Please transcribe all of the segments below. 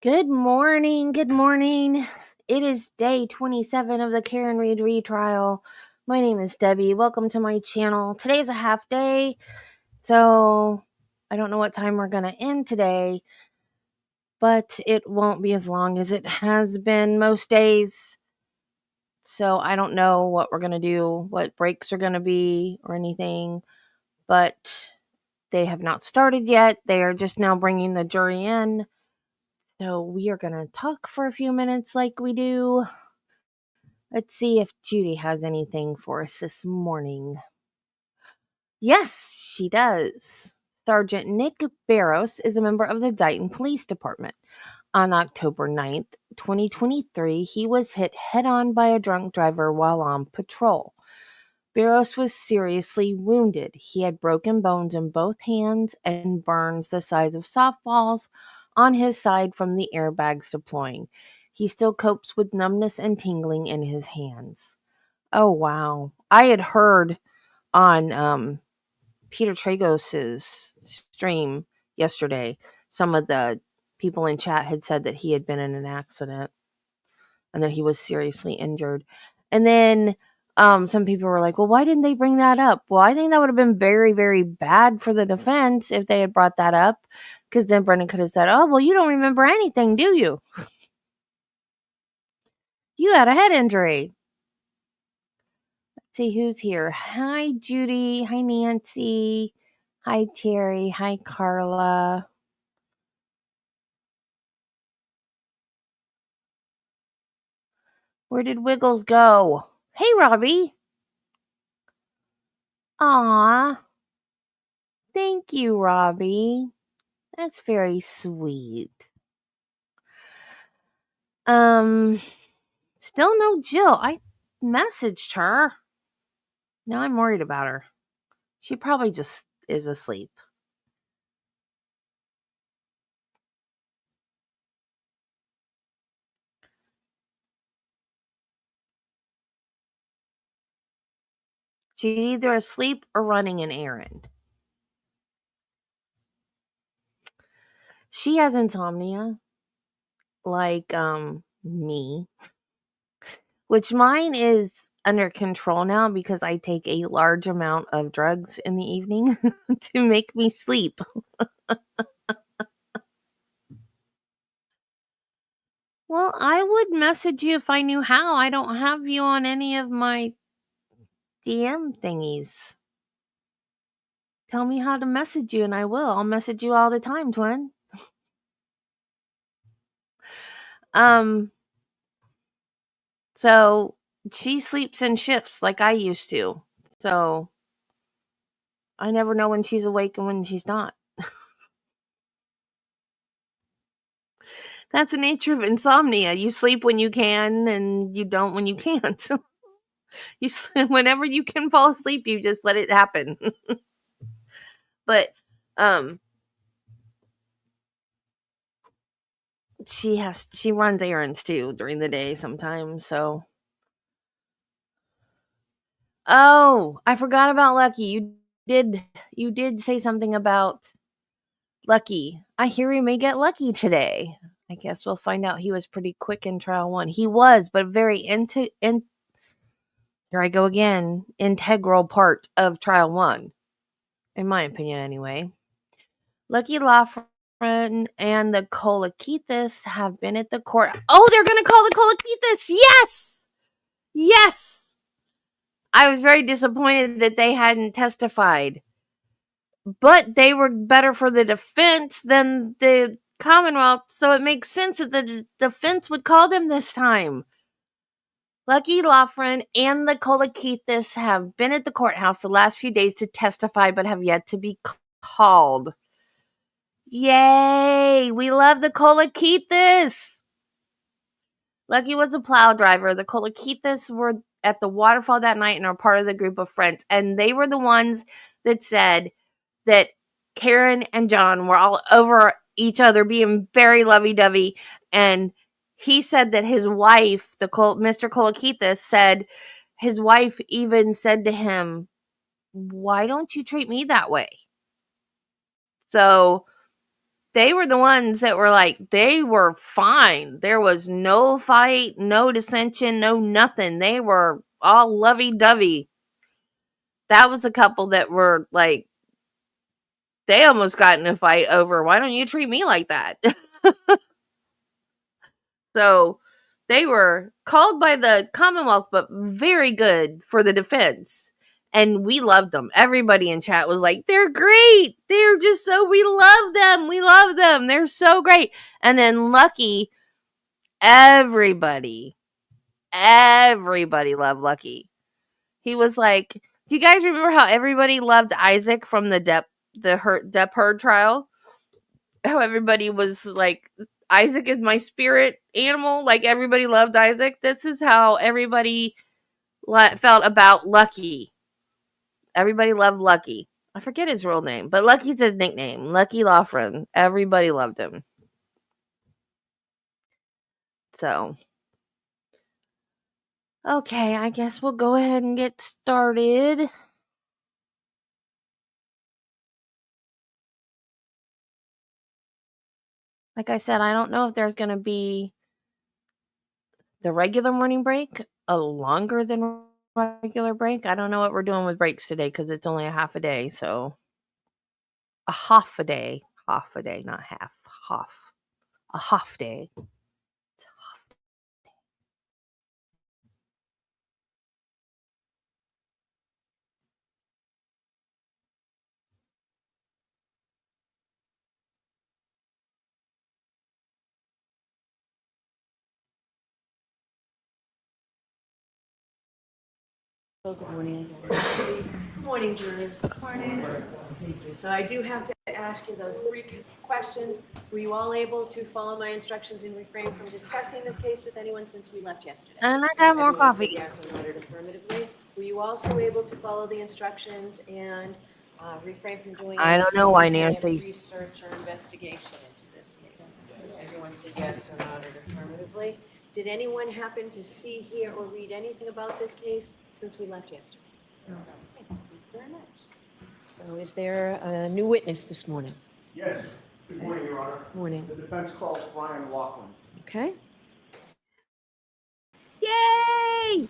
Good morning. Good morning. It is day 27 of the Karen Reed retrial. My name is Debbie. Welcome to my channel. Today's a half day, so I don't know what time we're going to end today, but it won't be as long as it has been most days. So I don't know what we're going to do, what breaks are going to be or anything, but they have not started yet. They are just now bringing the jury in. So we are going to talk for a few minutes like we do. Let's see if Judy has anything for us this morning. Yes, she does. Sergeant Nick Barros is a member of the Dighton Police Department. On October 9th, 2023, he was hit head-on by a drunk driver while on patrol. Barros was seriously wounded. He had broken bones in both hands and burns the size of softballs on his side from the airbags deploying. He still copes with numbness and tingling in his hands. Oh, wow. I had heard on Peter Tragos's stream yesterday, some of the people in chat had said that he had been in an accident and that he was seriously injured. And then some people were like, well, why didn't they bring that up? Well, I think that would have been very, very bad for the defense if they had brought that up, because then Brendan could have said, oh, well, you don't remember anything, do you? You had a head injury. Let's see who's here. Hi, Judy. Hi, Nancy. Hi, Terry. Hi, Carla. Where did Wiggles go? Hey, Robbie. Aw. Thank you, Robbie. That's very sweet. Still no Jill. I messaged her. Now I'm worried about her. She probably just is asleep. She's either asleep or running an errand. She has insomnia, like me, which mine is under control now because I take a large amount of drugs in the evening to make me sleep. Well, I would message you if I knew how. I don't have you on any of my DM thingies. Tell me how to message you and I will. I'll message you all the time, twin. So she sleeps in shifts like I used to. So I never know when she's awake and when she's not. That's the nature of insomnia. You sleep when you can and you don't when you can't. Whenever you can fall asleep, you just let it happen. But she runs errands too during the day sometimes, so. Oh, I forgot about Lucky. You did say something about Lucky. I hear he may get lucky today. I guess we'll find out. He was pretty quick in trial 1. He was, but very here I go again, integral part of trial 1. In my opinion, anyway. Lucky Lawfren and the Kolakithis have been at the court. Oh, they're going to call the Kolakithis! Yes! Yes! I was very disappointed that they hadn't testified. But they were better for the defense than the Commonwealth, so it makes sense that the defense would call them this time. Lucky Lawfren and the Kolakithis have been at the courthouse the last few days to testify, but have yet to be called. Yay! We love the Kolakithis! Lucky was a plow driver. The Kolakithis were at the waterfall that night and are part of the group of friends. And they were the ones that said that Karen and John were all over each other being very lovey-dovey. And he said that his wife, Mr. Kolakithis, said his wife even said to him, why don't you treat me that way? So they were the ones that were like, they were fine. There was no fight, no dissension, no nothing. They were all lovey-dovey. That was a couple that were like, they almost got in a fight over, why don't you treat me like that? So they were called by the Commonwealth, but very good for the defense. And we loved them. Everybody in chat was like, they're great. They're just so, we love them. We love them. They're so great. And then Lucky, everybody loved Lucky. He was like, do you guys remember how everybody loved Isaac from the Depp Heard trial? How everybody was like, Isaac is my spirit animal. Like, everybody loved Isaac. This is how everybody felt about Lucky. Everybody loved Lucky. I forget his real name, but Lucky's his nickname. Lucky Loughran. Everybody loved him. So, okay, I guess we'll go ahead and get started. Like I said, I don't know if there's going to be the regular morning break, a longer than regular break. I don't know what we're doing with breaks today because it's only a half a day. So a half a day, not half, a half day. Good morning. Good morning, jurors. Good morning. Thank you. So I do have to ask you those 3 questions. Were you all able to follow my instructions and refrain from discussing this case with anyone since we left yesterday? And I got more Everyone said coffee. yes, or nodded affirmatively. Were you also able to follow the instructions and refrain from doing I don't know why, any kind of Nancy. research or investigation into this case? Everyone said yes or nodded affirmatively. Did anyone happen to see, hear, or read anything about this case since we left yesterday? No. Thank you very much. So is there a new witness this morning? Yes. Good morning, Your Honor. Morning. The defense calls Brian Loughlin. Okay. Yay!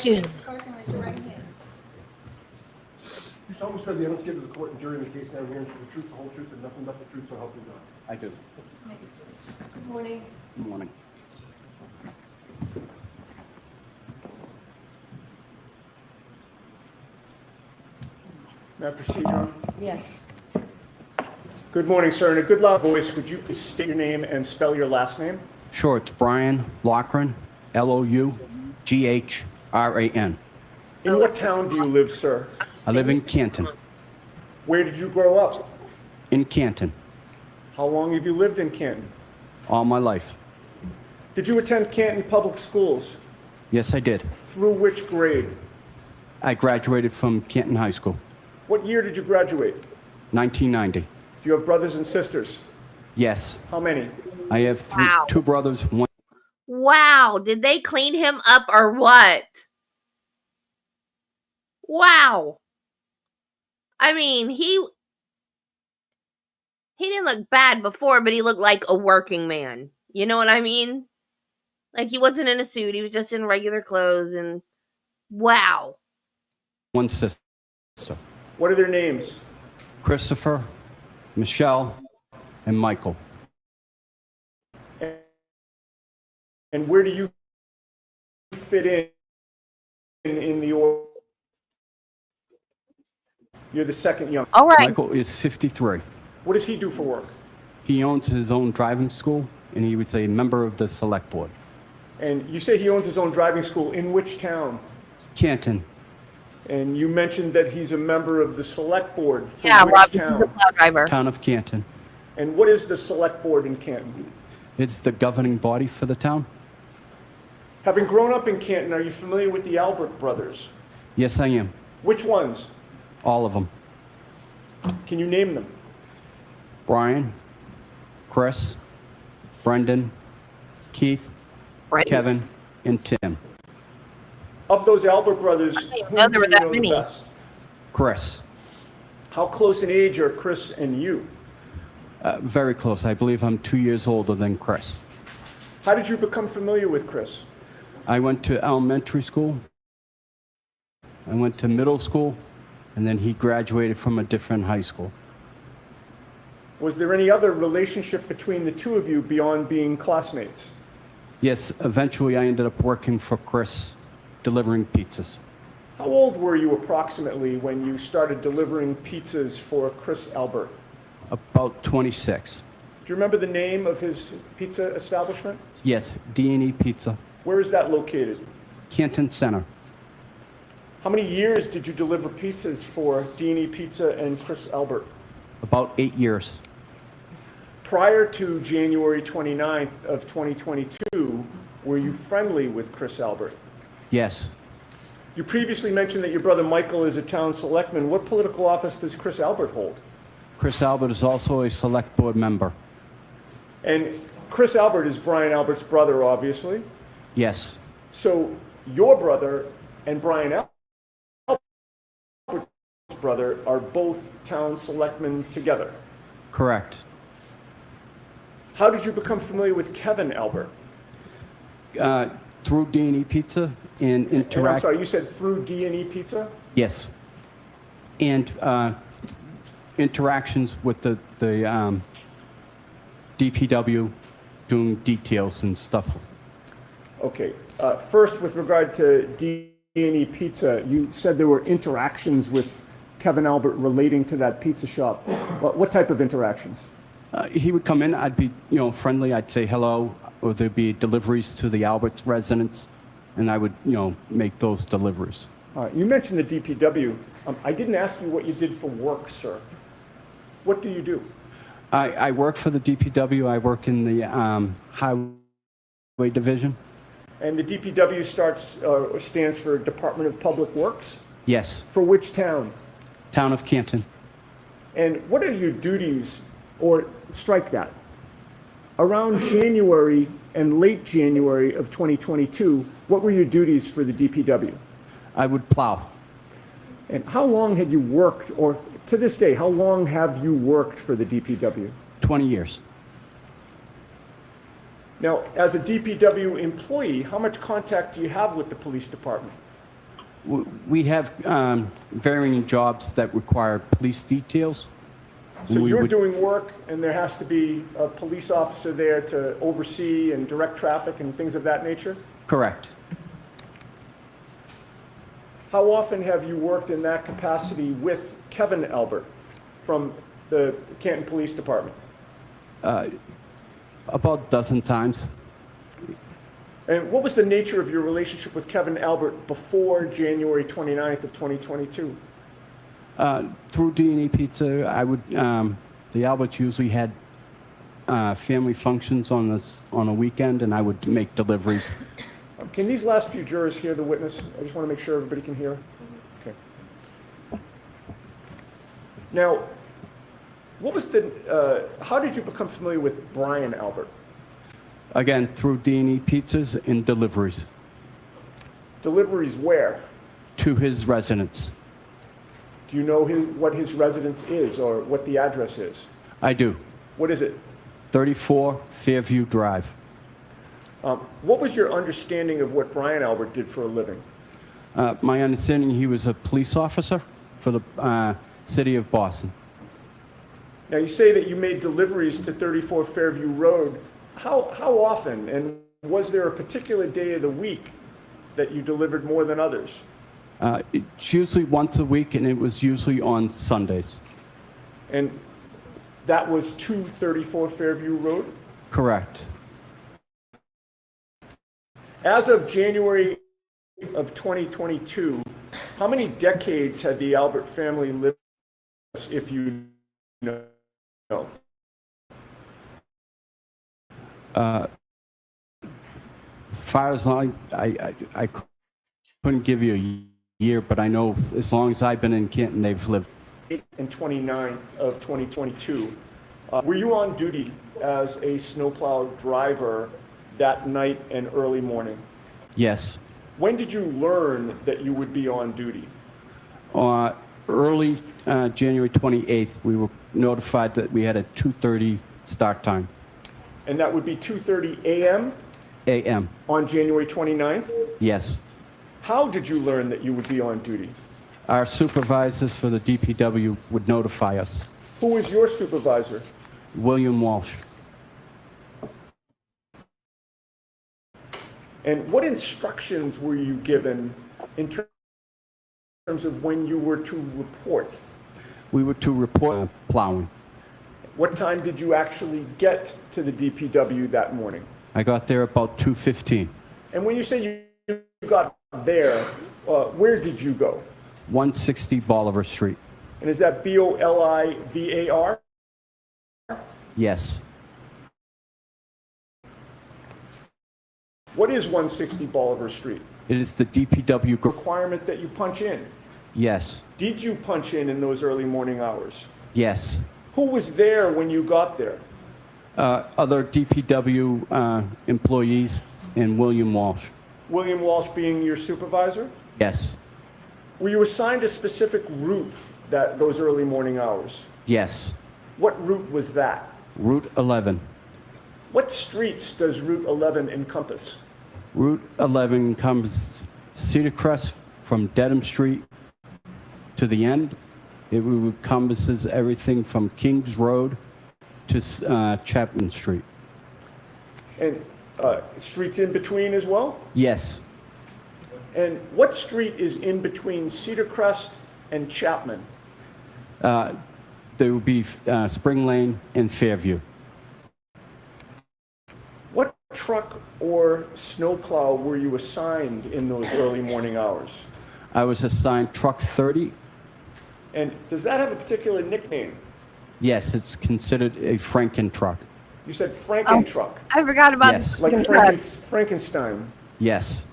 June. You solemnly swear the evidence given to the court and jury in the case now hearing the truth, the whole truth, and nothing but the truth, so help you God. I do. Good morning. Good morning. May I proceed, Your Honor? Yes. Good morning, sir. In a good loud voice, would you please state your name and spell your last name? Sure, it's Brian Loughran, Loughran. In what town do you live, sir? I live in Canton. Where did you grow up? In Canton, How long have you lived in Canton? all my life. Did you attend Canton Public Schools? Yes, I did. Through which grade? I graduated from Canton High School, What year did you graduate? 1990. Do you have brothers and sisters? Yes, How many? I have Wow. 2 brothers, 1. Wow, did they clean him up or what? Wow. I mean, he didn't look bad before, but he looked like a working man. You know what I mean? Like, he wasn't in a suit, he was just in regular clothes, and wow. 1 sister. What are their names? Christopher, Michelle, and Michael. And where do you fit in the order? You're the second young. All right. Michael is 53. What does he do for work? He owns his own driving school, and he was a member of the select board. And you say he owns his own driving school. In which town? Canton, And you mentioned that he's a member of the select board for Yeah, which Rob, he's a town? plow driver. town of Canton. And what is the select board in Canton? It's the governing body for the town. Having grown up in Canton, are you familiar with the Albert brothers? Yes, I am. Which ones? All of them. Can you name them? Brian, Chris, Brendan, Keith, Kevin, and Tim. Of those Albert brothers, didn't who know do there were you that know the many. best? Chris. How close in age are Chris and you? Very close. I believe I'm 2 years older than Chris. How did you become familiar with Chris? I went to elementary school. I went to middle school, and then he graduated from a different high school. Was there any other relationship between the two of you beyond being classmates? Yes, eventually I ended up working for Chris, delivering pizzas. How old were you approximately when you started delivering pizzas for Chris Albert? About 26. Do you remember the name of his pizza establishment? Yes, D&E Pizza, Where is that located? Canton Center. How many years did you deliver pizzas for D&E Pizza and Chris Albert? About 8 years. Prior to January 29th of 2022, were you friendly with Chris Albert? Yes, You previously mentioned that your brother Michael is a town selectman. What political office does Chris Albert hold? Chris Albert is also a select board member. And Chris Albert is Brian Albert's brother, obviously. Yes, So your brother and Brian Albert's brother are both town selectmen together. correct. How did you become familiar with Kevin Albert? Through D&E Pizza and And I'm interact. sorry, you said through D&E Pizza? Yes, and interactions with the DPW, doing details and stuff. Okay. First, with regard to D&E Pizza, you said there were interactions with Kevin Albert relating to that pizza shop. What type of interactions? He would come in. I'd be, friendly. I'd say hello, or there'd be deliveries to the Alberts residents, and I would, make those deliveries. You mentioned the DPW. I didn't ask you what you did for work, sir. What do you do? I work for the DPW. I work in the highway division. And the DPW stands for Department of Public Works? Yes, For which town? town of Canton. And what are your duties, or strike that? Around January and late January of 2022, what were your duties for the DPW? I would plow. And how long had you worked, or to this day, how long have you worked for the DPW? 20 years. Now, as a DPW employee, how much contact do you have with the police department? We have varying jobs that require police details. So We you're would- doing work, and there has to be a police officer there to oversee and direct traffic and things of that nature? Correct. How often have you worked in that capacity with Kevin Albert from the Canton Police Department? About a dozen times. And what was the nature of your relationship with Kevin Albert before January 29th of 2022? Through D&E Pizza, I would, the Alberts usually had family functions on a weekend, and I would make deliveries. Can these last few jurors hear the witness? I just want to make sure everybody can hear. Okay. Now, how did you become familiar with Brian Albert? Again, through D&E Pizzas and deliveries Deliveries where? to his residence. Do you know what his residence is or what the address is? I do. What is it? 34 Fairview Drive. What was your understanding of what Brian Albert did for a living? My understanding, he was a police officer for the city of Boston. Now, you say that you made deliveries to 34 Fairview Road. How often? And was there a particular day of the week that you delivered more than others? It's usually once a week, and it was usually on Sundays. And that was to 34 Fairview Road? Correct. As of January of 2022, how many decades had the Albert family lived, if you know? 4 far as I couldn't give you a year, but I know as long as I've been in Canton, they've lived. And 29th of 2022. Were you on duty as a snowplow driver that night and early morning? Yes. When did you learn that you would be on duty? Early January 28th, we were notified that we had a 2:30 start time. And that would be 2:30 a.m. A.M. on January 29th? Yes. How did you learn that you would be on duty? Our supervisors for the DPW would notify us. Who was your supervisor? William Walsh. And what instructions were you given in terms of when you were to report? We were to report plowing. What time did you actually get to the DPW that morning? I got there about 2:15. And when you say you got there, where did you go? 160 Bolivar Street. And is that Bolivar? Yes. What is 160 Bolivar Street? It is the DPW. Requirement that you punch in. Yes. Did you punch in those early morning hours? Yes. Who was there when you got there? Other DPW employees and William Walsh. William Walsh being your supervisor? Yes. Were you assigned a specific route those early morning hours? Yes. What route was that? Route 11. What streets does Route 11 encompass? Route 11 encompasses Cedar Crest from Dedham Street to the end. It encompasses everything from Kings Road to Chapman Street. And streets in between as well? Yes. And what street is in between Cedar Crest and Chapman? There would be Spring Lane and Fairview. What truck or snowplow were you assigned in those early morning hours? I was assigned Truck 30. And does that have a particular nickname? Yes, it's considered a Franken truck. You said Franken truck, I forgot about Yes. the like Franken truck. Frankenstein. Yes.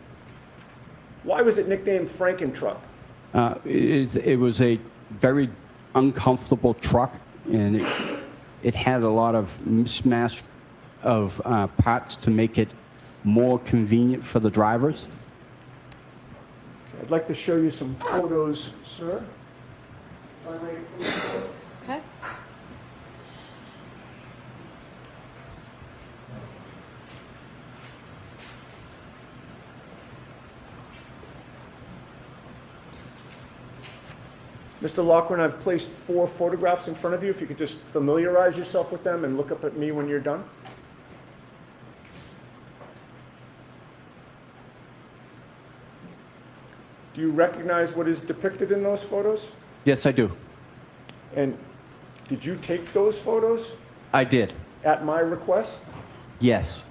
Why was it nicknamed Franken truck? It was a very uncomfortable truck, and it had a lot of mismatch of parts to make it more convenient for the drivers. I'd like to show you some photos, sir. Okay. Mr. Loughran, I've placed 4 photographs in front of you. If you could just familiarize yourself with them and look up at me when you're done. Do you recognize what is depicted in those photos? Yes, I do. And did you take those photos I did. at my request? Yes.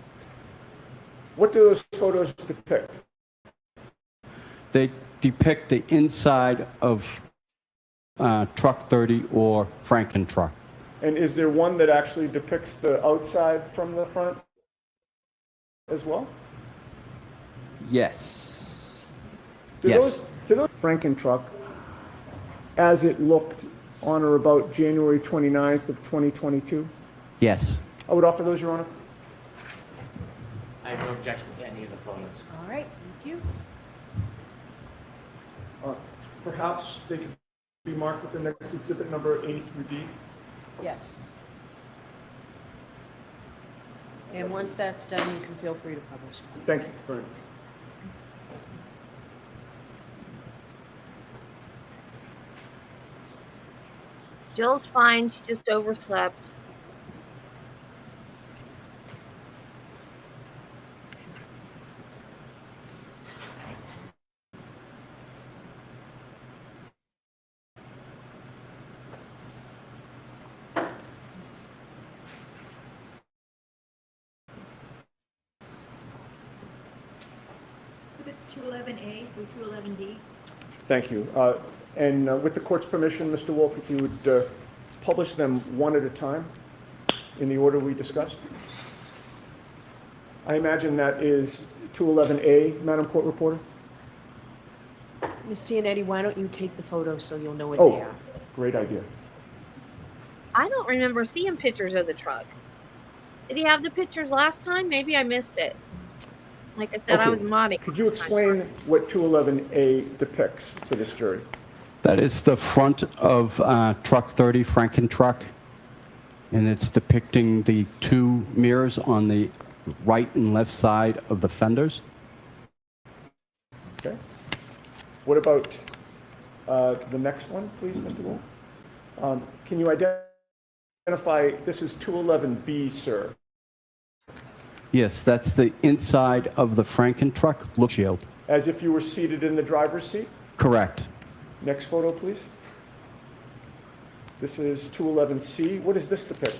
What do those photos depict? They depict the inside of Truck 30 or Franken truck. And is there one that actually depicts the outside from the front as well? Yes. Do Yes. those Franken truck, as it looked on or about January 29th of 2022? Yes. I would offer those, Your Honor. I have no objection to any of the photos. All right, thank you. Perhaps they could be marked with the next exhibit number A through D. Yes. And once that's done, you can feel free to publish. Thank you very much. Jill's fine. She just overslept. Exhibits 211A through 211D. Thank you. And with the court's permission, Mr. Wolf, if you would publish them one at a time in the order we discussed. I imagine that is 211A, Madam Court Reporter? Ms. Gianetti, why don't you take the photos so you'll know what Oh, they are? great idea. I don't remember seeing pictures of the truck. Did he have the pictures last time? Maybe I missed it. Like I said, I was Okay, modding. could you explain what 211A depicts for this jury? That is the front of truck 30, Franken truck, and it's depicting the two mirrors on the right and left side of the fenders. Okay. What about the next one, please, Mr. Gould? Can you identify, this is 211B, sir. Yes, that's the inside of the Franken truck look shield. As if you were seated in the driver's seat? Correct. Next photo, please. This is 211C. What does this depict?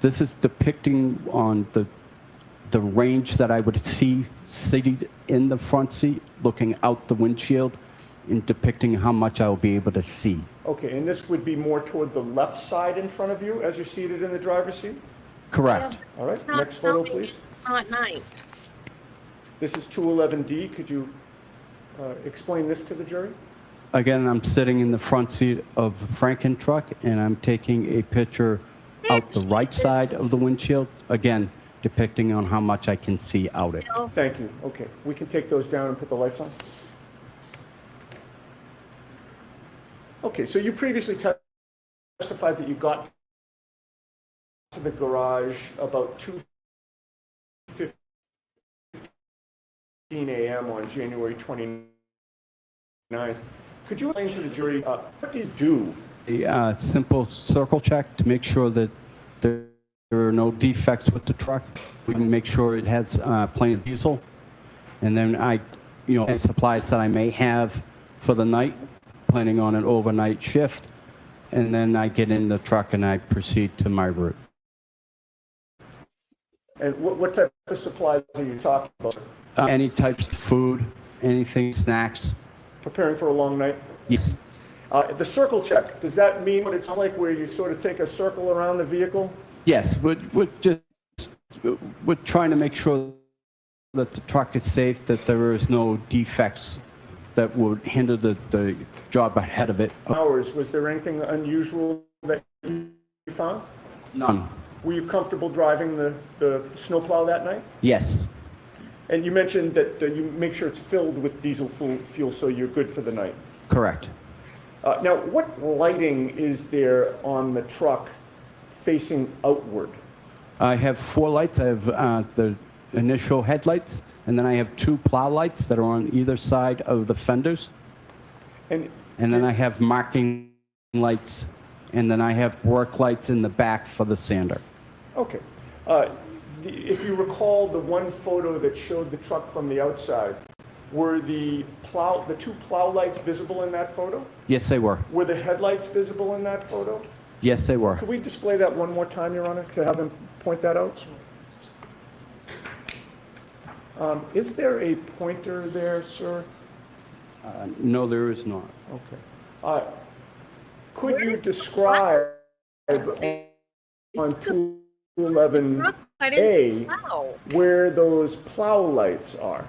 This is depicting on the range that I would see seated in the front seat, looking out the windshield, and depicting how much I'll be able to see. Okay, and this would be more toward the left side in front of you as you're seated in the driver's seat? Correct. All right, It's not next photo, snowing, please. it's not night. This is 211D. Could you explain this to the jury? Again, I'm sitting in the front seat of the Franken truck, and I'm taking a picture out the right side of the windshield, again, depicting on how much I can see out it. Bill, Thank you. Okay, we can take those down and put the lights on. Okay, so you previously testified that you got to the garage about 2:15 a.m. on January 29th. Could you explain to the jury, what did you do? A simple circle check to make sure that there are no defects with the truck. We can make sure it has plenty of diesel. And then any supplies that I may have for the night, planning on an overnight shift. And then I get in the truck and I proceed to my route. And what type of supplies are you talking about? Any types of food, anything, snacks. Preparing for a long night? Yes. The circle check, does that mean what it sounds like where you sort of take a circle around the vehicle? Yes, we're trying to make sure that the truck is safe, that there is no defects that would hinder the job ahead of it. Hours, was there anything unusual that you found? None. Were you comfortable driving the snowplow that night? Yes. And you mentioned that you make sure it's filled with diesel fuel so you're good for the night. Correct. Now, what lighting is there on the truck facing outward? I have 4 lights. I have the initial headlights, and then I have 2 plow lights that are on either side of the fenders. And then I have marking lights, and then I have work lights in the back for the sander. Okay. If you recall the one photo that showed the truck from the outside, were the 2 plow lights visible in that photo? Yes, they were. Were the headlights visible in that photo? Yes, they were. Could we display that one more time, Your Honor, to have them point that out? Is there a pointer there, sir? No, there is not. Okay. Could you describe on 211A Wow. where those plow lights are?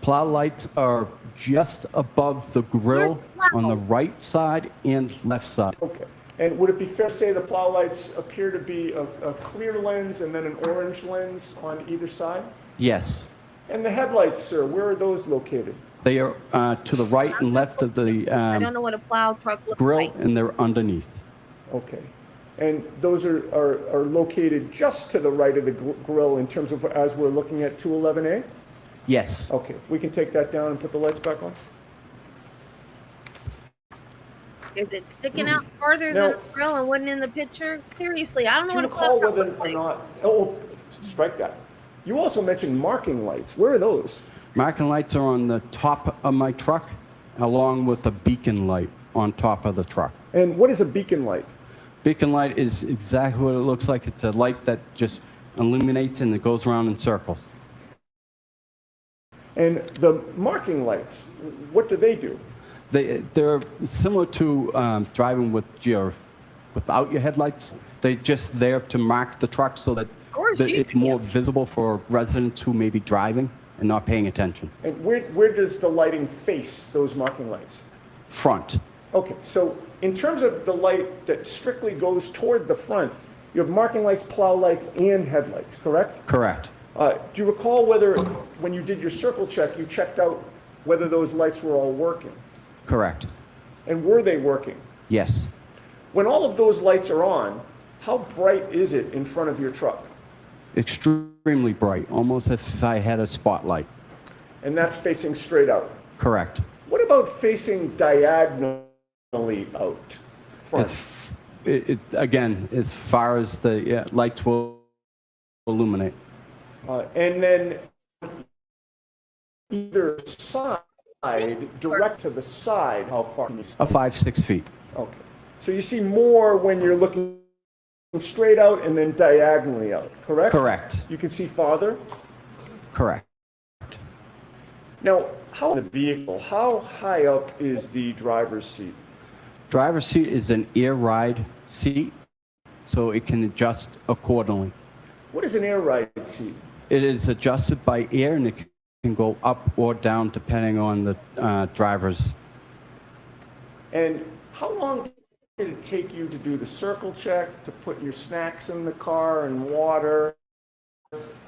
Plow lights are just above the grill Where's the on the plow? right side and left side. Okay. And would it be fair to say the plow lights appear to be a clear lens and then an orange lens on either side? Yes. And the headlights, sir, where are those located? They are to the right and left of the I don't know what a plow truck looks grill, like. and they're underneath. Okay. And those are located just to the right of the grill in terms of as we're looking at 211A? Yes. Okay, we can take that down and put the lights back on? Is it sticking out farther Now- than the grill and wasn't in the picture? Seriously, I don't know Do you what a plow recall truck whether looks or like. not, strike that. You also mentioned marking lights. Where are those? Marking lights are on the top of my truck, along with a beacon light on top of the truck. And what is a beacon light? Beacon light is exactly what it looks like. It's a light that just illuminates and it goes around in circles. And the marking lights, what do they do? They're similar to driving without your headlights. They're just there to mark the truck so that course you it's can. more visible for residents who may be driving and not paying attention. And where does the lighting face those marking lights? Front. Okay, so in terms of the light that strictly goes toward the front, you have marking lights, plow lights, and headlights, correct? Correct. Do you recall whether, when you did your circle check, you checked out whether those lights were all working? Correct. And were they working? Yes. When all of those lights are on, how bright is it in front of your truck? Extremely bright, almost as if I had a spotlight. And that's facing straight out. Correct. What about facing diagonally out front? Again, as far as the lights will illuminate. And then either side, direct to the side, how far can you see? 5-6 feet. Okay. So you see more when you're looking straight out and then diagonally out, correct? Correct. You can see farther? Correct. Now, how in the vehicle, how high up is the driver's seat? Driver's seat is an air ride seat, so it can adjust accordingly. What is an air ride seat? It is adjusted by air, and it can go up or down depending on the driver's. And how long did it take you to do the circle check, to put your snacks in the car and water,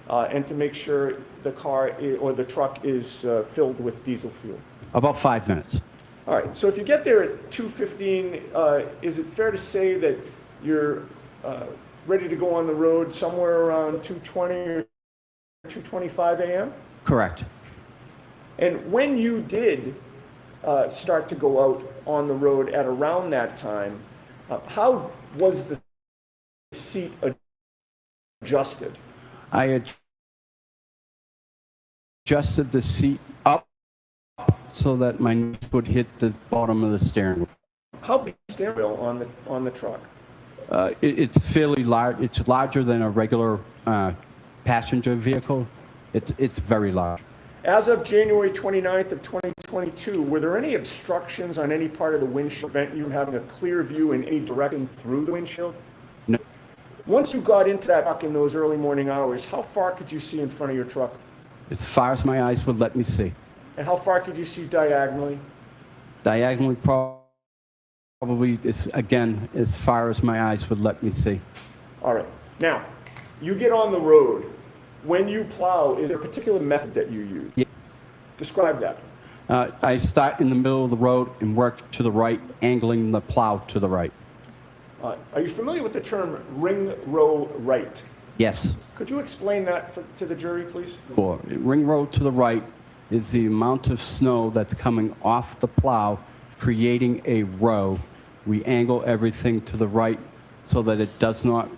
and to make sure the car or the truck is filled with diesel fuel? About 5 minutes. All right, so if you get there at 2:15, is it fair to say that you're ready to go on the road somewhere around 2:20 or 2:25 a.m.? Correct. And when you did start to go out on the road at around that time, how was the seat adjusted? I adjusted the seat up so that my knees would hit the bottom of the steering wheel. How big is the steering wheel on the truck? It's fairly large. It's larger than a regular passenger vehicle. It's very large. As of January 29th of 2022, were there any obstructions on any part of the windshield to prevent you from having a clear view in any direction through the windshield? No. Once you got into that truck in those early morning hours, how far could you see in front of your truck? As far as my eyes would let me see. And how far could you see diagonally? Diagonally, probably is again as far as my eyes would let me see. All right. Now, you get on the road. When you plow, is there a particular method that you use? Yeah. Describe that. I start in the middle of the road and work to the right, angling the plow to the right. Are you familiar with the term ring row right? Yes. Could you explain that to the jury, please? Or ring road to the right is the amount of snow that's coming off the plow, creating a row. We angle everything to the right so that it does not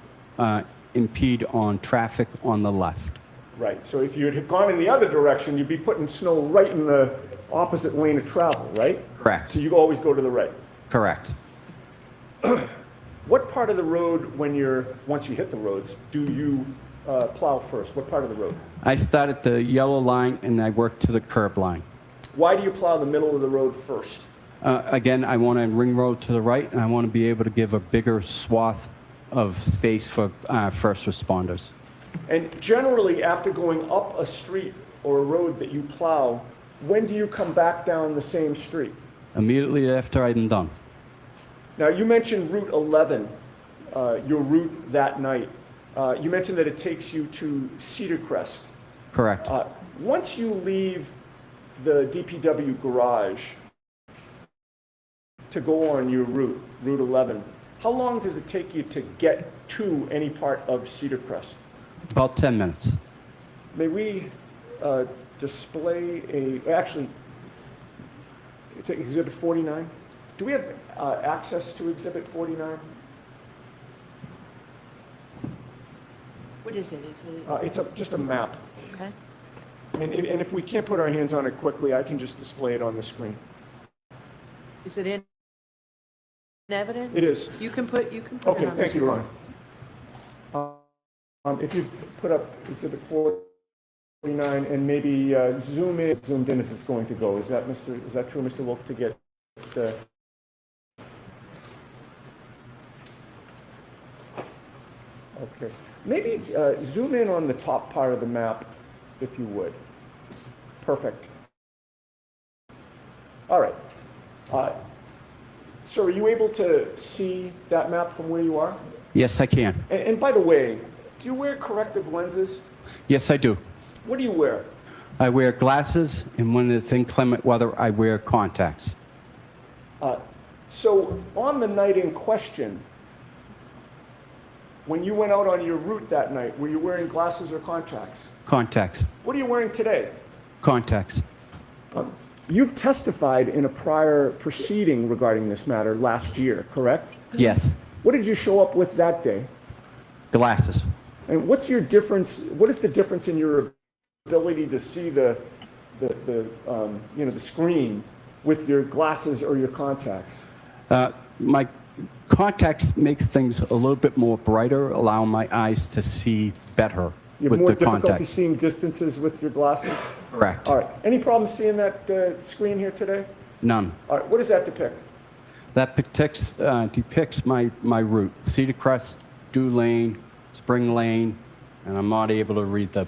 impede on traffic on the left. Right. So if you had gone in the other direction, you'd be putting snow right in the opposite lane of travel, right? Correct. So you always go to the right. Correct. What part of the road, once you hit the roads, do you plow first? What part of the road? I start at the yellow line and I work to the curb line. Why do you plow the middle of the road first? Again, I want to ring road to the right, and I want to be able to give a bigger swath of space for first responders. And generally, after going up a street or a road that you plow, when do you come back down the same street? Immediately after I'm done. Now, you mentioned Route 11, your route that night. You mentioned that it takes you to Cedar Crest. Correct. Once you leave the DPW garage to go on your route, Route 11, how long does it take you to get to any part of Cedar Crest? About 10 minutes. May we display actually, it's Exhibit 49. Do we have access to Exhibit 49? What is it? Is it, It's just a map. okay? And if we can't put our hands on it quickly, I can just display it on the screen. Is it in evidence? It is. You can put it Okay, on the thank you, screen. Ron. If you put up Exhibit 49 and maybe zoomed in as it's going to go. Is that true, Mr. Wilk, to get the... Okay. Maybe zoom in on the top part of the map, if you would. Perfect. All right. So are you able to see that map from where you are? Yes, I can. And by the way, do you wear corrective lenses? Yes, I do. What do you wear? I wear glasses, and when it's inclement weather, I wear contacts. So on the night in question, when you went out on your route that night, were you wearing glasses or contacts? Contacts. What are you wearing today? Contacts. You've testified in a prior proceeding regarding this matter last year, correct? Yes. What did you show up with that day? Glasses. And what's your difference? What is the difference in your ability to see the screen with your glasses or your contacts? My contacts makes things a little bit more brighter, allow my eyes to see better You have with more the difficulty contacts. seeing distances with your glasses? Correct. All right. Any problem seeing that screen here today? None. All right. What does that depict? That depicts my route. Cedar Crest, Dew Lane, Spring Lane, and I'm not able to read the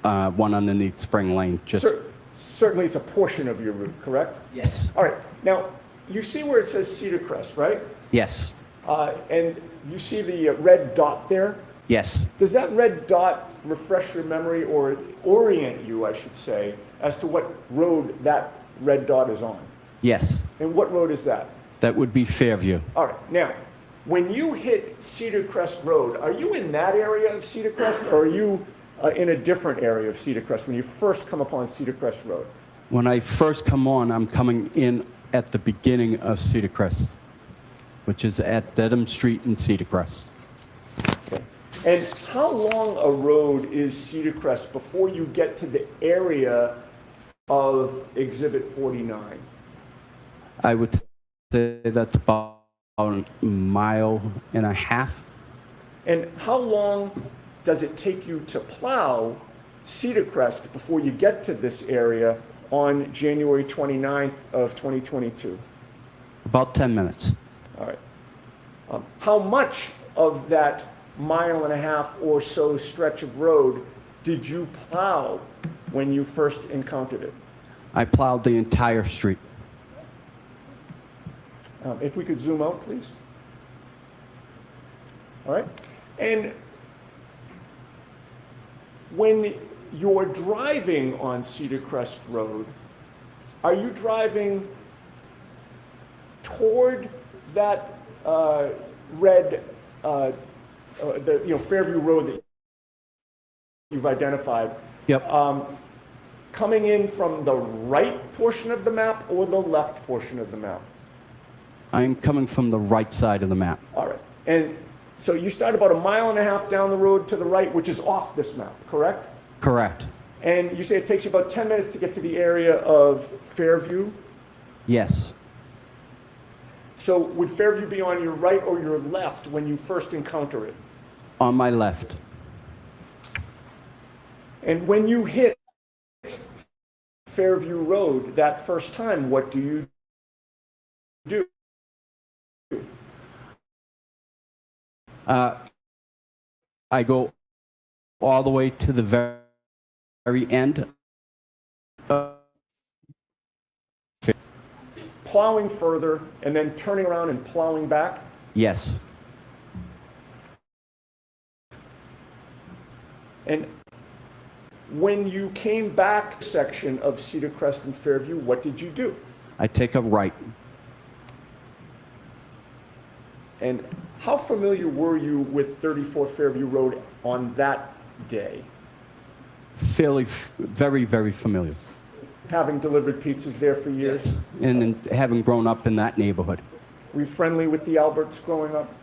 one underneath Spring Lane. Just Certainly it's a portion of your route, correct? Yes. All right. Now, you see where it says Cedar Crest, right? Yes. And you see the red dot there? Yes. Does that red dot refresh your memory or orient you, I should say, as to what road that red dot is on? Yes. And what road is that? That would be Fairview. All right. Now, when you hit Cedar Crest Road, are you in that area of Cedar Crest or are you in a different area of Cedar Crest when you first come upon Cedar Crest Road? When I first come on, I'm coming in at the beginning of Cedar Crest, which is at Dedham Street in Cedar Crest. Okay. And how long a road is Cedar Crest before you get to the area of Exhibit 49? I would say that's about a mile and a half. And how long does it take you to plow Cedar Crest before you get to this area on January 29th of 2022? About 10 minutes. All right. How much of that mile and a half or so stretch of road did you plow when you first encountered it? I plowed the entire street. If we could zoom out, please. All right. And when you're driving on Cedar Crest Road, are you driving toward that red, Fairview Road that you've identified? Yep. Coming in from the right portion of the map or the left portion of the map? I'm coming from the right side of the map. All right. And so you start about a mile and a half down the road to the right, which is off this map, correct? Correct. And you say it takes you about 10 minutes to get to the area of Fairview. Yes. So would Fairview be on your right or your left when you first encounter it? On my left. And when you hit Fairview Road that first time, what do you do? I go all the way to the very end. Plowing further and then turning around and plowing back? Yes. And when you came back section of Cedar Crest and Fairview, what did you do? I take a right. And how familiar were you with 34 Fairview Road on that day? Very, very familiar. Having delivered pizzas there for years? And then having grown up in that neighborhood. Were you friendly with the Alberts growing up?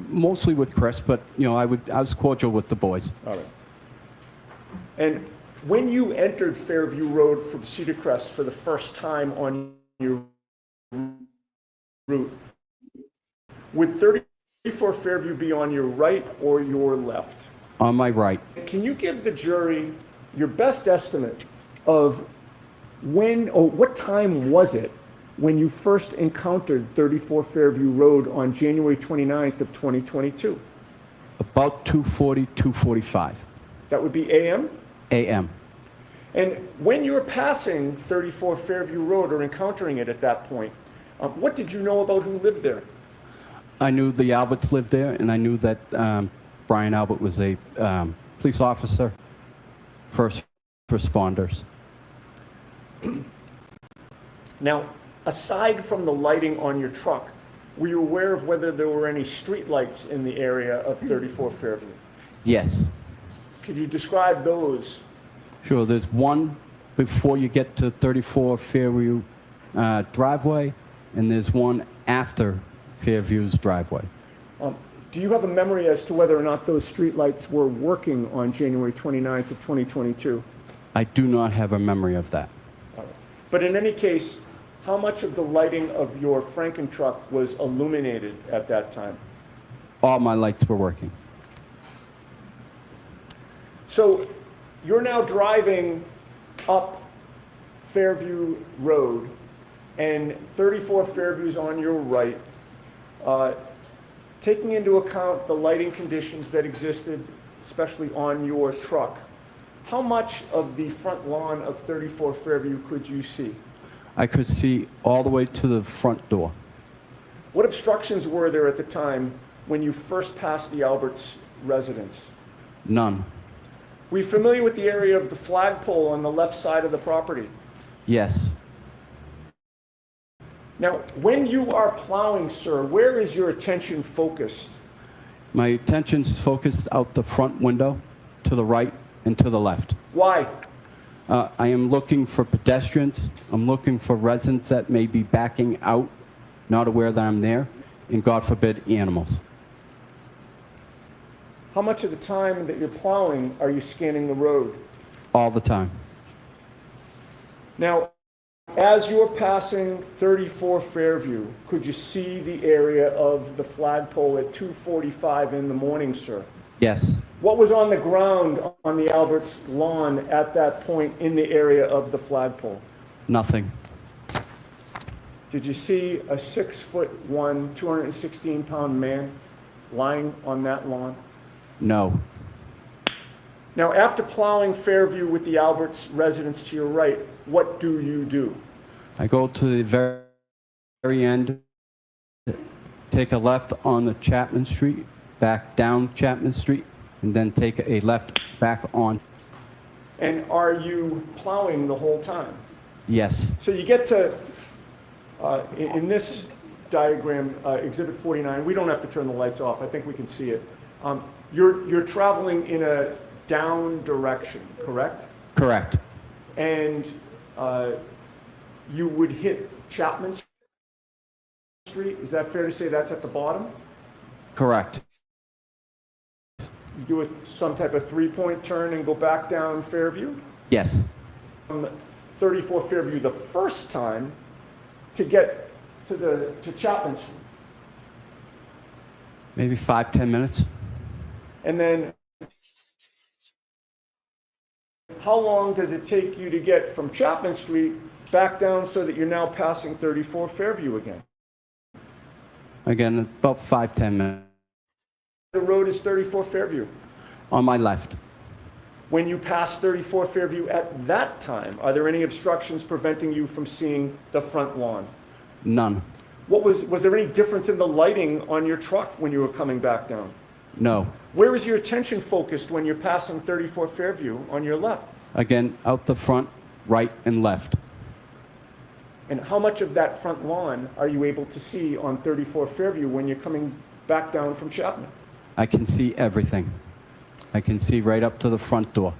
Mostly with Chris, but I was cordial with the boys. All right. And when you entered Fairview Road from Cedar Crest for the first time on your route, would 34 Fairview be on your right or your left? On my right. Can you give the jury your best estimate of when or what time was it when you first encountered 34 Fairview Road on January 29th of 2022? About 2:40, 2:45 That would be AM? a.m. And when you were passing 34 Fairview Road or encountering it at that point, what did you know about who lived there? I knew the Alberts lived there, and I knew that Brian Albert was a police officer, first responders. Now, aside from the lighting on your truck, were you aware of whether there were any street lights in the area of 34 Fairview? Yes. Could you describe those? Sure, there's one before you get to 34 Fairview driveway, and there's one after Fairview's driveway. Do you have a memory as to whether or not those street lights were working on January 29th of 2022? I do not have a memory of that. But in any case, how much of the lighting of your Franken truck was illuminated at that time? All my lights were working. So you're now driving up Fairview Road, and 34 Fairview's on your right. Taking into account the lighting conditions that existed, especially on your truck, how much of the front lawn of 34 Fairview could you see? I could see all the way to the front door. What obstructions were there at the time when you first passed the Alberts residence? None. Were you familiar with the area of the flagpole on the left side of the property? Yes. Now, when you are plowing, sir, where is your attention focused? My attention's focused out the front window, to the right and to the left. Why? I am looking for pedestrians. I'm looking for residents that may be backing out, not aware that I'm there, and God forbid, animals. How much of the time that you're plowing are you scanning the road? All the time. Now, as you're passing 34 Fairview, could you see the area of the flagpole at 2:45 in the morning, sir? Yes. What was on the ground on the Alberts lawn at that point in the area of the flagpole? Nothing. Did you see a 6'1", 216-pound man lying on that lawn? No. Now, after plowing Fairview with the Alberts residence to your right, what do you do? I go to the very end, take a left on the Chapman Street, back down Chapman Street, and then take a left back on. And are you plowing the whole time? Yes. So you get to, in this diagram, Exhibit 49, we don't have to turn the lights off. I think we can see it. You're traveling in a down direction, correct? Correct. And you would hit Chapman Street. Is that fair to say that's at the bottom? Correct. You do some type of three-point turn and go back down Fairview? Yes. From 34 Fairview the first time to get to Chapman Street. Maybe 5-10 minutes. And then how long does it take you to get from Chapman Street back down so that you're now passing 34 Fairview again? Again, about 5-10 minutes. The road is 34 Fairview. On my left. When you pass 34 Fairview at that time, are there any obstructions preventing you from seeing the front lawn? None. Was there any difference in the lighting on your truck when you were coming back down? No. Where is your attention focused when you're passing 34 Fairview on your left? Again, out the front, right and left. And how much of that front lawn are you able to see on 34 Fairview when you're coming back down from Chapman? I can see everything. I can see right up to the front door.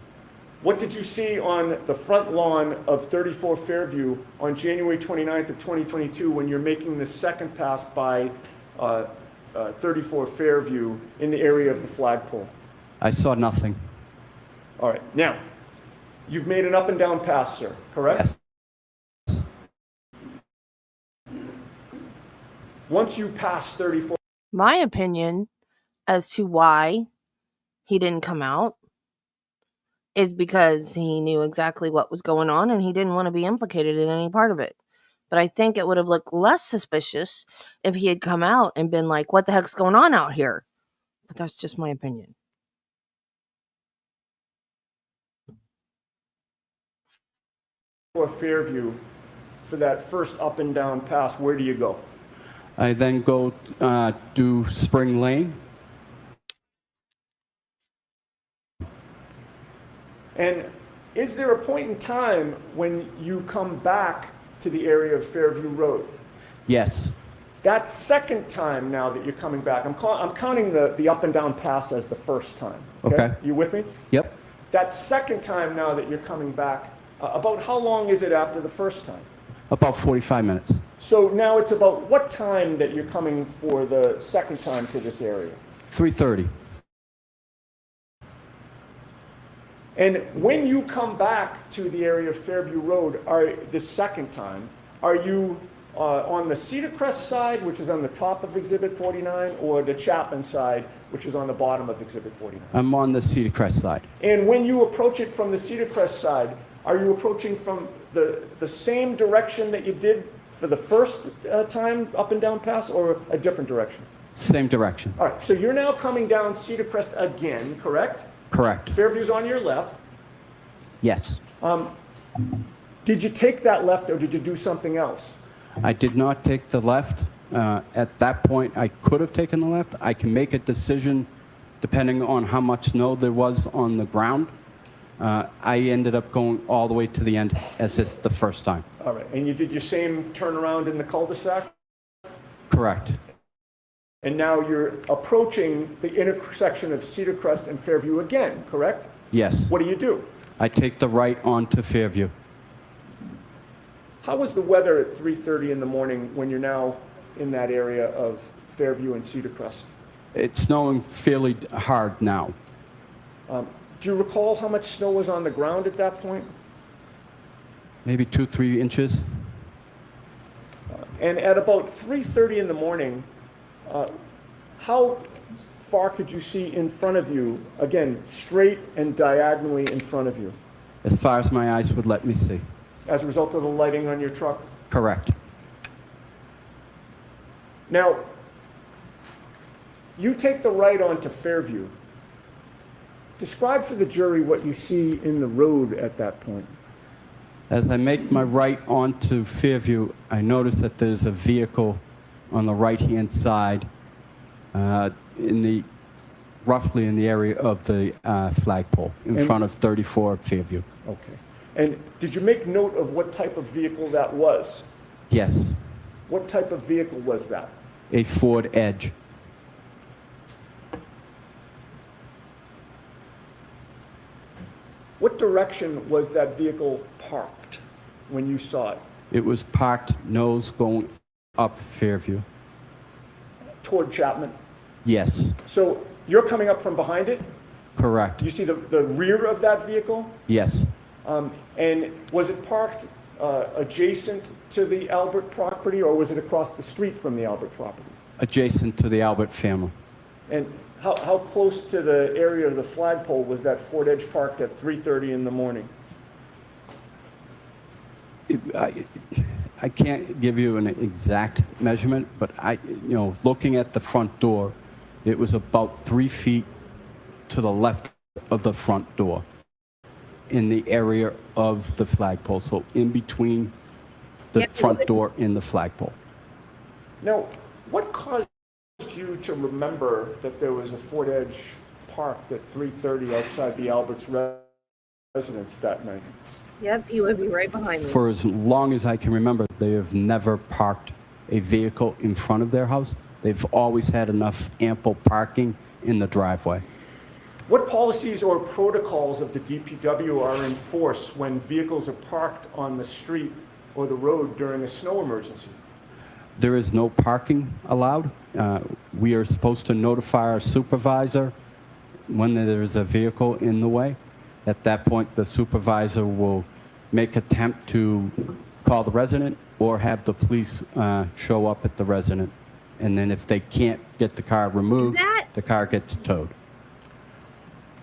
What did you see on the front lawn of 34 Fairview on January 29th of 2022 when you're making the second pass by 34 Fairview in the area of the flagpole? I saw nothing. All right. Now, you've made an up and down pass, sir, correct? Yes. Once you pass 34... My opinion as to why he didn't come out is because he knew exactly what was going on and he didn't want to be implicated in any part of it. But I think it would have looked less suspicious if he had come out and been like, what the heck's going on out here? But that's just my opinion. For Fairview, for that first up and down pass, where do you go? I then go do Spring Lane. And is there a point in time when you come back to the area of Fairview Road? Yes. That second time now that you're coming back, I'm counting the up and down pass as the first time. Okay. You with me? Yep. That second time now that you're coming back, about how long is it after the first time? About 45 minutes. So now it's about what time that you're coming for the second time to this area? 3:30. And when you come back to the area of Fairview Road, the second time, are you on the Cedar Crest side, which is on the top of Exhibit 49, or the Chapman side, which is on the bottom of Exhibit 49? I'm on the Cedar Crest side. And when you approach it from the Cedar Crest side, are you approaching from the same direction that you did for the first time up and down pass, or a different direction? Same direction. All right, so you're now coming down Cedar Crest again, correct? Correct. Fairview's on your left. Yes. Did you take that left, or did you do something else? I did not take the left. At that point, I could have taken the left. I can make a decision depending on how much snow there was on the ground. I ended up going all the way to the end as if the first time. All right, and you did your same turnaround in the cul-de-sac? Correct. And now you're approaching the intersection of Cedar Crest and Fairview again, correct? Yes. What do? I take the right onto Fairview. How was the weather at 3:30 in the morning when you're now in that area of Fairview and Cedar Crest? It's snowing fairly hard now. Do you recall how much snow was on the ground at that point? Maybe 2-3 inches. And at about 3:30 in the morning, how far could you see in front of you, again, straight and diagonally in front of you, As far as my eyes would let me see. as a result of the lighting on your truck? Correct. Now, you take the right onto Fairview. Describe for the jury what you see in the road at that point. As I make my right onto Fairview, I notice that there's a vehicle on the right-hand side, roughly in the area of the flagpole, in front of 34 Fairview. Okay. And did you make note of what type of vehicle that was? Yes, What type of vehicle was that? a Ford Edge. What direction was that vehicle parked when you saw it? It was parked nose going up Fairview. Toward Chapman? Yes, So you're coming up from behind it? correct. Do you see the rear of that vehicle? Yes, And was it parked adjacent to the Albert property, or was it across the street from the Albert property? adjacent to the Albert family. And how close to the area of the flagpole was that Ford Edge parked at 3:30 in the morning? I can't give you an exact measurement, but looking at the front door, it was about 3 feet to the left of the front door in the area of the flagpole, so in between the front door and the flagpole. Now, what caused you to remember that there was a Ford Edge parked at 3:30 outside the Albert's residence that night? Yep, he would be right behind me. For as long as I can remember, they have never parked a vehicle in front of their house. They've always had enough ample parking in the driveway. What policies or protocols of the DPW are in force when vehicles are parked on the street or the road during a snow emergency? There is no parking allowed. We are supposed to notify our supervisor when there is a vehicle in the way. At that point, the supervisor will make attempt to call the resident or have the police show up at the resident. And then if they can't get the car removed, the car gets towed.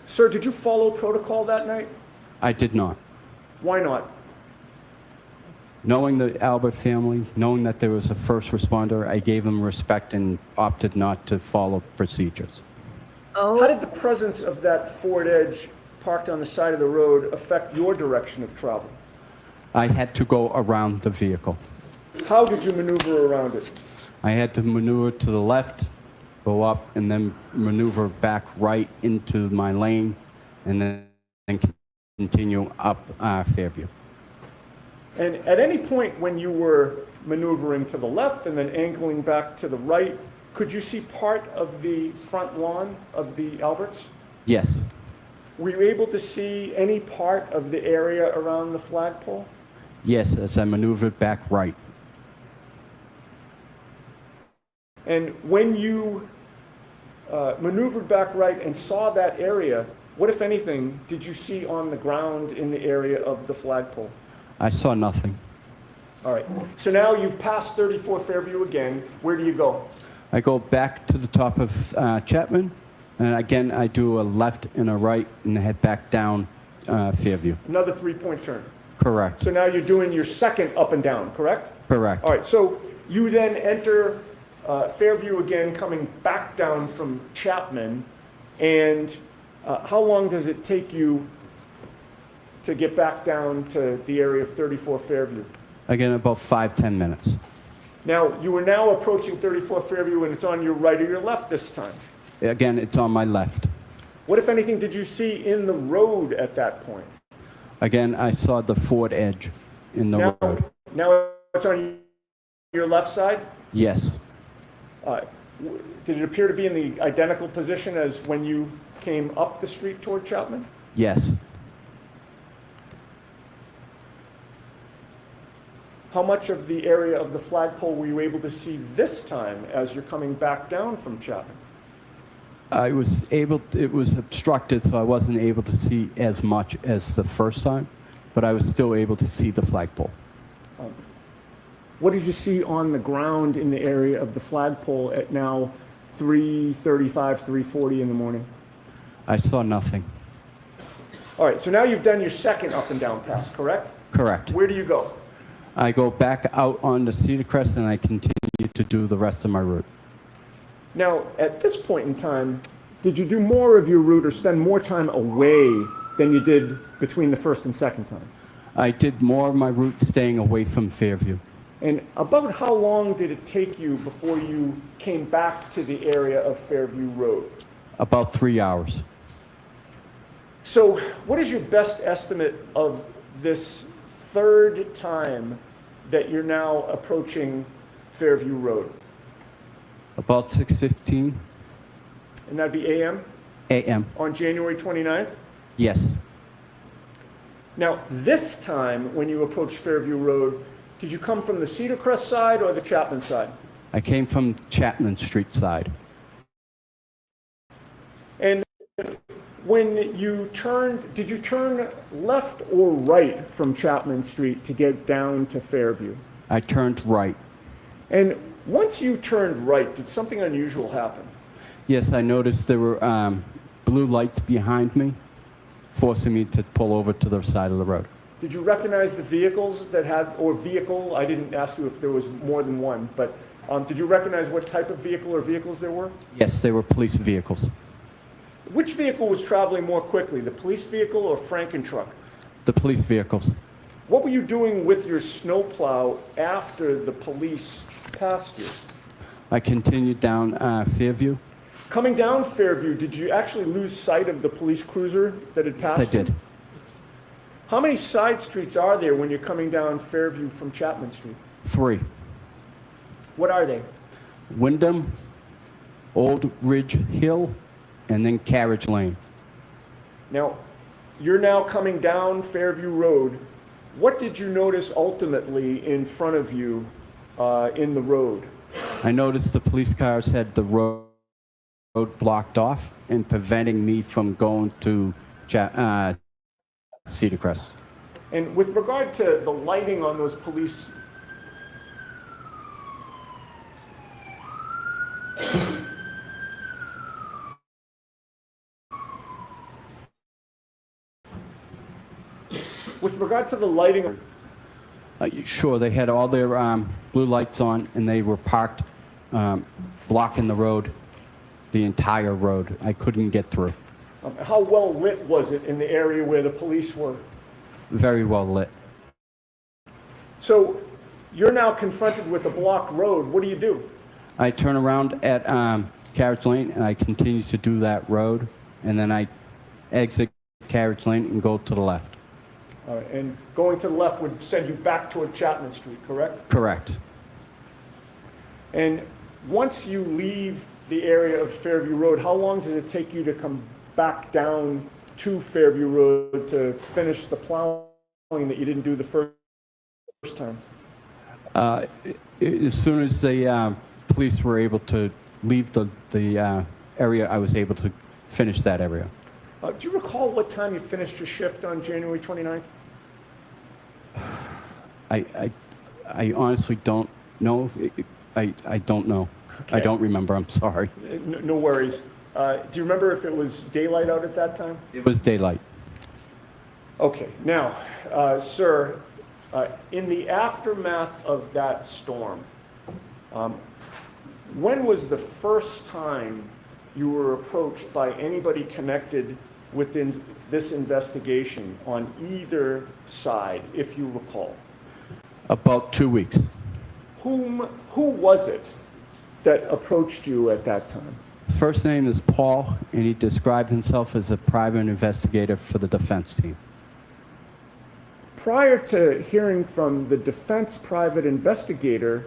Sir, did you follow protocol that night? I did not. Why not? Knowing the Albert family, knowing that there was a first responder, I gave them respect and opted not to follow procedures. How did the presence of that Ford Edge parked on the side of the road affect your direction of travel? I had to go around the vehicle. How did you maneuver around it? I had to maneuver to the left, go up, and then maneuver back right into my lane, and then continue up Fairview. And at any point when you were maneuvering to the left and then angling back to the right, could you see part of the front lawn of the Alberts? Yes, Were you able to see any part of the area around the flagpole? yes, as I maneuvered back right. And when you maneuvered back right and saw that area, what, if anything, did you see on the ground in the area of the flagpole? I saw nothing. All right. So now you've passed 34 Fairview again. Where do you go? I go back to the top of Chapman, and again, I do a left and a right and head back down Fairview. Another three-point turn. Correct. So now you're doing your second up and down, correct? Correct. All right. So you then enter Fairview again, coming back down from Chapman. And how long does it take you to get back down to the area of 34 Fairview? Again, about 5-10 minutes. Now, you are now approaching 34 Fairview, and it's on your right or your left this time. Again, it's on my left. What, if anything, did you see in the road at that point? Again, I saw the Ford Edge in the road. Now it's on your left side? Yes. Did it appear to be in the identical position as when you came up the street toward Chapman? Yes. How much of the area of the flagpole were you able to see this time as you're coming back down from Chapman? It was obstructed, so I wasn't able to see as much as the first time, but I was still able to see the flagpole. What did you see on the ground in the area of the flagpole at now 3:35, 3:40 in the morning? I saw nothing. All right, so now you've done your second up and down pass, correct? Correct. Where do you go? I go back out on the Cedar Crest and I continue to do the rest of my route. Now, at this point in time, did you do more of your route or spend more time away than you did between the first and second time? I did more of my route staying away from Fairview. And about how long did it take you before you came back to the area of Fairview Road? About 3 hours. So what is your best estimate of this third time that you're now approaching Fairview Road? About 6:15 And that'd be AM a.m. on January 29th? Yes. Now, this time when you approached Fairview Road, did you come from the Cedar Crest side or the Chapman side? I came from Chapman Street side. And when you turned, did you turn left or right from Chapman Street to get down to Fairview? I turned right. And once you turned right, did something unusual happen? Yes, I noticed there were blue lights behind me, forcing me to pull over to the side of the road. Did you recognize the vehicles that had, or vehicle? I didn't ask you if there was more than one, but did you recognize what type of vehicle or vehicles there were? Yes, they were police vehicles. Which vehicle was traveling more quickly, the police vehicle or Franken truck? The police vehicles. What were you doing with your snowplow after the police passed you? I continued down Fairview. Coming down Fairview, did you actually lose sight of the police cruiser that had passed I you? did. How many side streets are there when you're coming down Fairview from Chapman Street? 3. What are they? Wyndham, Old Ridge Hill, and then Carriage Lane. Now, you're now coming down Fairview Road. What did you notice ultimately in front of you in the road? I noticed the police cars had the road blocked off and preventing me from going to Cedar Crest. And with regard to the lighting on those police with regard to the lighting, Sure, they had all their blue lights on, and they were parked, blocking the road, the entire road. I couldn't get through. How well lit was it in the area where the police were? Very well lit. So you're now confronted with a blocked road. What do you do? I turn around at Carriage Lane, and I continue to do that road, and then I exit Carriage Lane and go to the left. All right, and going to the left would send you back toward Chapman Street, correct? Correct. And once you leave the area of Fairview Road, how long does it take you to come back down to Fairview Road to finish the plowing that you didn't do the first time? As soon as the police were able to leave the area, I was able to finish that area. Do you recall what time you finished your shift on January 29th? I honestly don't know. I don't know. Okay. I don't remember. I'm sorry. No worries. Do you remember if it was daylight out at that time? It was daylight. Okay, now, sir, in the aftermath of that storm, when was the first time you were approached by anybody connected within this investigation on either side, if you recall? About 2 weeks. Who was it that approached you at that time? First name is Paul, and he described himself as a private investigator for the defense team. Prior to hearing from the defense private investigator,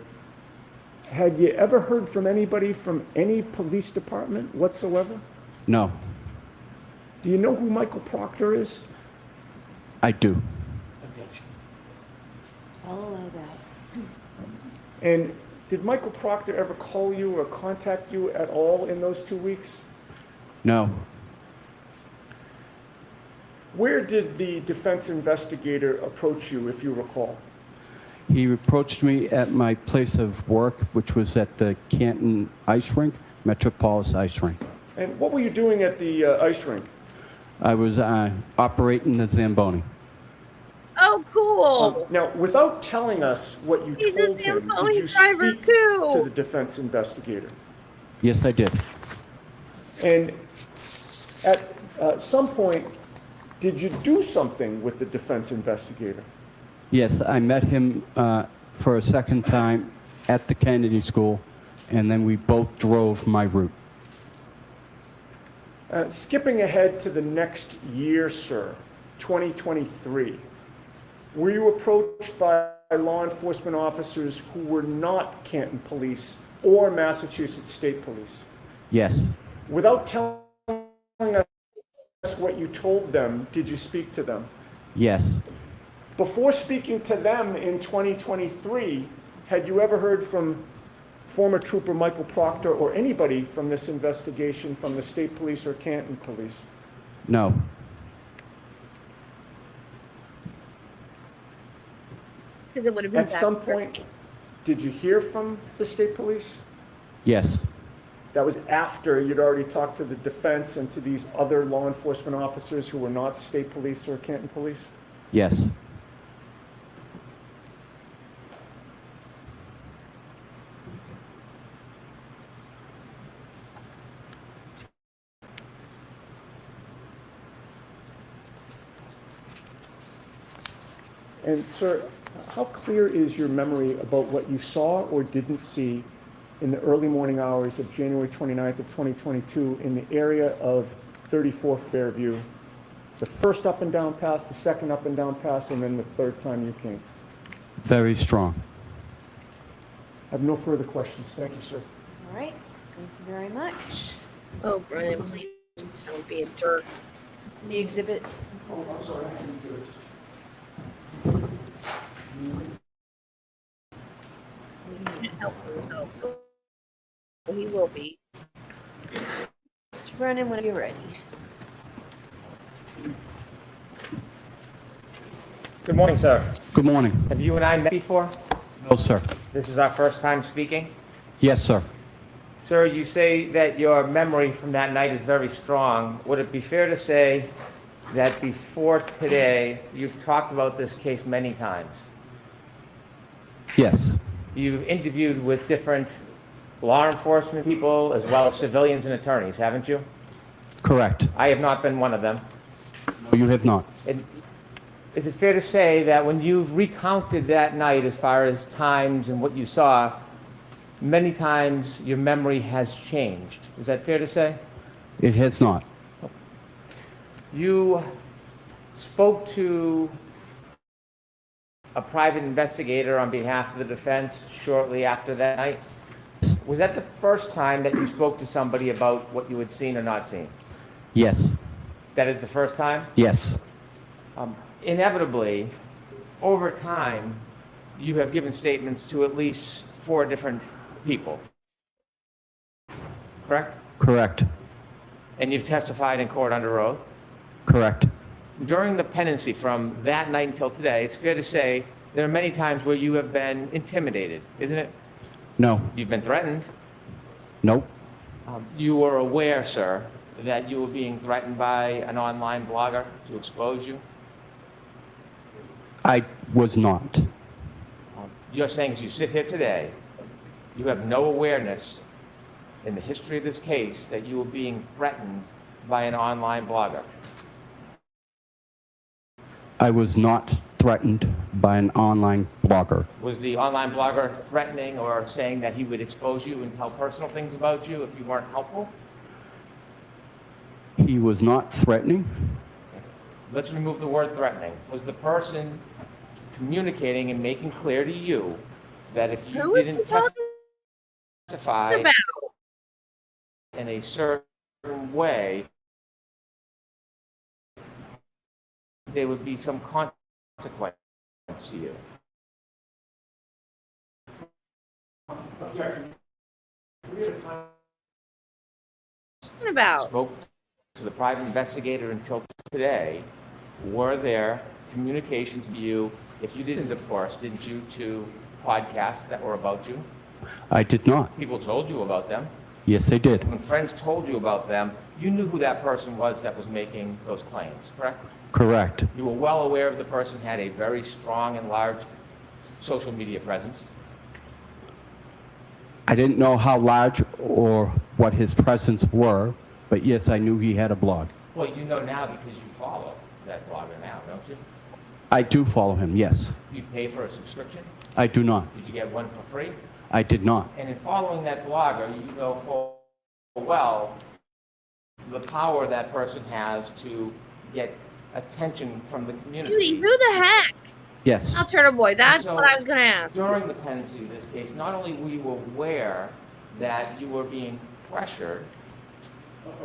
had you ever heard from anybody from any police department whatsoever? No, Do you know who Michael Proctor is? I do. Objection. I'll allow that. And did Michael Proctor ever call you or contact you at all in those 2 weeks? No. Where did the defense investigator approach you, if you recall? He approached me at my place of work, which was at the Canton Ice Rink, Metropolis Ice Rink. And what were you doing at the ice rink? I was operating the Zamboni. Oh, cool. Now, without telling us what you He's a told him, Zamboni did you driver, speak too. to the defense investigator? Yes, I did. And at some point, did you do something with the defense investigator? Yes, I met him for a second time at the Kennedy School, and then we both drove my route. Skipping ahead to the next year, sir, 2023, were you approached by law enforcement officers who were not Canton Police or Massachusetts State Police? Yes, Without telling us what you told them, did you speak to them? yes, Before speaking to them in 2023, had you ever heard from former Trooper Michael Proctor or anybody from this investigation from the State Police or Canton Police? no, Because it would have been At some point, did you hear from the State Police? yes, That was after you'd already talked to the defense and to these other law enforcement officers who were not State Police or Canton Police? yes. And sir, how clear is your memory about what you saw or didn't see in the early morning hours of January 29th of 2022 in the area of 34 Fairview? The first up and down pass, the second up and down pass, and then the third time you came. Very strong. I have no further questions. Thank you, sir. All right, thank you very much. Oh, Brian, please don't be a jerk. The exhibit, Oh, I'm sorry. He can't help himself, so he will be. Mr. Brennan, when you're ready. Good morning, sir. Good morning. Have you and I met before? No, sir. This is our first time speaking. Yes, sir. Sir, you say that your memory from that night is very strong. Would it be fair to say that before today, you've talked about this case many times? Yes. You've interviewed with different law enforcement people as well as civilians and attorneys, haven't you? Correct. I have not been one of them. No, you have not. And is it fair to say that when you've recounted that night as far as times and what you saw, many times your memory has changed? Is that fair to say? It has not. You spoke to a private investigator on behalf of the defense shortly after that night. Was that the first time that you spoke to somebody about what you had seen or not seen? Yes. That is the first time? Yes. Inevitably, over time, you have given statements to at least 4 different people, correct? Correct. And you've testified in court under oath. Correct. During the pendency from that night until today, it's fair to say there are many times where you have been intimidated, isn't it? No. You've been threatened. Nope. You were aware, sir, that you were being threatened by an online blogger to expose you. I was not. You're saying as you sit here today, you have no awareness in the history of this case that you were being threatened by an online blogger. I was not threatened by an online blogger. Was the online blogger threatening or saying that he would expose you and tell personal things about you if you weren't helpful? He was not threatening. Let's remove the word threatening. Was the person communicating and making clear to you that if you Who is he didn't talking testify about? in a certain way, there would be some consequence to you? About? Spoke to the private investigator until today. Were there communications to you, if you didn't, of course, didn't you, to podcasts that were about you? I did not. People told you about them. Yes, they did. When friends told you about them, you knew who that person was that was making those claims, correct? Correct. You were well aware of the person had a very strong and large social media presence. I didn't know how large or what his presence were, but yes, I knew he had a blog. Well, you know now because you follow that blogger now, don't you? I do follow him, yes. Do you pay for a subscription? I do not. Did you get one for free? I did not. And in following that blogger, you know full well the power that person has to get attention from the community. Judy, who the heck? Yes. I'll turtle boy. That's So, what I was going to ask. During the pendency of this case, not only were you aware that you were being pressured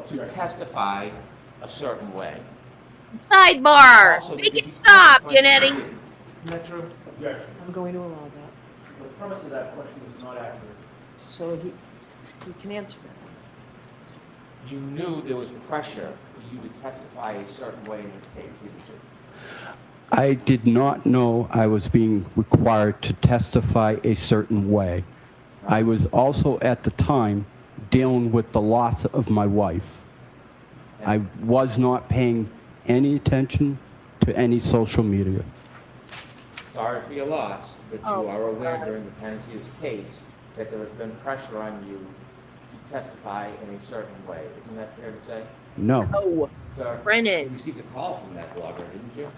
to testify a certain way. Sidebar. also Make that it you stop, consequently- Janetti. Isn't that true? I'm going to allow that. The premise of that question is not accurate. So he can answer that. You knew there was pressure for you to testify a certain way in this case, didn't you? I did not know I was being required to testify a certain way. I was also at the time dealing with the loss of my wife. I was not paying any attention to any social media. Sorry for your loss, but you are aware during the pendency of this case that there has been pressure on you to testify in a certain way. Isn't that fair to say? No, Oh, Sir, Brennan. you received a call from that blogger, didn't you?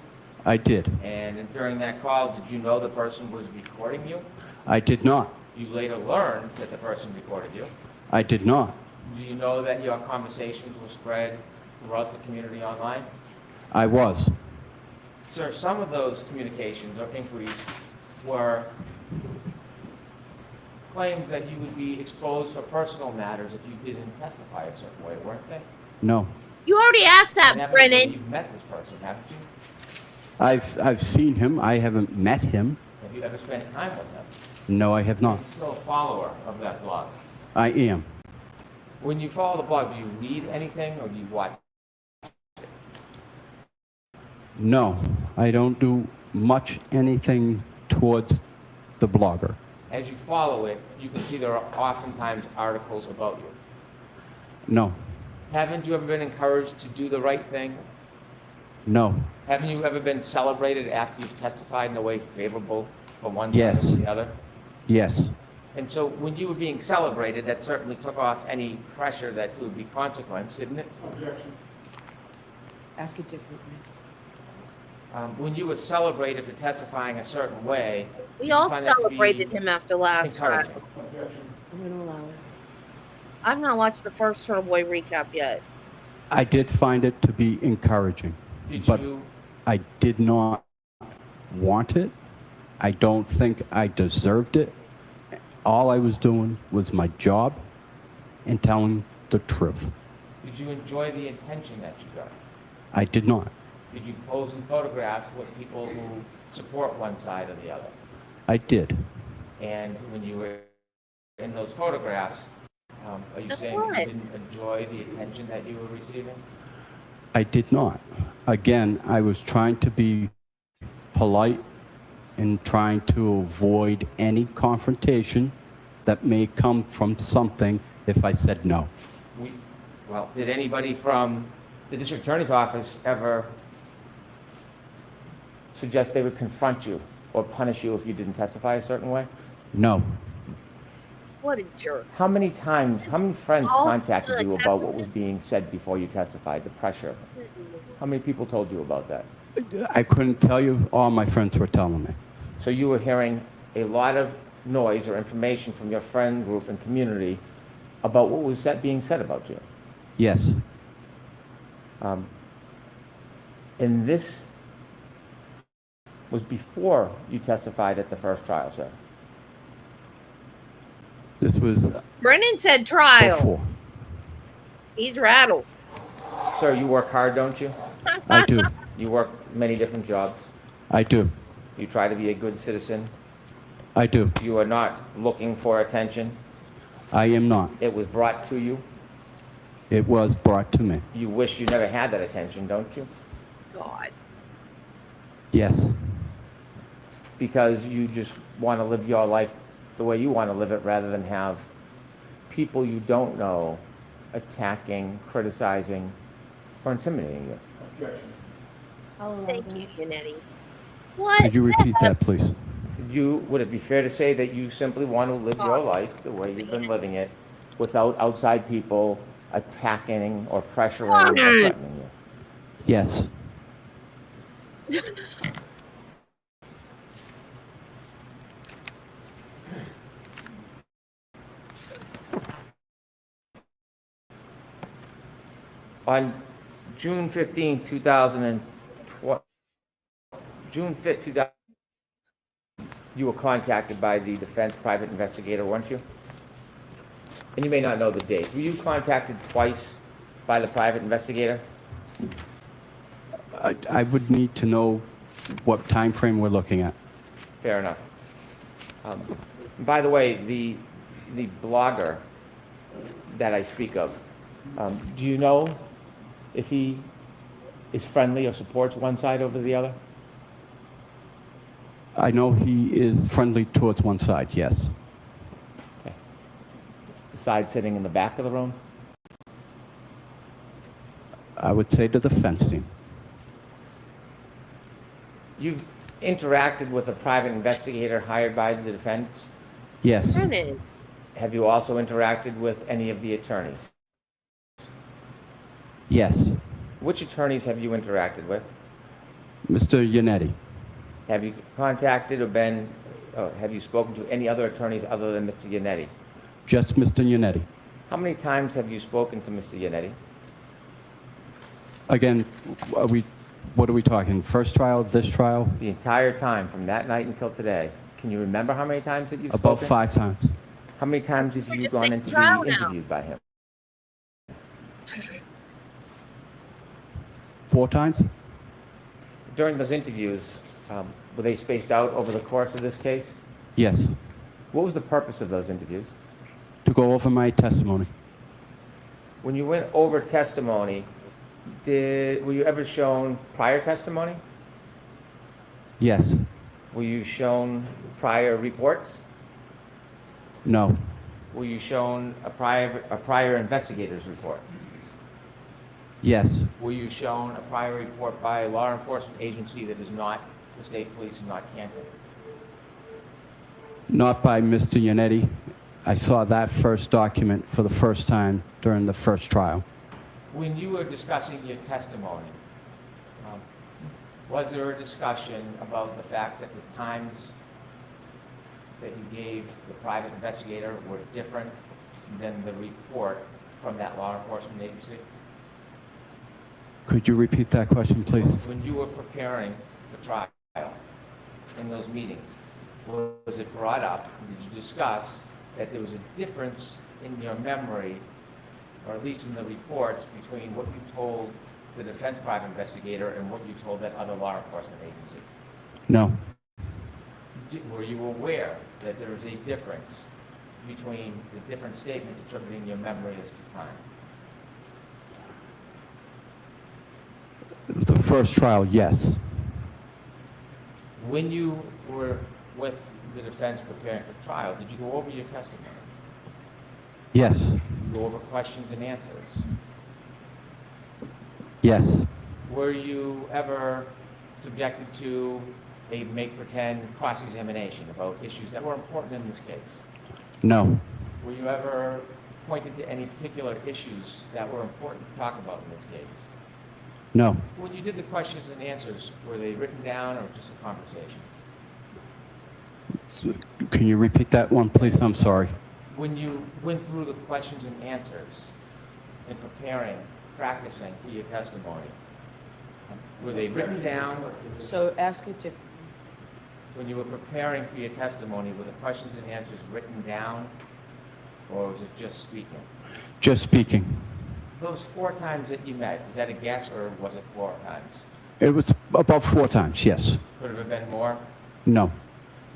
I did. And during that call, did you know the person was recording you? I did not. You later learned that the person recorded you. I did not. Do you know that your conversations were spread throughout the community online? I was. Sir, some of those communications or inquiries were claims that you would be exposed for personal matters if you didn't testify a certain way, weren't they? No. You already asked that, Inevitably, Brennan. you've met this person, haven't you? I've seen him. I haven't met him. Have you ever spent time with him? No, I have not. You're still a follower of that blog. I am. When you follow the blog, do you read anything or do you watch? No, I don't do much anything towards the blogger. As you follow it, you can see there are oftentimes articles about you. No, Haven't you ever been encouraged to do the right thing? no, Haven't you ever been celebrated after you've testified in a way favorable for one side Yes. or the other? Yes. And so when you were being celebrated, that certainly took off any pressure that would be consequence, didn't it? Ask it differently. When you were celebrated for testifying a certain way, We did you all find that to be celebrated him after last encouraging? trial. I'm going to allow it. I've not watched the first Turtle Boy recap yet. I did find it to be encouraging, Did but you, I did not want it. I don't think I deserved it. All I was doing was my job and telling the truth. did you enjoy the attention that you got? I did not. Did you pose in photographs with people who support one side or the other? I did. And when you were in those photographs, are you Just saying that what? you didn't enjoy the attention that you were receiving? I did not. Again, I was trying to be polite and trying to avoid any confrontation that may come from something if I said no. Well, did anybody from the district attorney's office ever suggest they would confront you or punish you if you didn't testify a certain way? No. What a jerk. How many times, how many friends Oh, contacted you good. about what was being said before you testified, the pressure? How many people told you about that? I couldn't tell you. All my friends were telling me. So you were hearing a lot of noise or information from your friend group and community about what was being said about you. Yes. And this was before you testified at the first trial, sir. This was Brennan said trial. before. He's rattled. Sir, you work hard, don't you? I do. You work many different jobs. I do. You try to be a good citizen. I do. You are not looking for attention. I am not. It was brought to you. It was brought to me. You wish you never had that attention, don't you? God. Yes. Because you just want to live your life the way you want to live it rather than have people you don't know attacking, criticizing, or intimidating you. I'll allow Thank that. you, Yannetti. What? Could you repeat that, please? Would it be fair to say that you simply want to live your life the way you've been living it without outside people attacking or pressuring or threatening you? Yes. On June 15, 2012, June 5th, 2000, you were contacted by the defense private investigator, weren't you? And you may not know the dates. Were you contacted twice by the private investigator? I would need to know what time frame we're looking at. Fair enough. By the way, the blogger that I speak of, do you know if he is friendly or supports one side over the other? I know he is friendly towards one side, yes. Okay. The side sitting in the back of the room? I would say the defense team. You've interacted with a private investigator hired by the defense. Yes. Brennan. Have you also interacted with any of the attorneys? Yes. Which attorneys have you interacted with? Mr. Yannetti. Have you contacted or have you spoken to any other attorneys other than Mr. Yannetti? Just Mr. Yannetti. How many times have you spoken to Mr. Yannetti? Again, what are we talking? First trial, this trial? The entire time, from that night until today. Can you remember how many times that you've About spoken? 5 times. How many times have you just gone saying in to trial be now. interviewed by him? 4 times? During those interviews, were they spaced out over the course of this case? Yes. What was the purpose of those interviews? To go over my testimony. When you went over testimony, were you ever shown prior testimony? Yes. Were you shown prior reports? No. Were you shown a prior investigator's report? Yes. Were you shown a prior report by a law enforcement agency that is not the state police and not Canton? Not by Mr. Yannetti. I saw that first document for the first time during the first trial. When you were discussing your testimony, um, was there a discussion about the fact that the times that you gave the private investigator were different than the report from that law enforcement agency? Could you repeat that question, please? When you were preparing the trial in those meetings, was it brought up, did you discuss that there was a difference in your memory, or at least in the reports, between what you told the defense private investigator and what you told that other law enforcement agency? No. Were you aware that there was a difference between the different statements attributing your memory as to time? The first trial, yes. When you were with the defense preparing for trial, did you go over your testimony? Yes. Did you go over questions and answers? Yes. Were you ever subjected to a make-pretend cross-examination about issues that were important in this case? No. Were you ever pointed to any particular issues that were important to talk about in this case? No. When you did the questions and answers, were they written down or just a conversation? Can you repeat that one, please? I'm sorry. When you went through the questions and answers in preparing, practicing for your testimony, were they written down? So ask it to, When you were preparing for your testimony, were the questions and answers written down, or was it just speaking? Just speaking. Those 4 times that you met, is that a guess, or was it 4 times? It was about 4 times, yes. Could it have been more? No.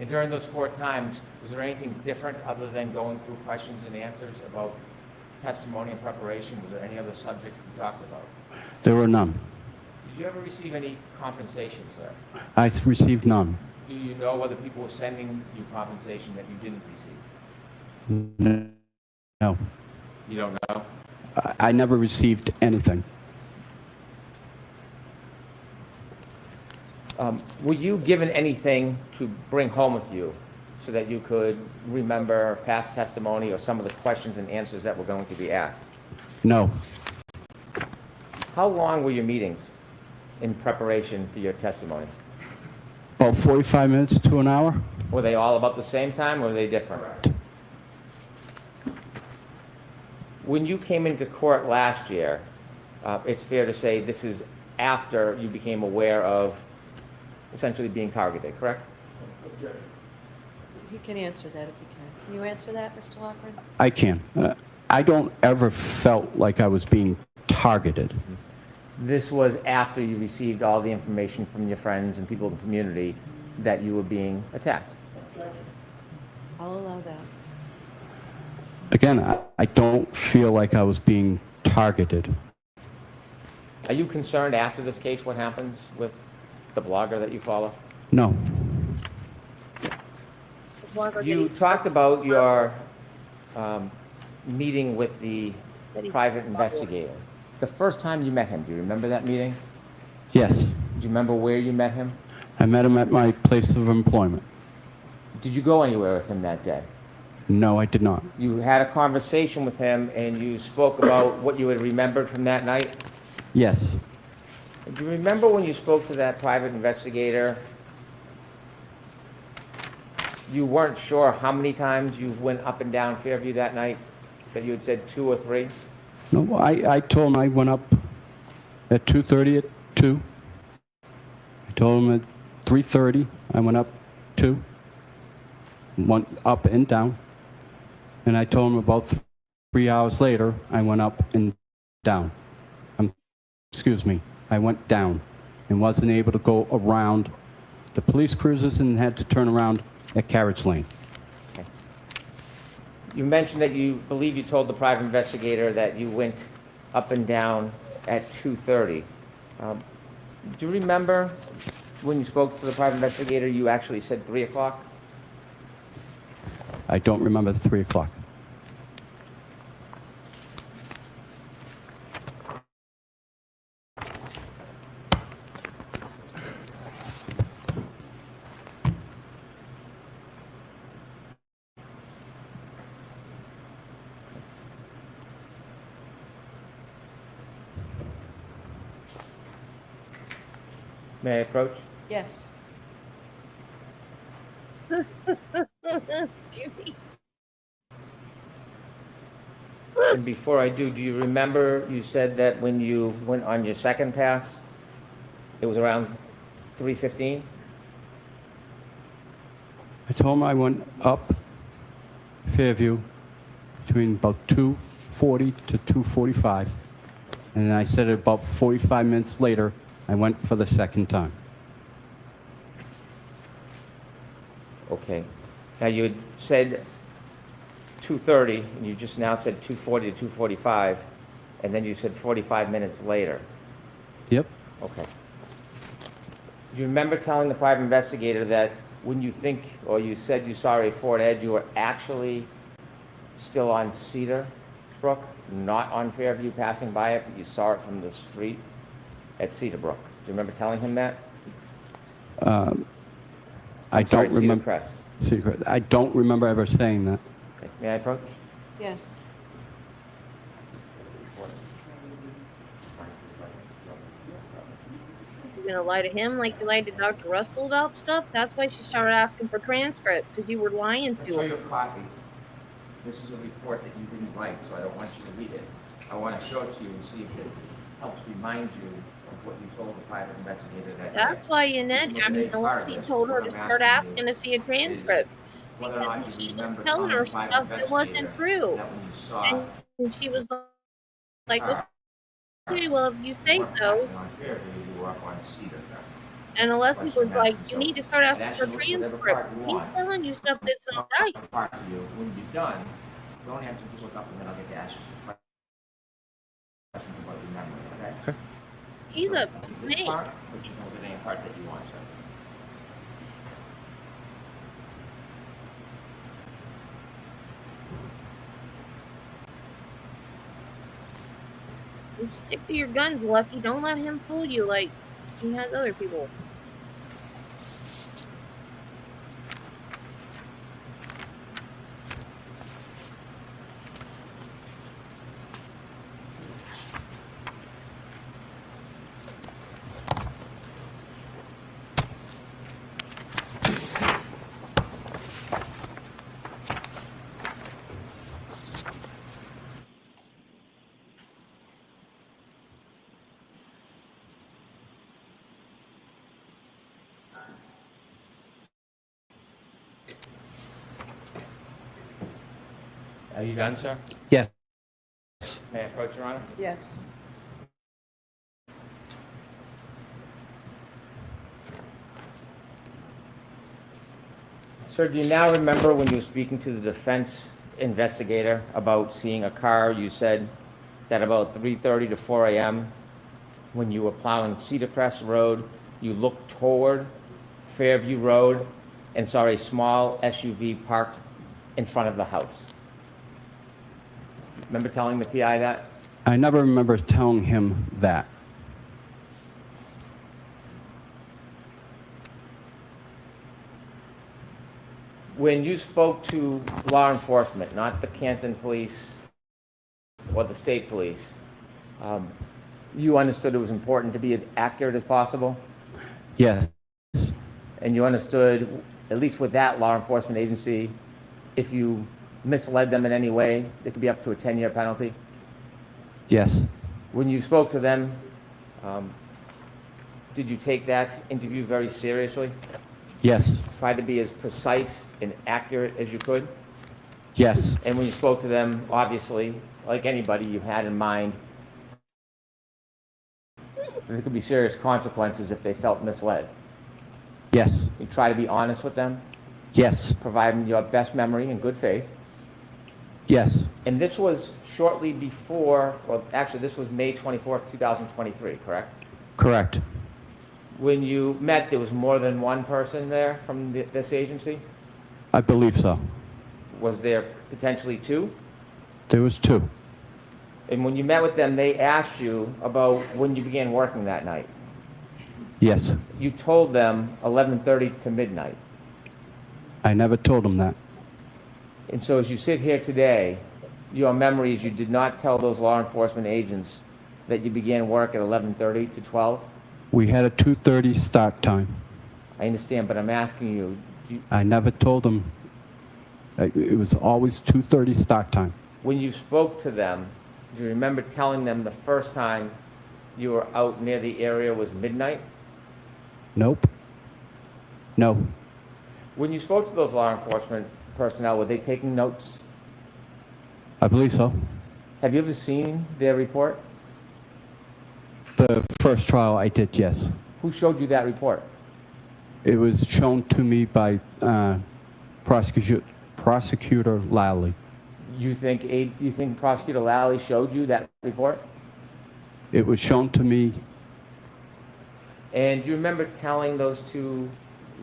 And during those 4 times, was there anything different other than going through questions and answers about testimony and preparation? Was there any other subjects you talked about? There were none. Did you ever receive any compensation, sir? I received none. Do you know whether people were sending you compensation that you didn't receive? No. You don't know? I never received anything. Were you given anything to bring home with you so that you could remember past testimony or some of the questions and answers that were going to be asked? No. How long were your meetings in preparation for your testimony? About 45 minutes to an hour? Were they all about the same time, or were they different? When you came into court last year, it's fair to say this is after you became aware of essentially being targeted, correct? he can answer that if he can. Can you answer that, Mr. Loughlin? I can. I don't ever felt like I was being targeted. This was after you received all the information from your friends and people in the community that you were being attacked. I'll allow that. Again, I don't feel like I was being targeted. Are you concerned after this case what happens with the blogger that you follow? No. You talked about your meeting with the private investigator. The first time you met him, do you remember that meeting? Yes. Do you remember where you met him? I met him at my place of employment. Did you go anywhere with him that day? No, I did not. You had a conversation with him and you spoke about what you had remembered from that night? Yes. Do you remember when you spoke to that private investigator, you weren't sure how many times you went up and down Fairview that night? That you had said 2 or 3? No, I told him I went up at 2:30 at 2. I told him at 3:30 I went up 2. Went up and down. And I told him about 3 hours later I went up and down. Excuse me, I went down and wasn't able to go around the police cruisers and had to turn around at Carriage Lane. You mentioned that you believe you told the private investigator that you went up and down at 2:30. Do you remember when you spoke to the private investigator, you actually said 3 o'clock? I don't remember the 3 o'clock. May I approach? Yes. Judy. And before I do you remember you said that when you went on your second pass, it was around 3:15? I told him I went up Fairview between about 2:40 to 2:45. And I said about 45 minutes later, I went for the second time. Okay. Now, you had said 2:30, and you just now said 2:40 to 2:45, and then you said 45 minutes later. Yep. Okay. Do you remember telling the private investigator that when you think, or you said you saw a Ford Edge, you were actually still on Cedar Brook, not on Fairview passing by it, but you saw it from the street at Cedar Brook? Do you remember telling him that? I I'm sorry, don't remember. Cedar Crest. I don't remember ever saying that. Okay. May I approach? Yes. You gonna lie to him like you lied to Dr. Russell about stuff? That's why she started asking for transcripts, because you were lying I'll to show him. you a copy. This is a report that you didn't write, so I don't want you to read it. I want to show it to you and see if it helps remind you of what you told the private investigator that day. That's why Alessi told her to start asking to see a transcript. Whether or not Because you he was remember telling telling her the private stuff that wasn't investigator true. that when you saw And she was like, car okay, well, if you say weren't so. passing on Fairview, you were up on Cedar Crest. And Alessi was like, you So, need to start asking I'd for ask you to look whatever part transcripts. you He's want. telling you stuff that's not right. Part to you. When you're done, don't answer, just look up and then I'll get to ask you some questions about your memory, okay? He's So, a this snake. part, but you can look at any part that you want, sir. You stick to your guns, Lucky. Don't let him fool you like he has other people. Are you done, sir? Yes. May I approach, Your Honor? Yes. Sir, do you now remember when you were speaking to the defense investigator about seeing a car? You said that about 3:30 to 4 a.m., when you were plowing Cedar Crest Road, you looked toward Fairview Road and saw a small SUV parked in front of the house. Remember telling the PI that? I never remember telling him that. When you spoke to law enforcement, not the Canton Police or the state police, you understood it was important to be as accurate as possible? Yes. And you understood, at least with that law enforcement agency, if you misled them in any way, it could be up to a 10-year penalty? Yes. When you spoke to them, did you take that interview very seriously? Yes. Try to be as precise and accurate as you could? Yes. And when you spoke to them, obviously, like anybody, you had in mind that there could be serious consequences if they felt misled. Yes. You try to be honest with them, Yes. provide them your best memory in good faith. Yes. And this was shortly before, well, actually, this was May 24th, 2023, correct? Correct. When you met, there was more than one person there from this agency? I believe so. Was there potentially two? There was two. And when you met with them, they asked you about when you began working that night. Yes. You told them 11:30 to midnight. I never told him that. And so as you sit here today, your memory is you did not tell those law enforcement agents that you began work at 11:30 to 12? We had a 2:30 start time. I understand, but I'm asking you, I never told them. It was always 2:30 start time. when you spoke to them, do you remember telling them the first time you were out near the area was midnight? Nope. No. When you spoke to those law enforcement personnel, were they taking notes? I believe so. Have you ever seen their report? The first trial I did, yes. Who showed you that report? It was shown to me by Prosecutor Lally. You think Prosecutor Lally showed you that report? It was shown to me. And do you remember telling those two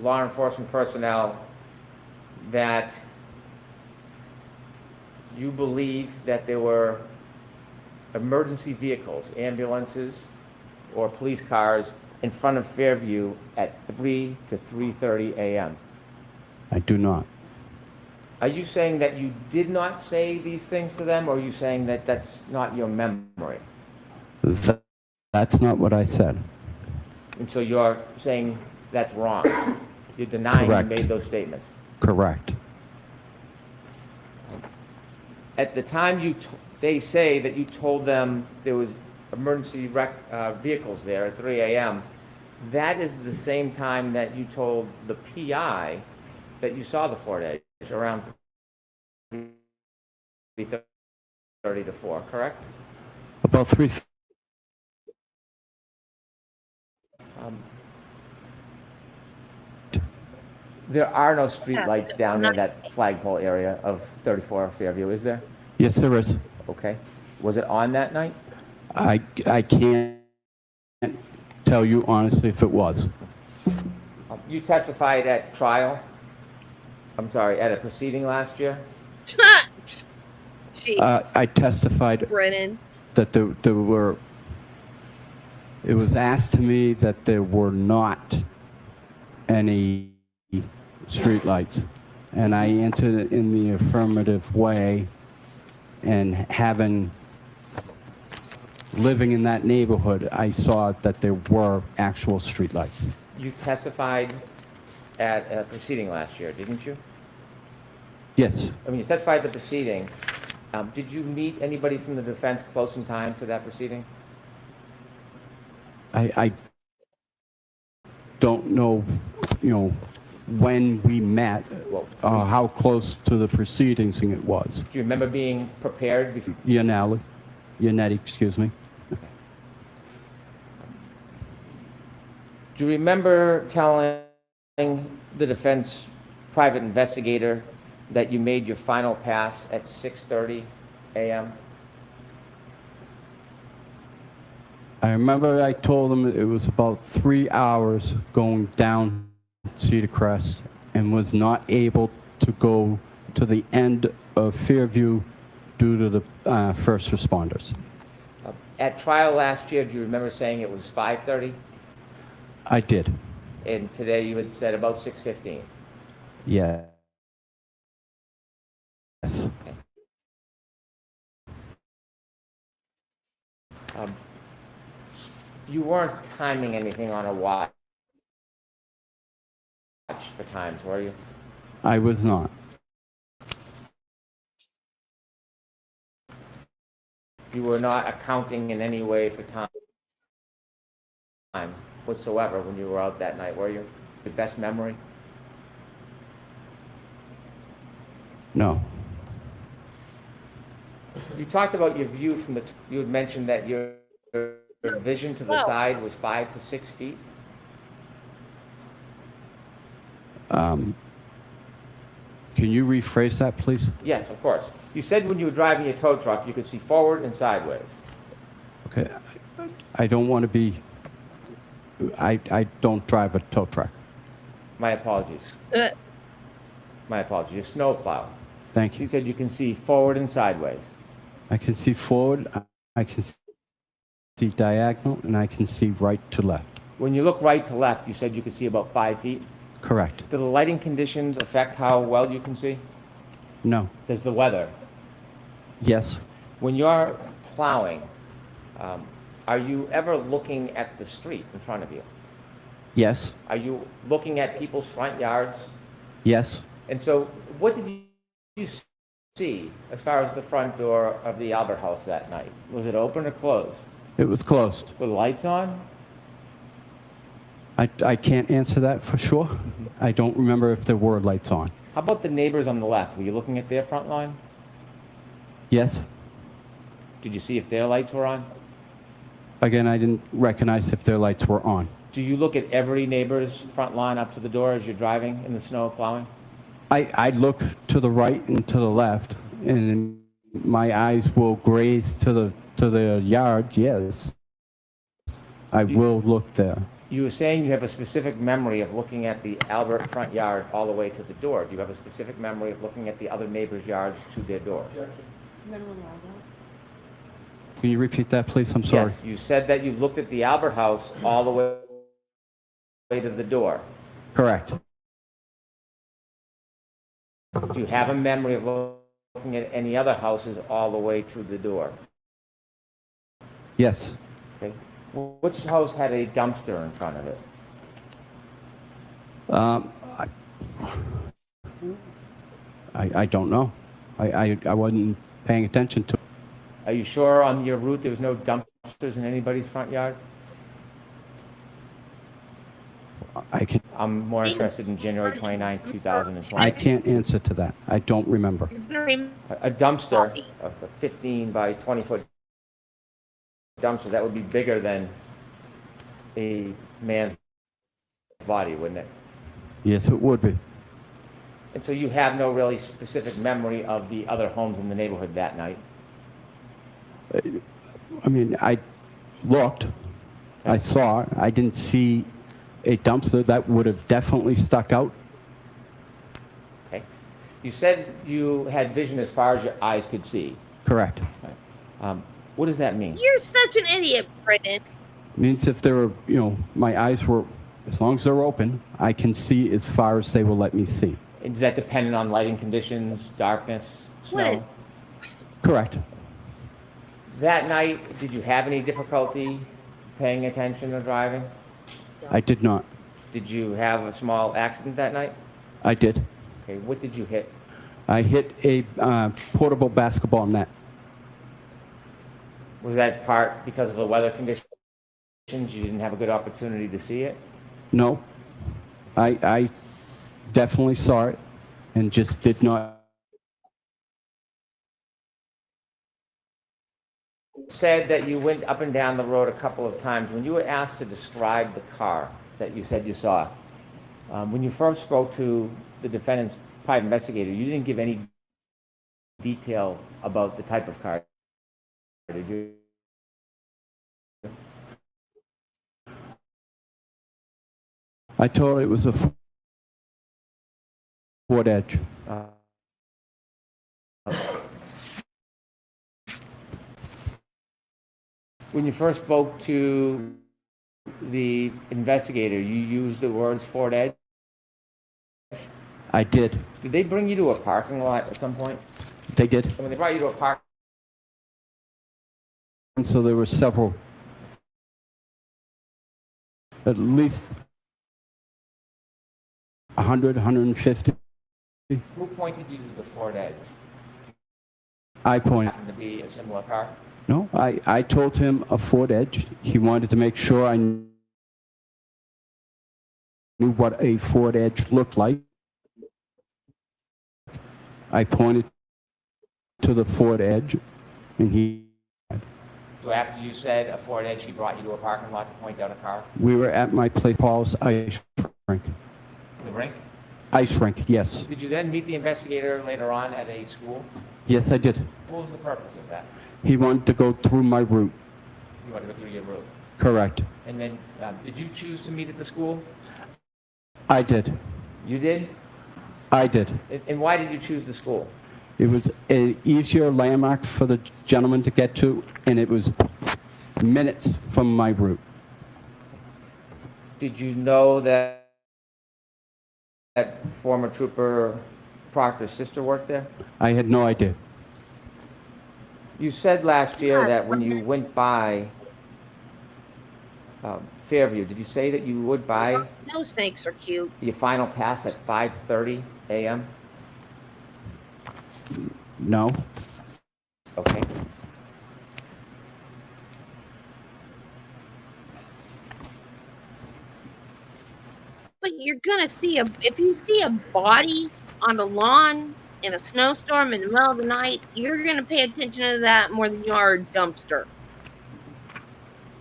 law enforcement personnel that you believe that there were emergency vehicles, ambulances, or police cars in front of Fairview at 3 to 3:30 a.m.? I do not. Are you saying that you did not say these things to them, or are you saying that that's not your memory? That's not what I said. And so you're saying that's wrong. You're denying Correct. you made those statements. Correct. At the time they say that you told them there was emergency vehicles there at 3 a.m., that is the same time that you told the PI that you saw the Ford Edge around 3:30 to 4, correct? About 3. There are no street lights down near that flagpole area of 34 Fairview, is there? Yes, there is. Okay. Was it on that night? I can't tell you honestly if it was. You testified at trial? I'm sorry, at a proceeding last year? Jeez, I testified Brennan. that there were. It was asked to me that there were not any streetlights, and I answered it in the affirmative way. And living in that neighborhood, I saw that there were actual streetlights. You testified at a proceeding last year, didn't you? Yes, I mean, you testified at the proceeding. Did you meet anybody from the defense close in time to that proceeding? I don't know, when we met, how close to the proceedings it was. Do you remember being prepared before? Yannetti, excuse me. Do you remember telling the defense private investigator that you made your final pass at 6:30 a.m.? I remember I told him it was about 3 hours going down Cedar Crest and was not able to go to the end of Fairview due to the first responders. At trial last year, do you remember saying it was 5:30? I did. And today you had said about 6:15. Yes. You weren't timing anything on a watch for times, were you? I was not. You were not accounting in any way for time whatsoever when you were out that night, were you? Your best memory? No. You talked about your view from you had mentioned that your vision to the side was 5 to 6 feet. Can you rephrase that, please? Yes, of course. You said when you were driving your tow truck, you could see forward and sideways. Okay. I don't want to be. I don't drive a tow truck. My apologies. My apologies. Your snowplow. Thank You you. said you can see forward and sideways. I can see forward, I can see diagonal, and I can see right to left. When you look right to left, you said you could see about 5 feet. Correct. Do the lighting conditions affect how well you can see? No. Does the weather? Yes. When you're plowing, Are you ever looking at the street in front of you? Yes. Are you looking at people's front yards? Yes. And so, what did you see as far as the front door of the Albert House that night? Was it open or closed? It was closed. Were the lights on? I can't answer that for sure. I don't remember if there were lights on. How about the neighbors on the left? Were you looking at their front line? Yes. Did you see if their lights were on? Again, I didn't recognize if their lights were on. Do you look at every neighbor's front line up to the door as you're driving in the snow plowing? I look to the right and to the left, and my eyes will graze to the yard. Yes, I will look there. You were saying you have a specific memory of looking at the Albert front yard all the way to the door. Do you have a specific memory of looking at the other neighbors' yards to their door? Can you repeat that, please? I'm sorry. Yes, you said that you looked at the Albert House all the way to the door. Correct. Do you have a memory of looking at any other houses all the way to the door? Yes. Okay. Which house had a dumpster in front of it? I don't know. I wasn't paying attention to. Are you sure on your route there was no dumpsters in anybody's front yard? I'm more interested in January 29, 2020. I can't answer to that. I don't remember. A dumpster, a 15 by 20 foot dumpster, that would be bigger than a man's body, wouldn't it? Yes, it would be. And so you have no really specific memory of the other homes in the neighborhood that night? I mean, I looked. I saw. I didn't see a dumpster. That would have definitely stuck out. Okay. You said you had vision as far as your eyes could see. Correct. What does that mean? You're such an idiot, Brendan. Means if there were, my eyes were, as long as they're open, I can see as far as they will let me see. Is that dependent on lighting conditions, darkness, snow? Correct. That night, did you have any difficulty paying attention or driving? I did not. Did you have a small accident that night? I did. Okay, what did you hit? I hit a portable basketball net. Was that part because of the weather conditions? You didn't have a good opportunity to see it? No. I definitely saw it and just did not. Said that you went up and down the road a couple of times. When you were asked to describe the car that you said you saw, when you first spoke to the defendant's private investigator, you didn't give any detail about the type of car, did you? I told her it was a Ford Edge. When you first spoke to the investigator, you used the words Ford Edge? I did. Did they bring you to a parking lot at some point? They did. And when they brought you to a park, And so there were several, at least 100, 150. who pointed you to the Ford Edge? I pointed. Happened to be a similar car? No, I told him a Ford Edge. He wanted to make sure I knew what a Ford Edge looked like. I pointed to the Ford Edge, and So after you said a Ford Edge, he brought you to a parking lot to point out a car? we were at my place, Paul's Ice Rink. The rink? Ice rink, yes. Did you then meet the investigator later on at a school? Yes, I did. What was the purpose of that? He wanted to go through my route. You wanted to go through your route. Correct. And then, did you choose to meet at the school? I did. You did? I did. And why did you choose the school? It was an easier landmark for the gentleman to get to, and it was minutes from my route. Did you know that former Trooper Proctor's sister worked there? I had no idea. You said last year that when you went by Fairview, did you say that you would buy No snakes are cute. your final pass at 5:30 a.m.? No. Okay. But you're gonna see if you see a body on the lawn in a snowstorm in the middle of the night, you're gonna pay attention to that more than you are a dumpster.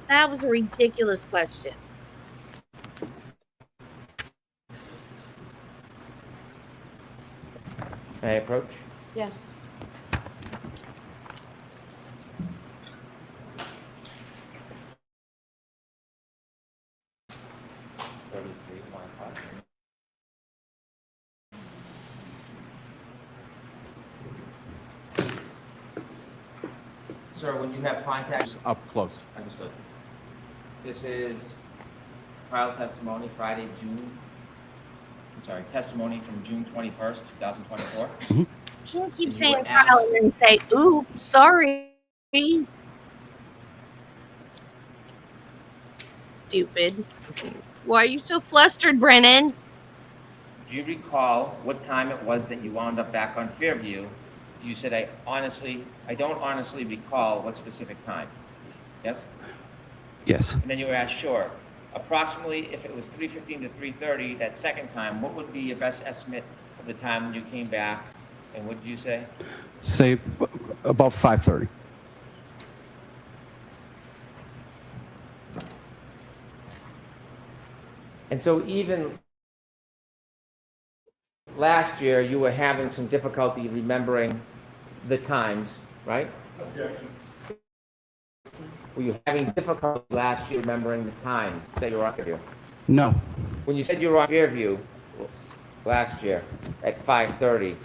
That was a ridiculous question. May I approach? Yes. Sir, when you have contact, Up close. understood. This is trial testimony, Friday, testimony from June 21st, 2024. You can't keep You saying were trial asked- and then say, oops, sorry. Stupid. Why are you so flustered, Brennan? Do you recall what time it was that you wound up back on Fairview? You said, I don't honestly recall what specific time. Yes? Yes. And then you were asked, sure. Approximately, if it was 3:15 to 3:30, that second time, what would be your best estimate of the time when you came back? And what did you say? Say about 5:30. And so even last year, you were having some difficulty remembering the times, right? Objection. Were you having difficulty last year remembering the times that you were on Fairview? No. When you said you were on Fairview last year at 5:30,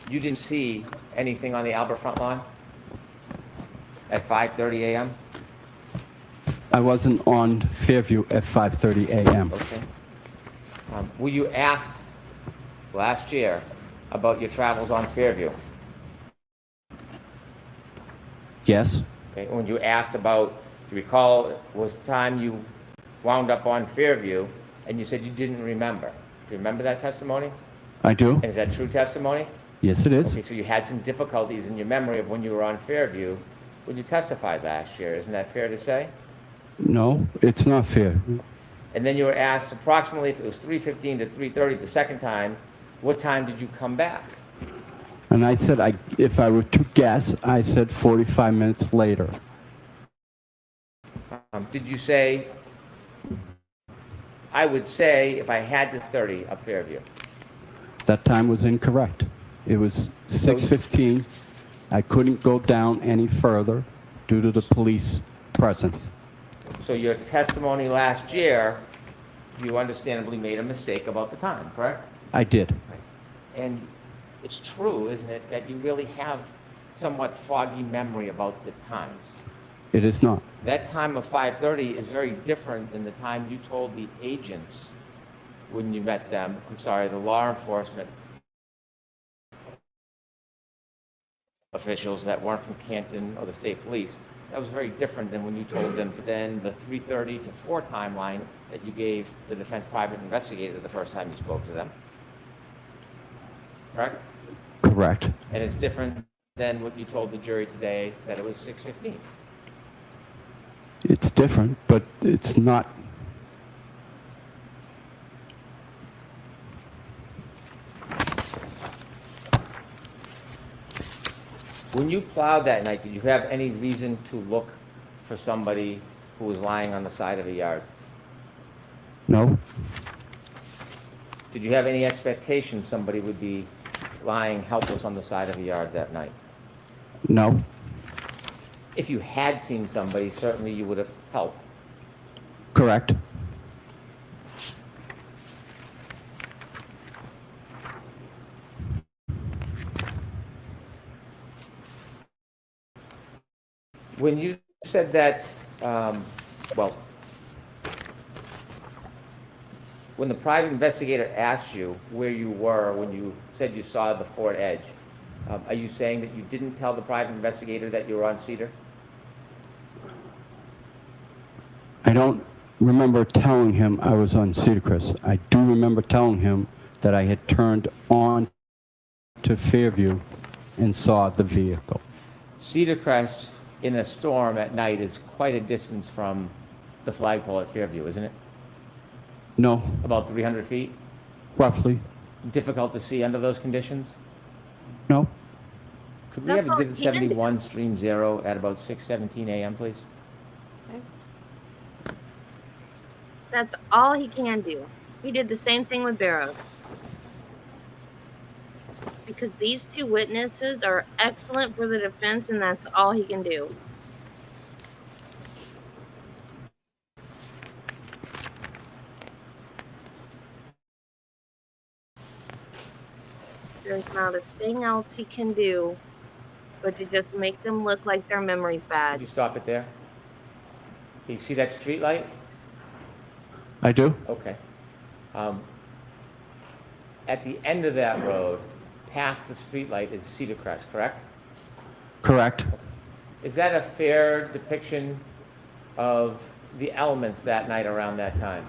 you didn't see anything on the Albert front lawn at 5:30 a.m.? I wasn't on Fairview at 5:30 a.m. Okay. Were you asked last year about your travels on Fairview? Yes. Okay. When you asked about, do you recall, was the time you wound up on Fairview, and you said you didn't remember. Do you remember that testimony? I do. And is that true testimony? Yes, it is. Okay, so you had some difficulties in your memory of when you were on Fairview when you testified last year. Isn't that fair to say? No, it's not fair. And then you were asked approximately if it was 3:15 to 3:30 the second time, what time did you come back? And I said, if I were to guess, I said 45 minutes later. Did you say, I would say if I had to 30 up Fairview? That time was incorrect. It was 6:15. I couldn't go down any further due to the police presence. So your testimony last year, you understandably made a mistake about the time, correct? I did. And it's true, isn't it, that you really have somewhat foggy memory about the times. It is not. That time of 5:30 is very different than the time you told the agents when you met them, the law enforcement officials that weren't from Canton or the state police. That was very different than when you told them then the 3:30 to 4 timeline that you gave the defense private investigator the first time you spoke to them. Correct? Correct. And it's different than what you told the jury today, that it was 6:15. It's different, but it's not. When you plowed that night, did you have any reason to look for somebody who was lying on the side of the yard? No. Did you have any expectation somebody would be lying helpless on the side of the yard that night? No. If you had seen somebody, certainly you would have helped. Correct. When you said that, when the private investigator asked you where you were when you said you saw the Ford Edge, are you saying that you didn't tell the private investigator that you were on Cedar? I don't remember telling him I was on Cedar Crest. I do remember telling him that I had turned on to Fairview and saw the vehicle. Cedar Crest in a storm at night is quite a distance from the flagpole at Fairview, isn't it? No, About 300 feet? roughly. Difficult to see under those conditions? No. Could we That's have all Exhibit he can do. 71 stream 0 at about 6:17 a.m., please? That's all he can do. He did the same thing with Barrows. Because these two witnesses are excellent for the defense, and that's all he can do. There's not a thing else he can do but to just make them look like their memory's Could bad. you stop it there? Can you see that street light? I do? Okay. At the end of that road, past the street light, is Cedar Crest, correct? Correct. Is that a fair depiction of the elements that night around that time?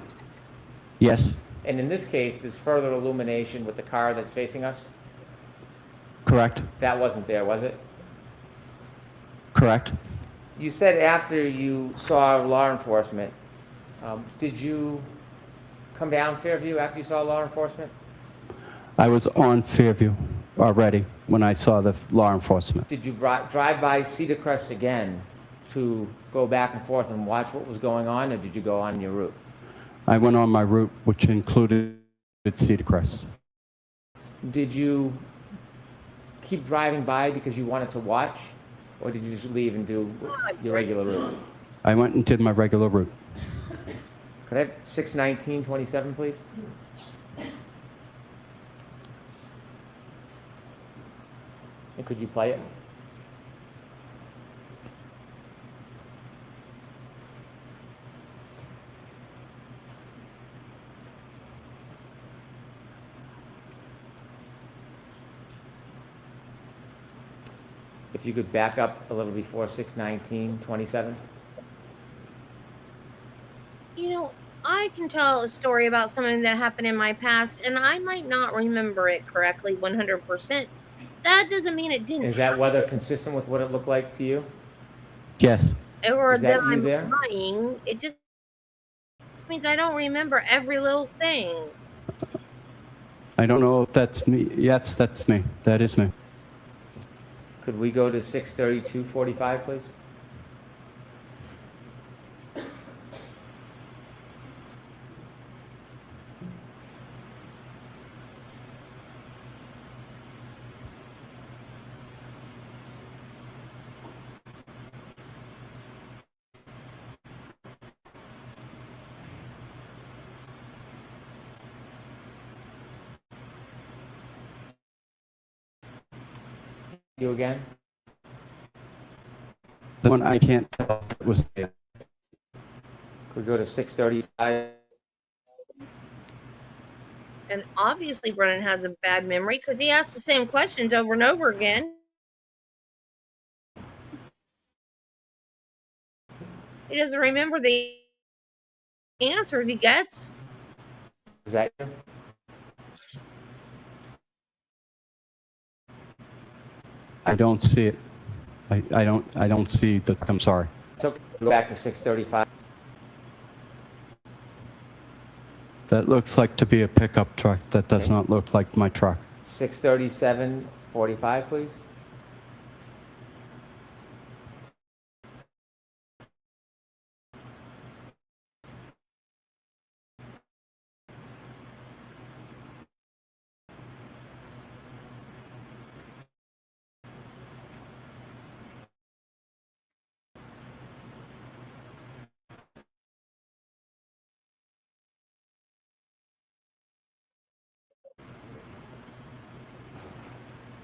Yes. And in this case, there's further illumination with the car that's facing us? Correct. That wasn't there, was it? Correct. You said after you saw law enforcement, did you come down Fairview after you saw law enforcement? I was on Fairview already when I saw the law enforcement. Did you drive by Cedar Crest again to go back and forth and watch what was going on, or did you go on your route? I went on my route, which included Cedar Crest. Did you keep driving by because you wanted to watch, or did you just leave and do your regular route? I went and did my regular route. Could I have 6:19:27, please? And could you play it? If you could back up a little before 6:19:27. You know, I can tell a story about something that happened in my past, and I might not remember it correctly 100%. That doesn't mean it didn't Is that weather consistent with what it looked like to you? Yes. happen, or is that that you I'm there? lying. It just means I don't remember every little thing. I don't know if that's me. Yes, that's me. That is me. Could we go to 6:32:45, please? You again? The one I can't tell if it was there. Could we go to 6:35? And obviously, Brennan has a bad memory because he asks the same questions over and over again. He doesn't remember the answers he gets. Is that you? I don't see it. I don't see the, I'm sorry. It's okay. Go back to 6:35. That looks like to be a pickup truck. That does Okay. not look like my truck. 6:37:45, please.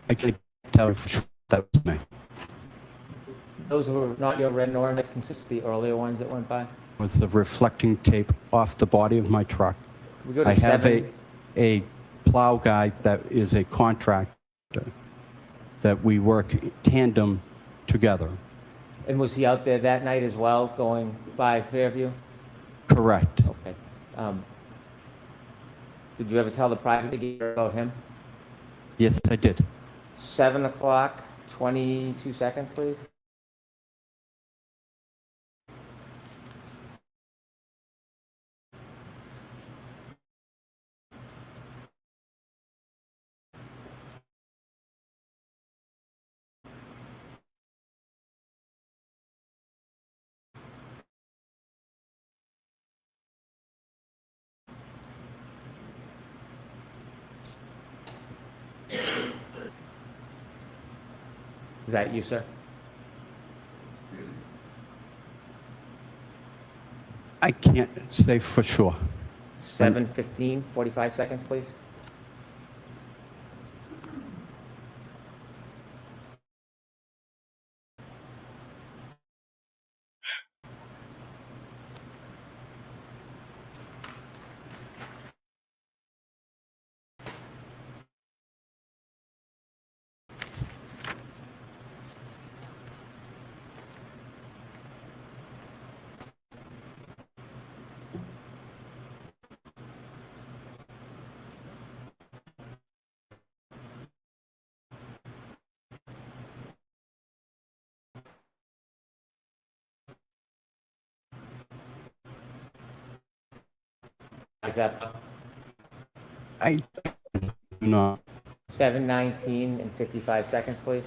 I can't tell if that was me. Those were not your red and orange, that's consistent with the earlier ones that went by. With the reflecting tape off the body of my truck. Could we go to I have 7? a plow guy that is a contractor that we work tandem together. And was he out there that night as well, going by Fairview? Correct. Okay. Did you ever tell the private investigator about him? Yes, I did. 7 o'clock, 22 seconds, please. Is that you, sir? I can't say for sure. 7:15, 45 seconds, please. Is that I do not. 7:19 and 55 seconds, please?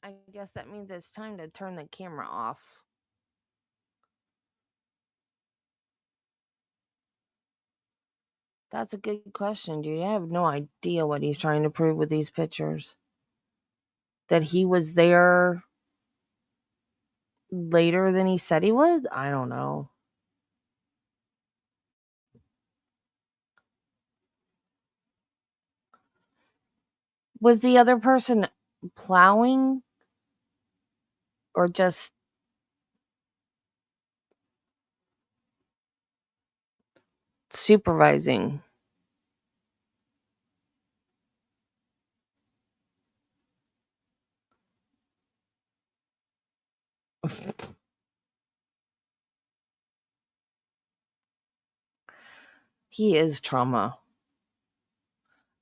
I guess that means it's time to turn the camera off. That's a good question, dude. I have no idea what he's trying to prove with these pictures. That he was there later than he said he was? I don't know. Was the other person plowing or just supervising? He is trauma.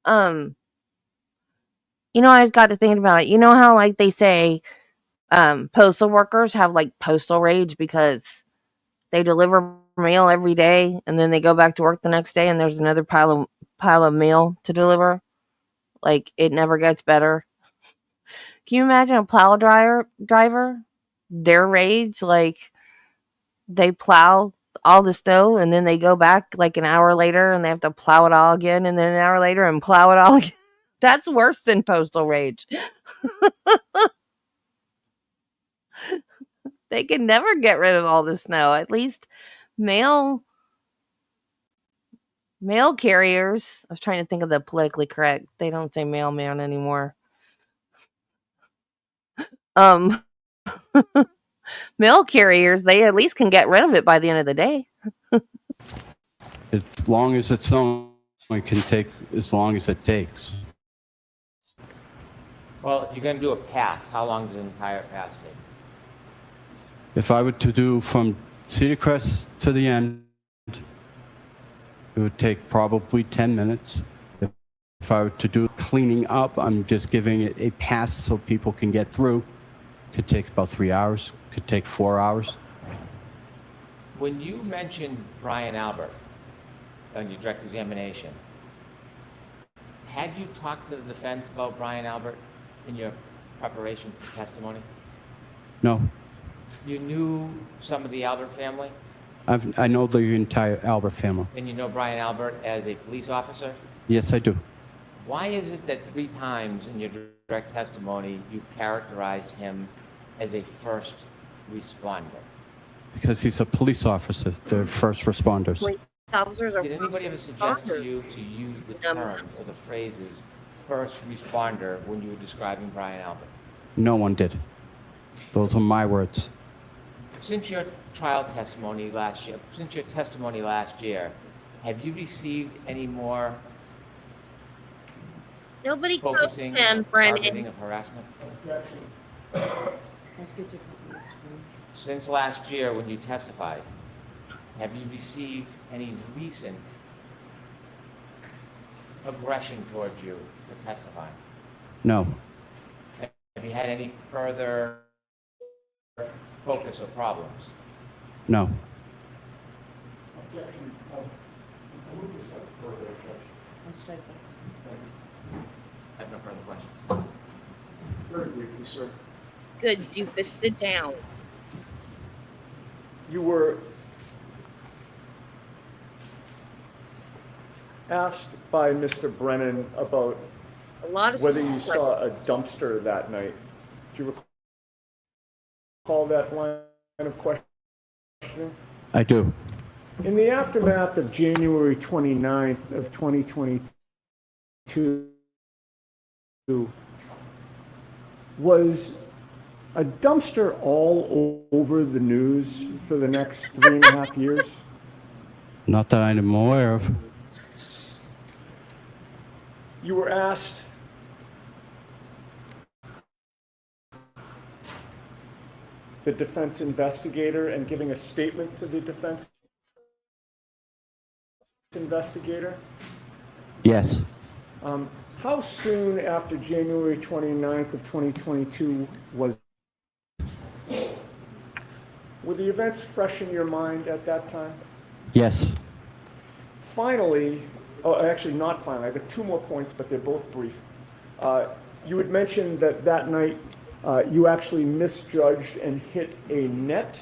I just got to thinking about it. You know how like they say postal workers have like postal rage because they deliver mail every day and then they go back to work the next day and there's another pile of mail to deliver. Like it never gets better. Can you imagine a driver? Their rage, like they plow all the snow and then they go back like an hour later and they have to plow it all again and then an hour later and plow it all again. That's worse than postal rage. They can never get rid of all the snow. At least mail mail carriers. I was trying to think of the politically correct. They don't say mailman anymore. Um Mail carriers, they at least can get rid of it by the end of the day. As long as it's only can take as long as it takes. Well, if you're going to do a pass, how long does an entire pass take? If I were to do from Cedar Crest to the end, it would take probably 10 minutes. If I were to do cleaning up, I'm just giving it a pass so people can get through. Could take about 3 hours, could take 4 hours. When you mentioned Brian Albert on your direct examination, had you talked to the defense about Brian Albert in your preparation for testimony? No, You knew some of the Albert family, I know the entire Albert family. and you know Brian Albert as a police officer? Yes, I do. Why is it that 3 times in your direct testimony you characterized him as a first responder? Because he's a police officer, they're first responders. Police officers are Did anybody ever suggest to you to use the terms or the phrases first responder when you were describing Brian Albert? No one did. Those are my words. Since your trial testimony last year, have you received any more Nobody goes to focusing him, or Brennan. targeting of harassment? Ask it differently, Mr. Green. Since last year when you testified, have you received any recent aggression towards you for testifying? No, Have you had any further focus or problems? no. I'll strike that. I have no further questions. Very briefly, sir. Good, doofus, sit down. You were asked by Mr. Brennan about A lot of whether you stuff. saw a dumpster that night. Do you recall that line of questioning? I do. In the aftermath of January 29th of 2022, was a dumpster all over the news for the next 3.5 years? Not that I'm aware of. You were asked the defense investigator and giving a statement to the defense investigator. Yes. How soon after January 29th of 2022 was? Were the events fresh in your mind at that time? Yes. Finally, oh, actually not finally, I've got 2 more points, but they're both brief. You had mentioned that night you actually misjudged and hit a net.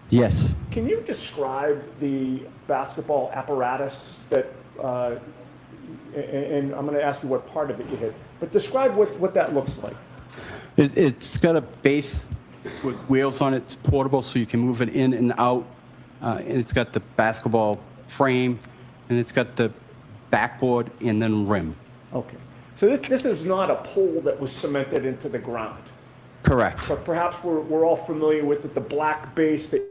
Yes. Can you describe the basketball apparatus that, and I'm going to ask you what part of it you hit, but describe what that looks like. It's got a base with wheels on it. It's portable, so you can move it in and out. And it's got the basketball frame, and it's got the backboard and then rim. Okay. So this is not a pole that was cemented into the ground, Correct. but perhaps we're all familiar with it, the black base that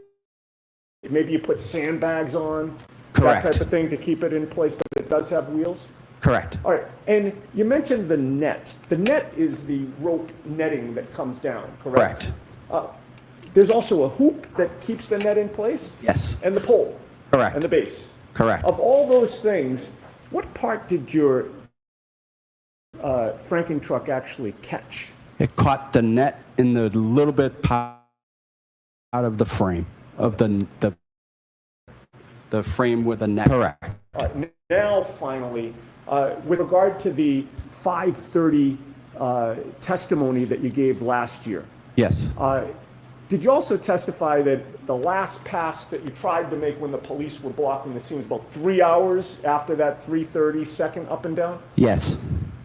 maybe you put sandbags on, Correct. that type of thing to keep it in place, but it does have wheels? Correct. All right, and you mentioned the net. The net is the rope netting that comes down, correct? Correct. There's also a hoop that keeps the net in place? Yes. And the pole? Correct. And the base? Correct. Of all those things, what part did your franking truck actually catch? It caught the net in the little bit out of the frame of the frame with the net. Correct. All right, now, finally, with regard to the 5:30 testimony that you gave last year, Yes. did you also testify that the last pass that you tried to make when the police were blocking the scene was about 3 hours after that 3:30 second up and down? Yes.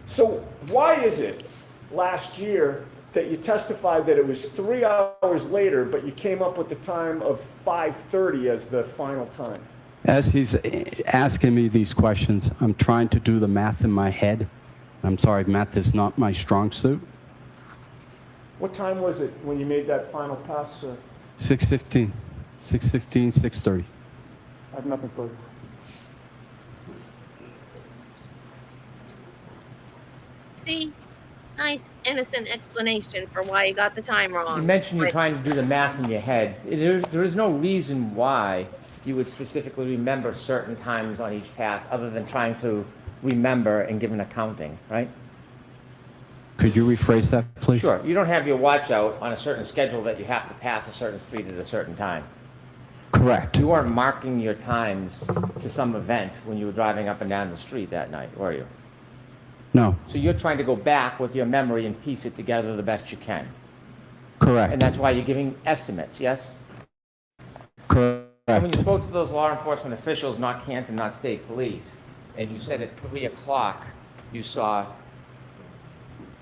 So why is it last year that you testified that it was 3 hours later, but you came up with the time of 5:30 as the final time? As he's asking me these questions, I'm trying to do the math in my head. I'm sorry, math is not my strong suit. What time was it when you made that final pass, sir? 6:15, 6:15, 6:30. I have nothing further. See, nice, innocent explanation for why you got the time wrong. You mentioned you're But trying to do the math in your head. There is no reason why you would specifically remember certain times on each pass other than trying to remember and give an accounting, right? Could you rephrase that, please? Sure. You don't have your watch out on a certain schedule that you have to pass a certain street at a certain time. Correct. You weren't marking your times to some event when you were driving up and down the street that night, were you? No. So you're trying to go back with your memory and piece it together the best you can. Correct. And that's why you're giving estimates, yes? Correct. And when you spoke to those law enforcement officials, not Canton, not state police, and you said at 3 o'clock you saw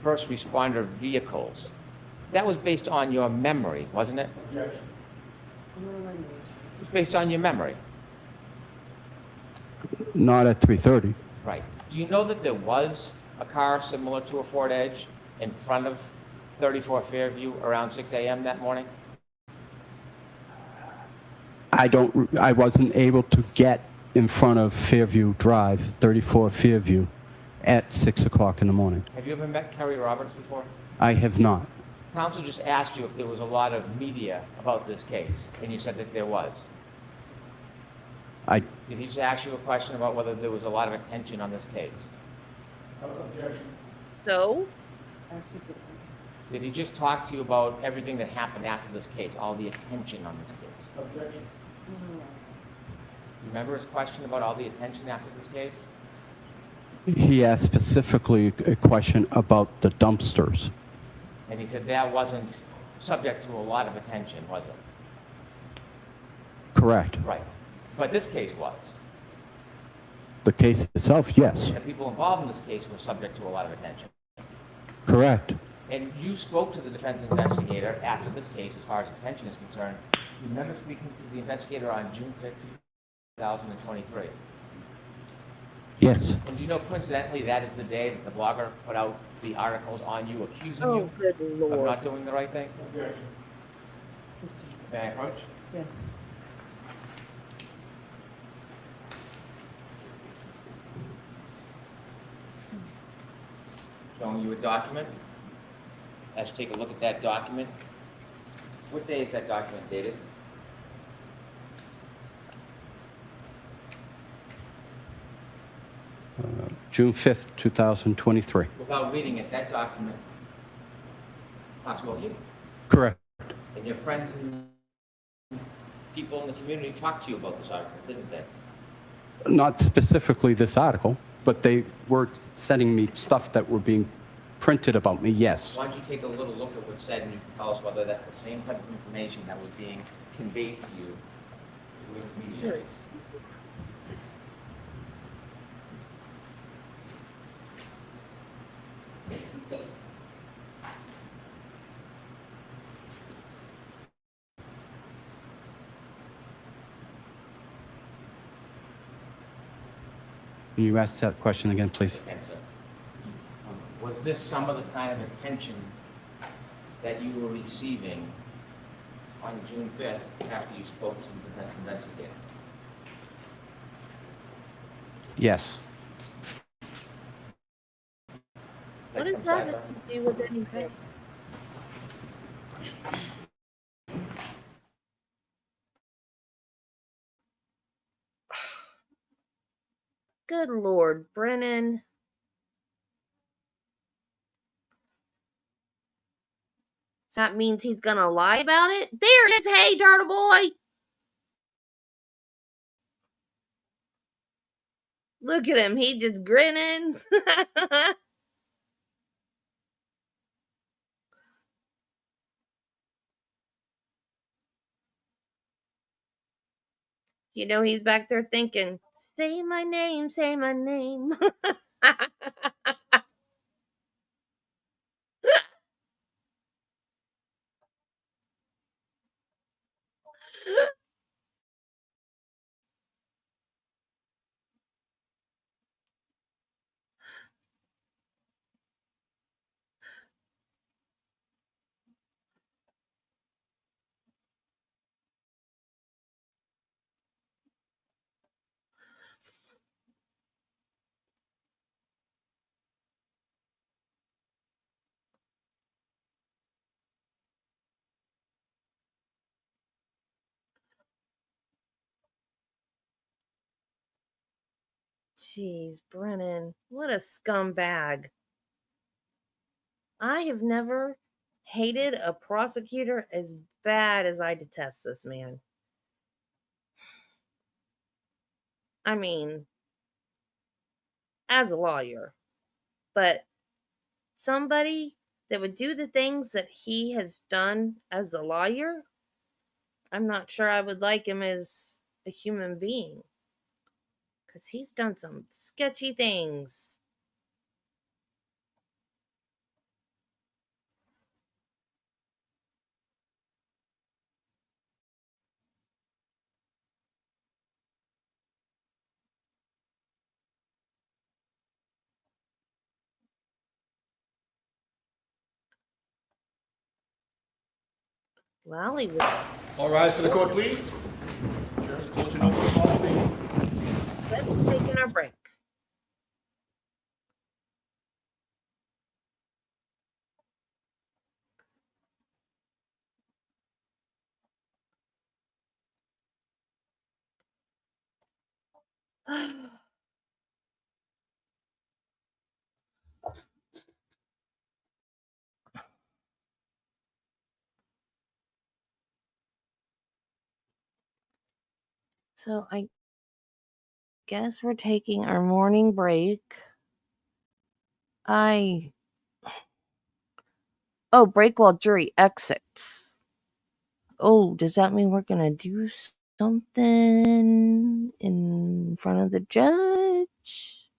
first responder vehicles, that was based on your memory, wasn't it? Objection. It was based on your memory. Not at 3:30. Right. Do you know that there was a car similar to a Ford Edge in front of 34 Fairview around 6 a.m. that morning? I wasn't able to get in front of Fairview Drive, 34 Fairview, at 6 o'clock in the morning. Have you ever met Kerry Roberts before? I have not. Counsel just asked you if there was a lot of media about this case, and you said that there was. I Did he just ask you a question about whether there was a lot of attention on this case? Objection. so, Did he just talk to you about everything that happened after this case, all the attention on this case? Objection. Remember his question about all the attention after this case? He asked specifically a question about the dumpsters. And he said that wasn't subject to a lot of attention, was it? Correct. Right. But this case was. The case itself, yes. The people involved in this case were subject to a lot of attention. Correct. And you spoke to the defense investigator after this case, as far as attention is concerned. You remember speaking to the investigator on June 5th, 2023? Yes. And do you know, coincidentally, that is the day that the blogger put out the articles on you, accusing oh, you good of lord. not doing the right thing? Objection. May I approach? Yes. Showing you a document. Let's take a look at that document. What day is that document dated? June 5th, 2023. Without reading it, that document talks about you. Correct. And your friends and people in the community talked to you about this article, didn't they? Not specifically this article, but they were sending me stuff that were being printed about me, yes. Why don't you take a little look at what's said and you can tell us whether that's the same type of information that was being conveyed to you through intermediaries. Can you ask that question again, please? Okay, sir. Was this some of the kind of attention that you were receiving on June 5th after you spoke to the defense investigator? Yes. What does that have to do with anything? Good lord, Brennan. So that means he's gonna lie about it? There it is. Hey, turtle boy. Look at him. He just grinning. You know, he's back there thinking, say my name, say my name. Jeez, Brennan, what a scumbag. I have never hated a prosecutor as bad as I detest this man. I mean, as a lawyer, but somebody that would do the things that he has done as a lawyer, I'm not sure I would like him as a human being because he's done some sketchy things. Well, he was All rise for the court, please. Chair is closing over the call, please. taking our break. So I guess we're taking our morning break. Break while jury exits. Oh, does that mean we're gonna do something in front of the judge?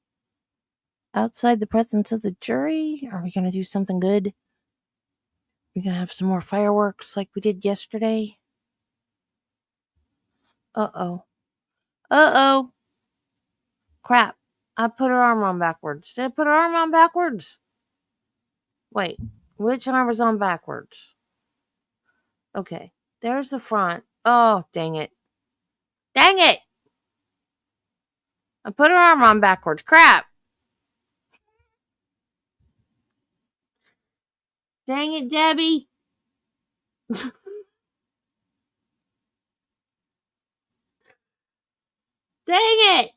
Outside the presence of the jury? Are we gonna do something good? We're gonna have some more fireworks like we did yesterday? Uh-oh. Uh-oh. Crap. I put her arm on backwards. Did I put her arm on backwards? Wait, which arm is on backwards? Okay, there's the front. Oh, dang it. Dang it! I put her arm on backwards. Crap! Dang it, Debbie! Dang it!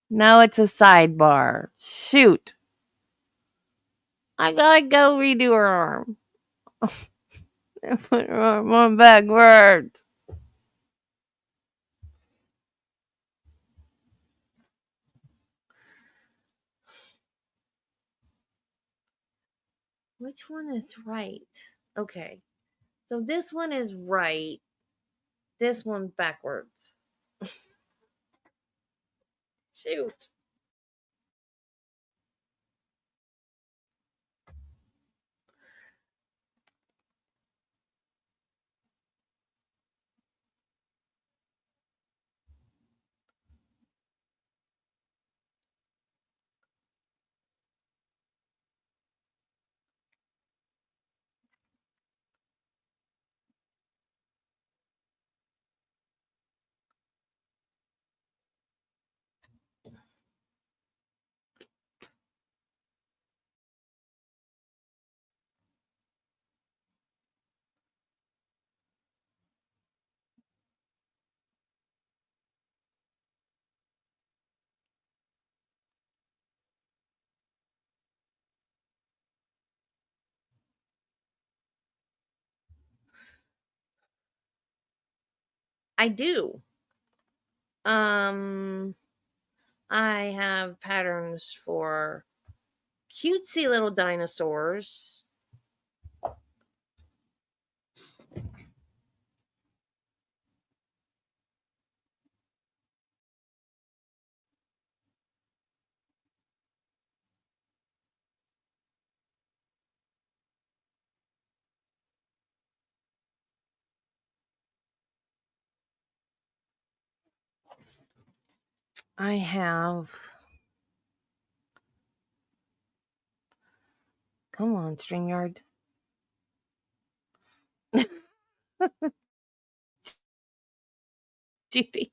No, it's a sidebar. Shoot. I gotta go redo her arm. I put her arm on backwards. Which one is right? Okay. So this one is right. This one backwards. Shoot. I do. I have patterns for cutesy little dinosaurs. I have. Come on, StreamYard. Judy.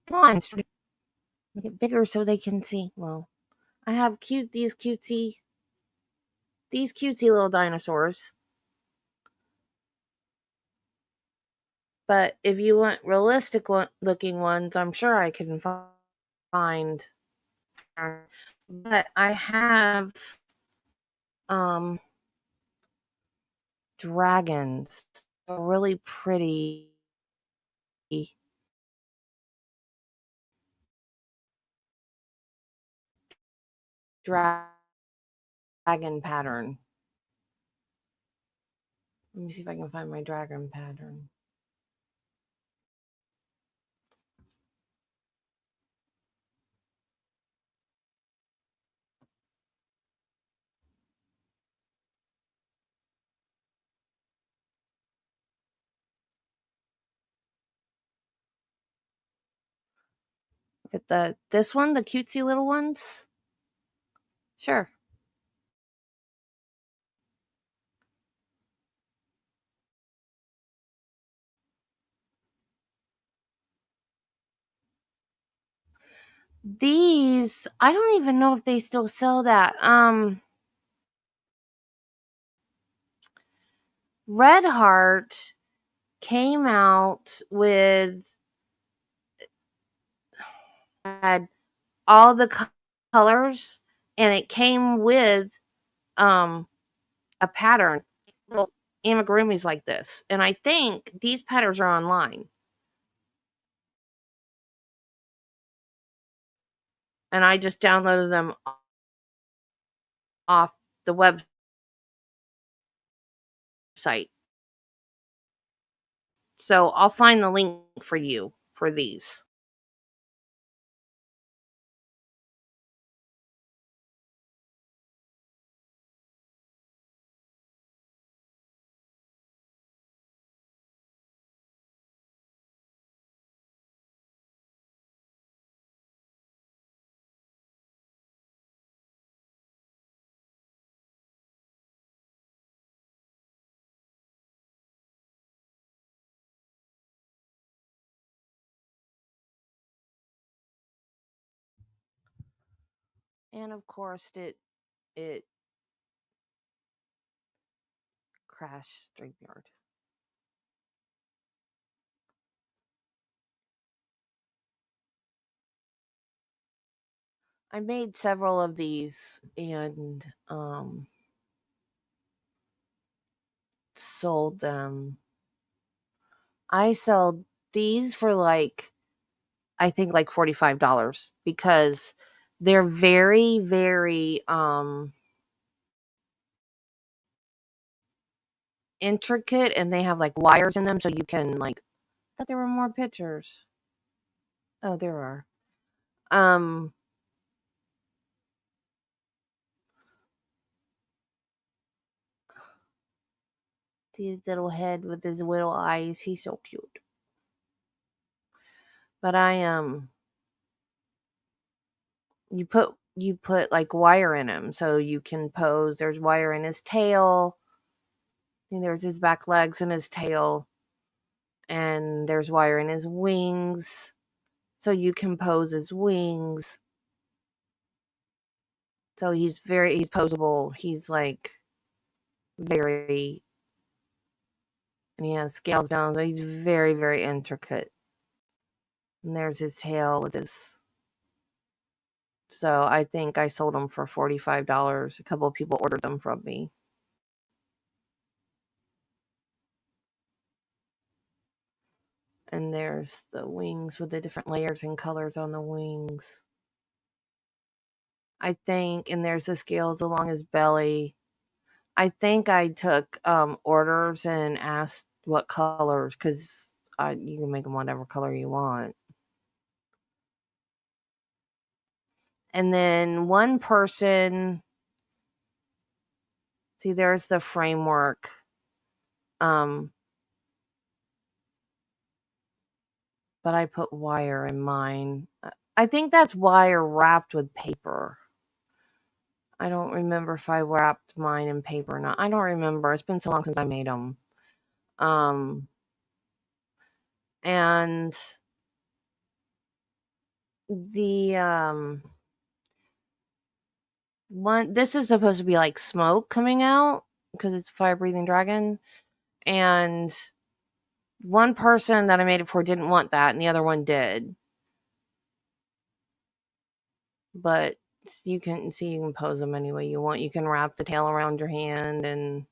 Come on, Stream. Make it bigger so they can see. Well, I have these cutesy little dinosaurs. But if you want realistic looking ones, I'm sure I can find. But I have dragons, really pretty dragon pattern. Let me see if I can find my dragon pattern. But this one, the cutesy little ones? Sure. These, I don't even know if they still sell that. Red Heart came out with had all the colors, and it came with a pattern, little amigurumis like this. And I think these patterns are online. And I just downloaded them off the website. So I'll find the link for you for these. And of course it crashed StreamYard. I made several of these and sold them. I sell these for I think $45 because they're very, very intricate, and they have wires in them, so you can I thought there were more pictures. Oh, there are. The little head with his little eyes, he's so cute. But you put wire in him so you can pose. There's wire in his tail, and there's his back legs and his tail, and there's wire in his wings, so you can pose his wings. So he's posable. He's very, and he has scales down, so he's very, very intricate. And there's his tail with his. So I think I sold them for $45. A couple of people ordered them from me. And there's the wings with the different layers and colors on the wings. I think, and there's the scales along his belly. I think I took orders and asked what colors, because you can make them whatever color you want. And then one person, see, there's the framework. But I put wire in mine. I think that's wire wrapped with paper. I don't remember if I wrapped mine in paper or not. I don't remember. It's been so long since I made them. And the one, this is supposed to be like smoke coming out because it's a fire breathing dragon, and one person that I made it for didn't want that, and the other one did. But you can pose them any way you want. You can wrap the tail around your hand and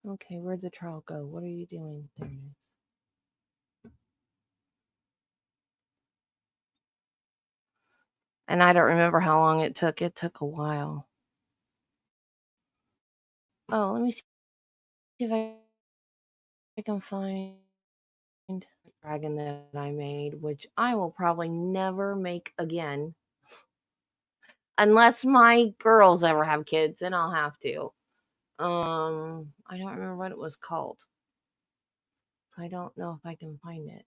okay, where'd the trowel go? What are you doing? There it is. And I don't remember how long it took. It took a while. Oh, let me see if I can find the dragon that I made, which I will probably never make again. Unless my girls ever have kids, then I'll have to. I don't remember what it was called. I don't know if I can find it.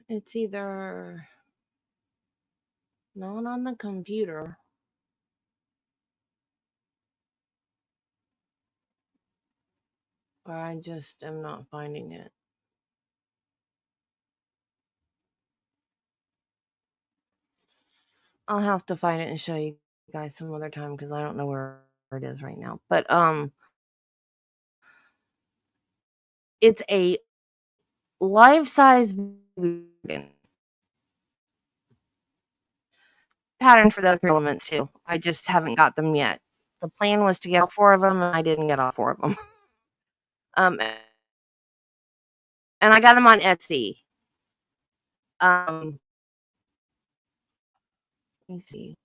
It's either not on the computer or I just am not finding it. I'll have to find it and show you guys some other time because I don't know where it is right now. But it's a life-size pattern for those 3 elements too. I just haven't got them yet. The plan was to get all 4 of them, and I didn't get all 4 of them. And I got them on Etsy. Let me see.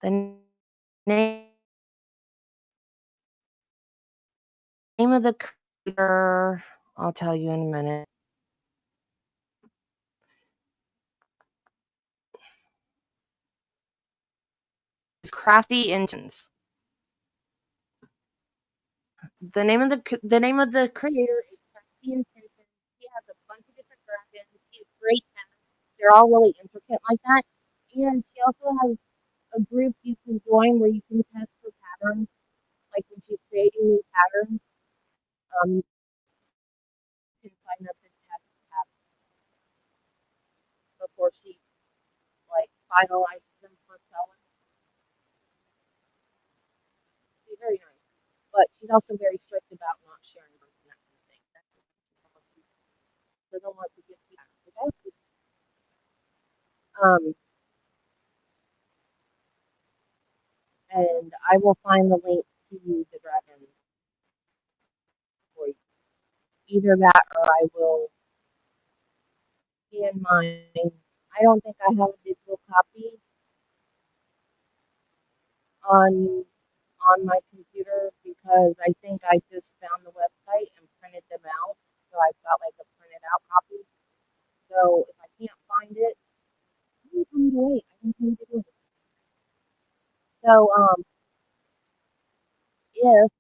The name of the creator, I'll tell you in a minute. It's Crafty Engines. The name of the creator is Crafty Engines. He has a bunch of different dragons. He has great patterns. They're all really intricate like that. And she also has a group you can join where you can test for patterns. Like when she's creating new patterns, you can sign up and test patterns before she like finalizes them for selling. She's very nice, but she's also very strict about not sharing them and that kind of thing. That's what she doesn't want to get feedback. And I will find the link to the dragon for you. Either that or I will scan mine. I don't think I have a digital copy on my computer because I think I just found the website and printed them out. So I've got like a printed out copy. So if I can't find it, I'm going to wait. I don't think to do it. So if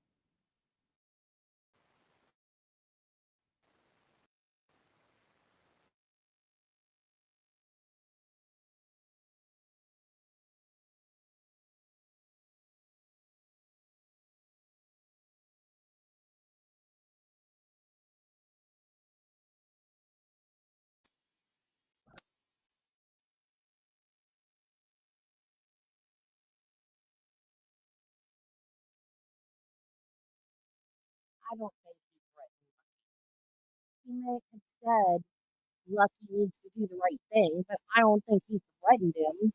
I don't think he's threatened. He may have said Lucky needs to do the right thing, but I don't think he threatened him.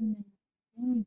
Mm, mm,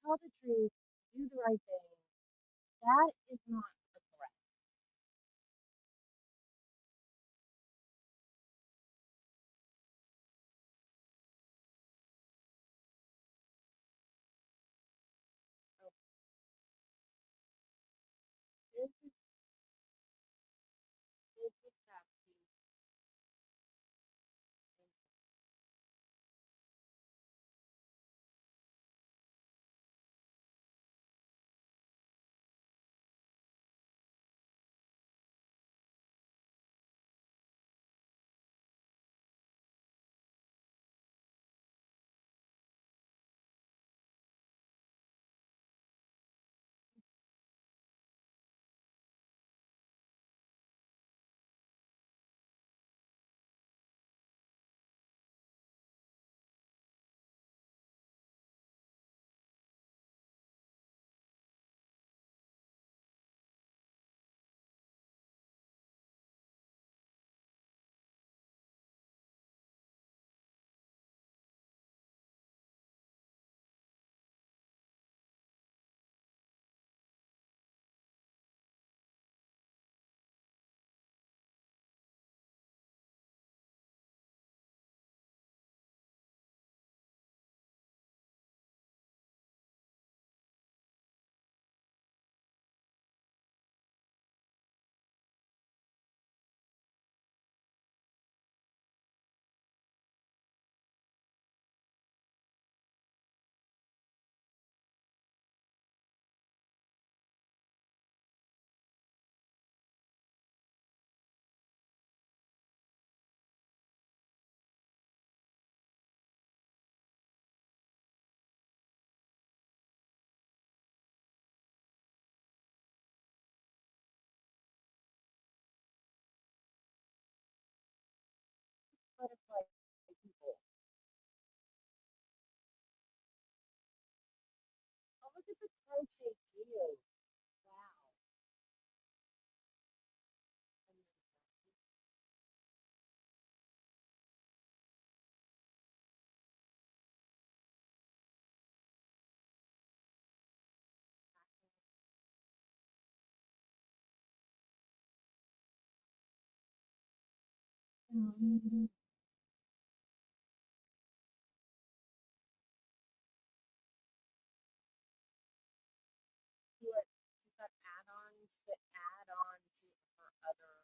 tell the truth, do the right thing. That is not a threat. So this is happening. Butterfly people. Oh, look at the crochet too. Wow. Mm-hmm. She's got add-ons that add on to her other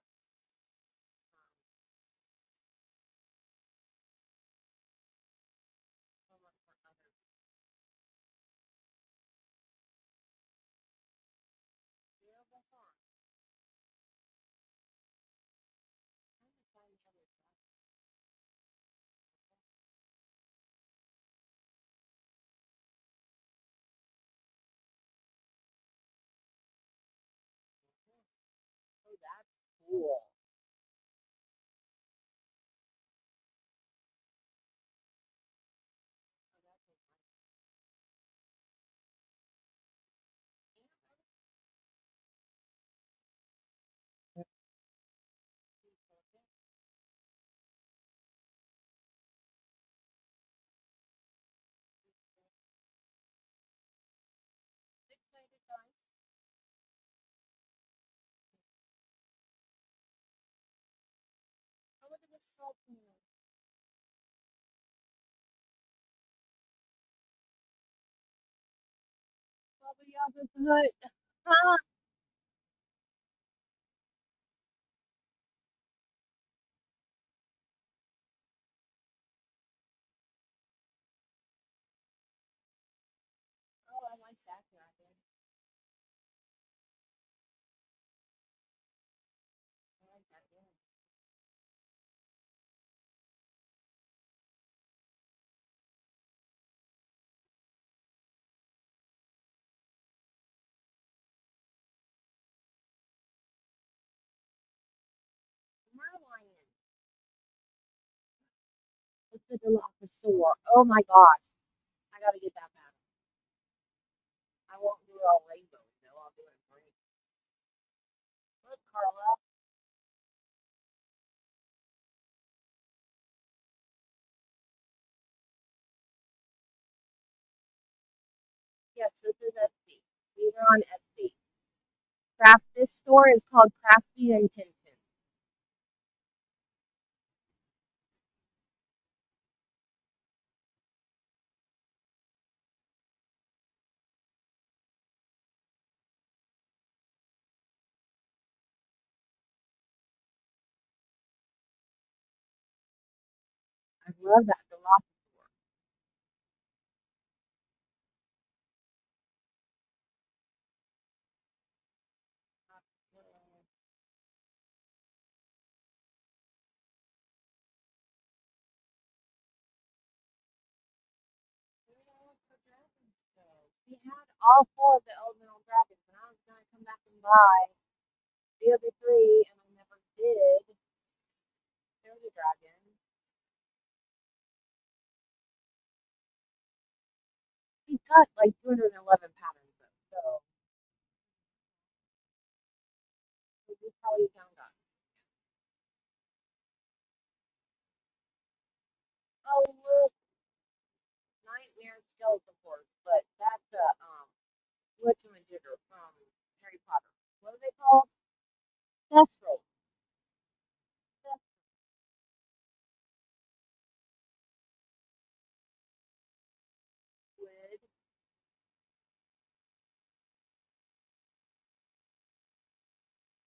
some of her other beautiful songs. I'm gonna find each other. Oh, that's cool. Oh, that's a six-sided dice. Oh, look at this salt pan. Probably opposite. Ah! Oh, I like that dragon. I like that one. Merlion. It's the Dilophosaur. Oh my gosh. I gotta get that back. I won't do it all rainbow, though. I'll do it green. Look, Carla. Yes, on Etsy. This store is called Crafty and Tintin. I love that Dilophosaurus. We had all four of the elemental dragons, and I was gonna come back and buy the other three, and I never did. There's a dragon. He's got like 211 patterns though, so we probably found that. Oh look, Nightmare Skeleton Horse, but that's a whatchamajigger from Harry Potter. What are they called? Thestral. Squid.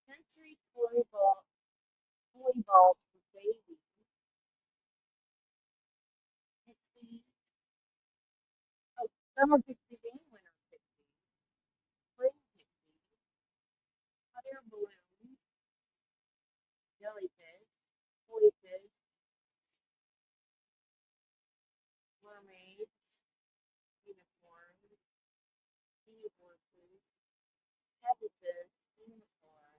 Sensory toy ball for babies. Pixie. Oh, summer pixie and winter pixie. Spring pixie. Hot air balloon. Jellyfish. Koi fish. Mermaids. Unicorns. Seahorses. Pegasus. Unicorn.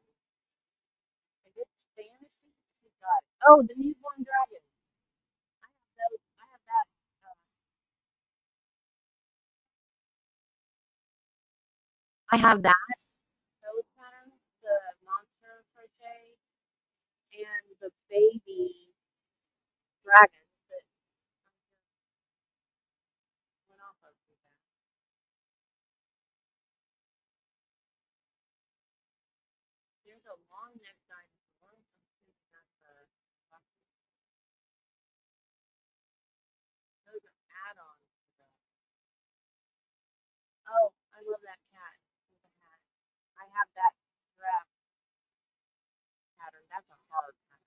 If it's fantasy, you got it. Oh, the newborn dragon. I have those. I have that. I have that. Those patterns, the monster crochet, and the baby dragon that went off of me. There's a long neck dinosaur. I'm thinking that's those are add-ons to that. Oh, I love that cat with the hat. I have that giraffe pattern. That's a hard pattern.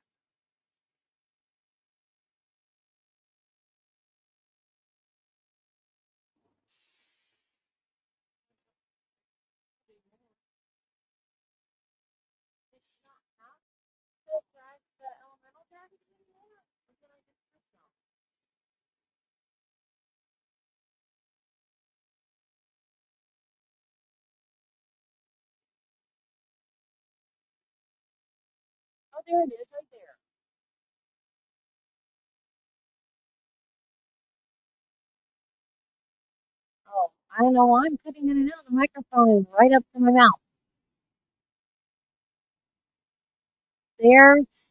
Does she not have the elemental dragons anymore? Or did I just miss them? Oh, there it is, right there. Oh, I don't know why I'm cutting in and out. The microphone is right up to my mouth. There's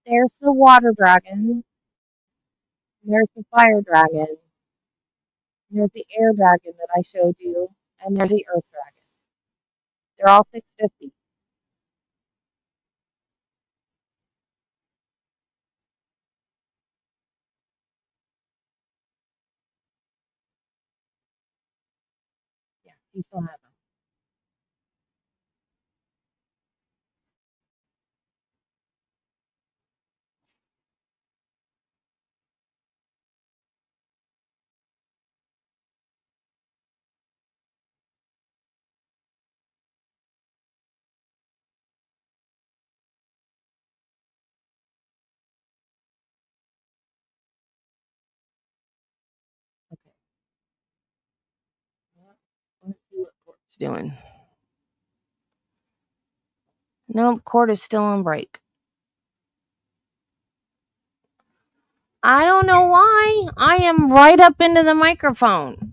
there's the water dragon. There's the fire dragon. There's the air dragon that I showed you, and there's the earth dragon. They're all 650. Yeah, you still have them. Okay. Well, let's see what Court's doing. Nope, Court is still on break. I don't know why. I am right up into the microphone.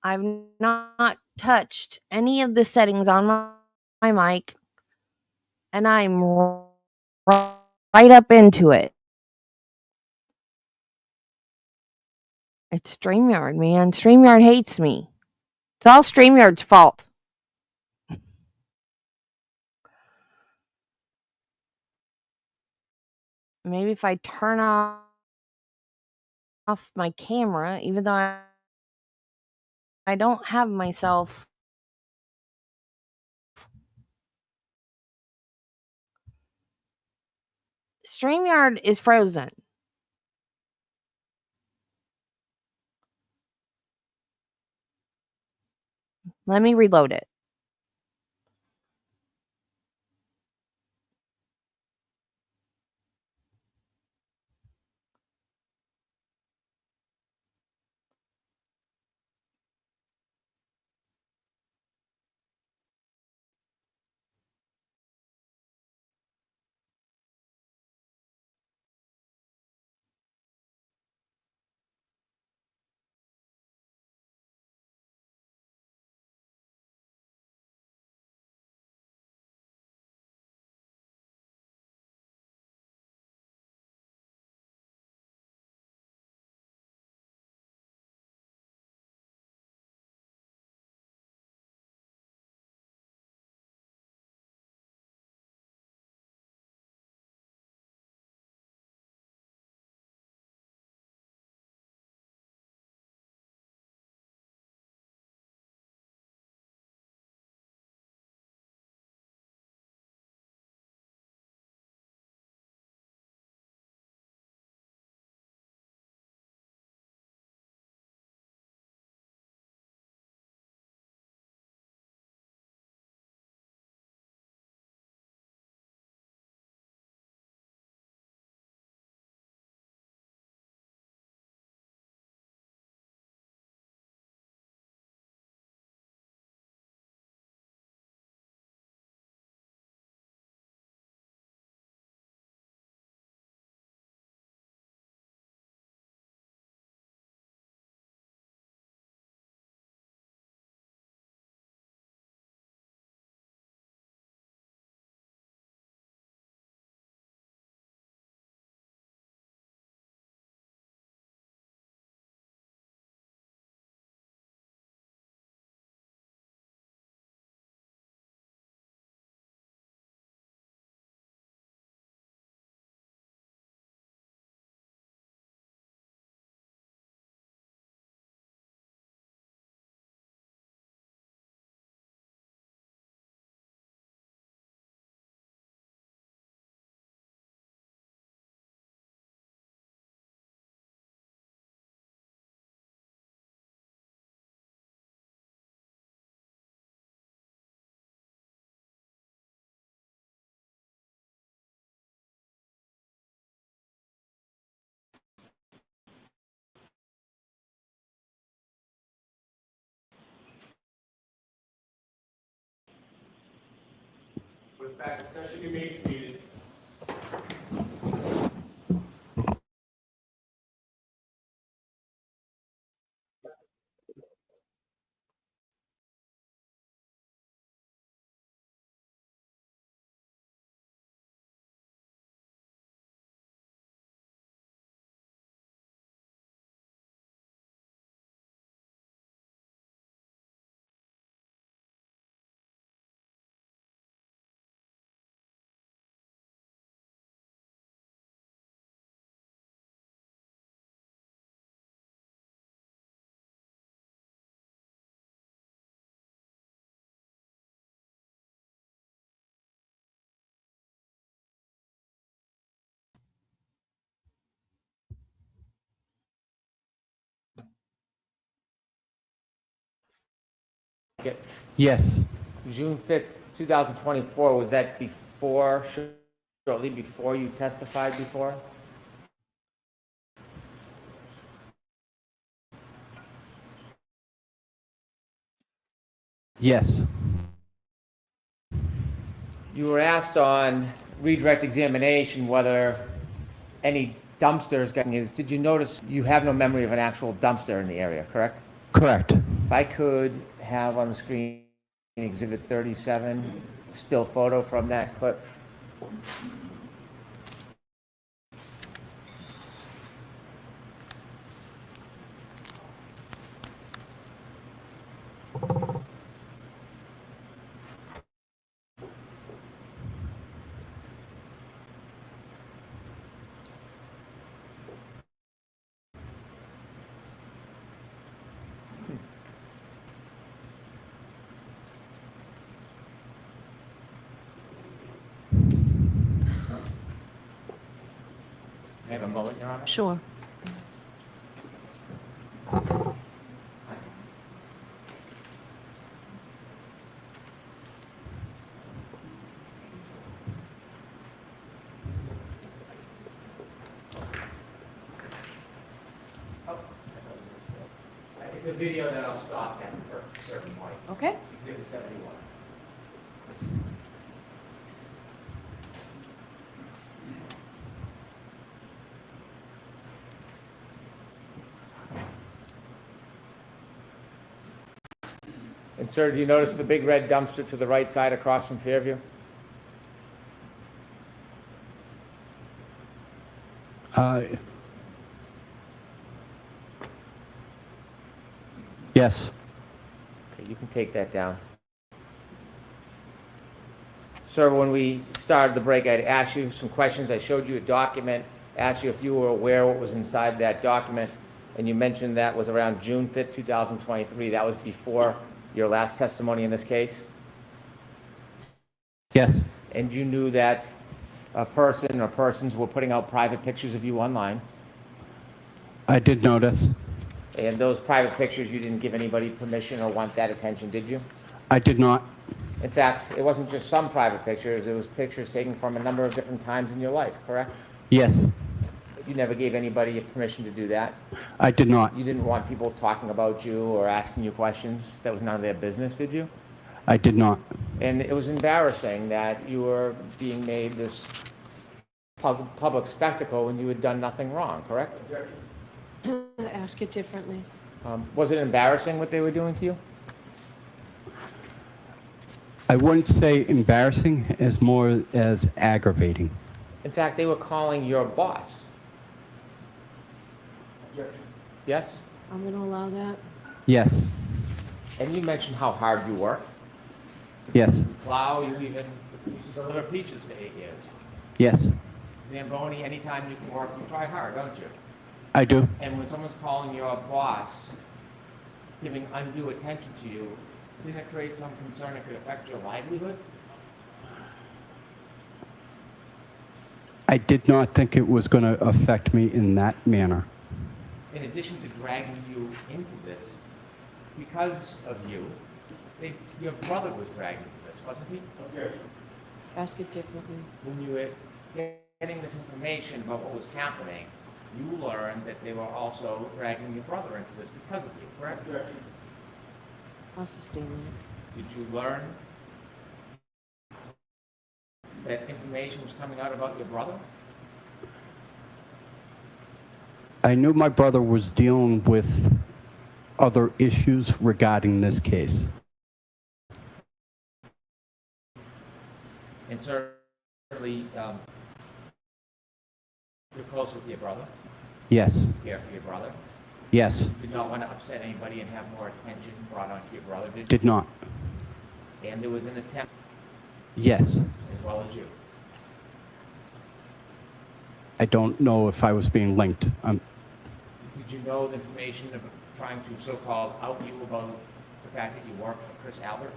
I've not touched any of the settings on my mic, and I'm right up into it. It's StreamYard, man. StreamYard hates me. It's all StreamYard's fault. Maybe if I turn off my camera, even though I don't have myself. StreamYard is frozen. Let me reload it. We're back in session. You may be seated. Yes. June 5th, 2024, was that before, shortly before you testified before? Yes. You were asked on redirect examination whether any dumpsters getting his, did you notice you have no memory of an actual dumpster in the area, correct? Correct. If I could have on the screen Exhibit 37, still photo from that clip? I have a moment, Your Honor. Sure. It's a video that I'll stop at a certain point. Okay. Exhibit 71. And sir, do you notice the big red dumpster to the right side across from Fairview? Yes. Okay, you can take that down. Sir, when we started the break, I'd asked you some questions. I showed you a document, asked you if you were aware what was inside that document, and you mentioned that was around June 5th, 2023. That was before your last testimony in this case? Yes. And you knew that a person or persons were putting out private pictures of you online? I did notice. And those private pictures, you didn't give anybody permission or want that attention, did you? I did not. In fact, it wasn't just some private pictures, it was pictures taken from a number of different times in your life, correct? Yes. You never gave anybody permission to do that? I did not. You didn't want people talking about you or asking you questions? That was none of their business, did you? I did not. And it was embarrassing that you were being made this public spectacle when you had done nothing wrong, correct? Ask it differently. Was it embarrassing what they were doing to you? I wouldn't say embarrassing as more as aggravating. In fact, they were calling your boss. Yes? I'm going to allow that. Yes. And you mentioned how hard you work. Yes. Plow, you even used to deliver peaches for 8 years. Yes. Zamboni, anytime you can work, you try hard, don't you? I do. And when someone's calling your boss, giving undue attention to you, didn't it create some concern it could affect your livelihood? I did not think it was going to affect me in that manner. In addition to dragging you into this, because of you, your brother was dragged into this, wasn't he? Ask it differently. When you were getting this information about what was happening, you learned that they were also dragging your brother into this because of you, correct? I'll sustain that. Did you learn that information was coming out about your brother? I knew my brother was dealing with other issues regarding this case. And certainly, you're close with your brother, Yes. you care for your brother. Yes. You did not want to upset anybody and have more attention brought onto your brother, did you? Did not. And there was an attempt Yes. as well as you. I don't know if I was being linked. Did you know the information of trying to so-called out you about the fact that you worked for Chris Albert?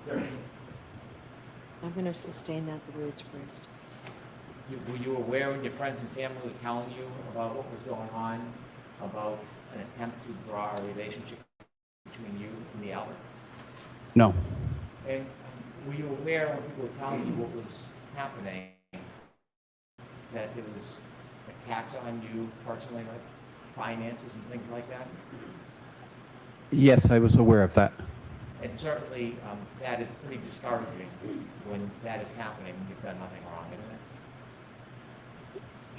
I'm going to sustain that the words first. Were you aware when your friends and family were telling you about what was going on, about an attempt to draw a relationship between you and the Alberts? No. And were you aware when people were telling you what was happening, that there was attacks on you personally, like finances and things like that? Yes, I was aware of that. And certainly, that is pretty discouraging when that is happening, you've done nothing wrong, isn't it?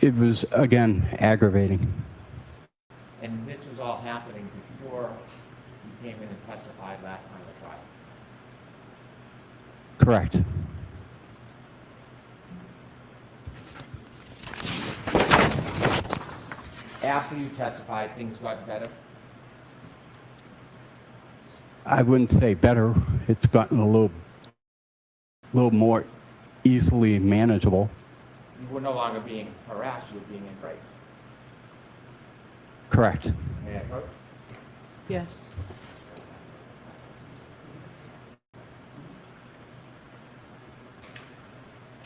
It was, again, aggravating. And this was all happening before you came in and testified last time at trial. Correct. After you testified, things got better? I wouldn't say better. It's gotten a little more easily manageable. You were no longer being harassed, you were being embraced. Correct. May I approach? Yes.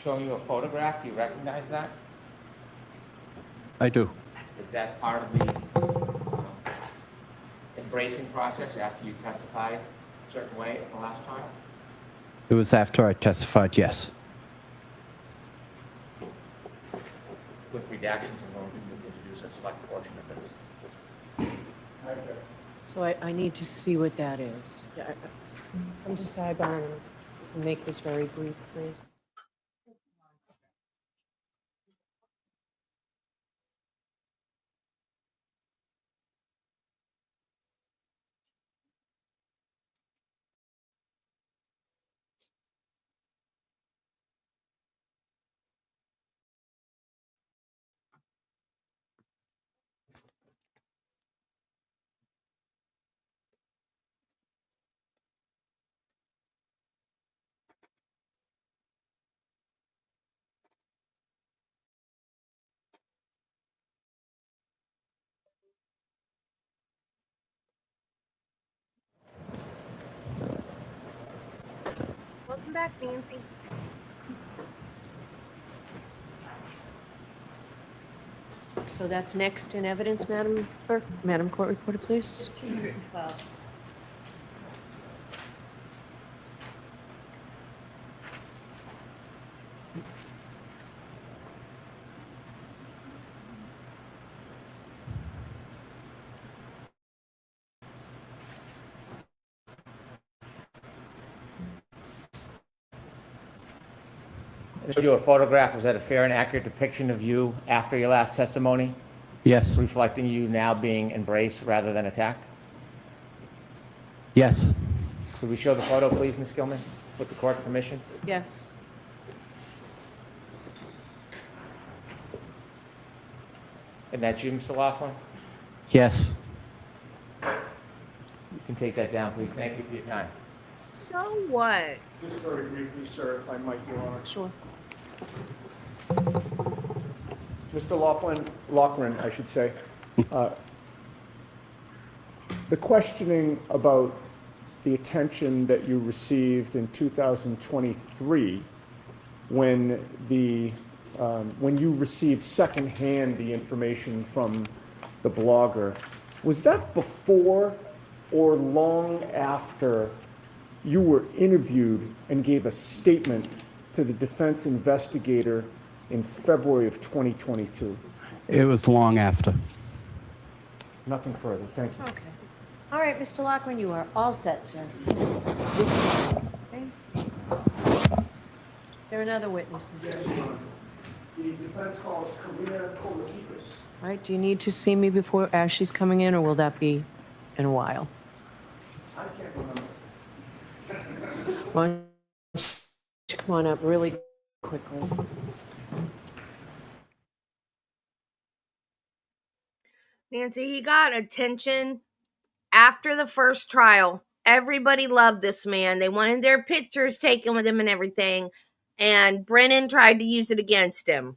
Showing you a photograph, do you recognize that? I do. Is that part of the embracing process after you testified a certain way at the last time? It was after I testified, yes. With redactions, I'm going to introduce a select portion of this. So I need to see what that is. Come to sidebar and make this very brief, please. Welcome back, Nancy. So that's next in evidence, Madam Clerk. Madam Court Reporter, please. 212. I showed you a photograph. Was that a fair and accurate depiction of you after your last testimony, Yes. reflecting you now being embraced rather than attacked? Yes. Could we show the photo, please, Ms. Gilman, with the court's permission? Yes. And that's you, Mr. Laughlin? Yes. You can take that down, please. Thank you for your time. So what? Just very briefly, sir, if I might, Your Honor. Sure. Mr. Laughlin, I should say. The questioning about the attention that you received in 2023 when you received secondhand the information from the blogger, was that before or long after you were interviewed and gave a statement to the defense investigator in February of 2022? It was long after. Nothing further, thank you. Okay. All right, Mr. Lockren, you are all set, sir. Okay. Is there another witness, Mr. Chairman? The defense calls Karina Kolakifis. All right, do you need to see me before, as she's coming in, or will that be in a while? I can't remember. Why don't you come on up really quickly? Nancy, he got attention after the first trial. Everybody loved this man. They wanted their pictures taken with him and everything. And Brennan tried to use it against him.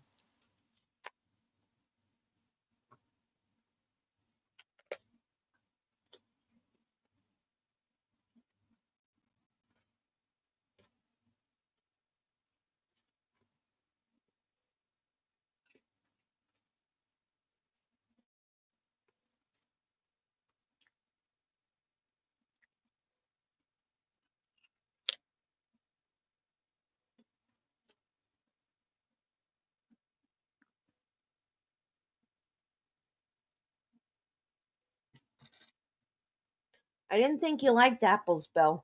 I didn't think you liked apples, Bill.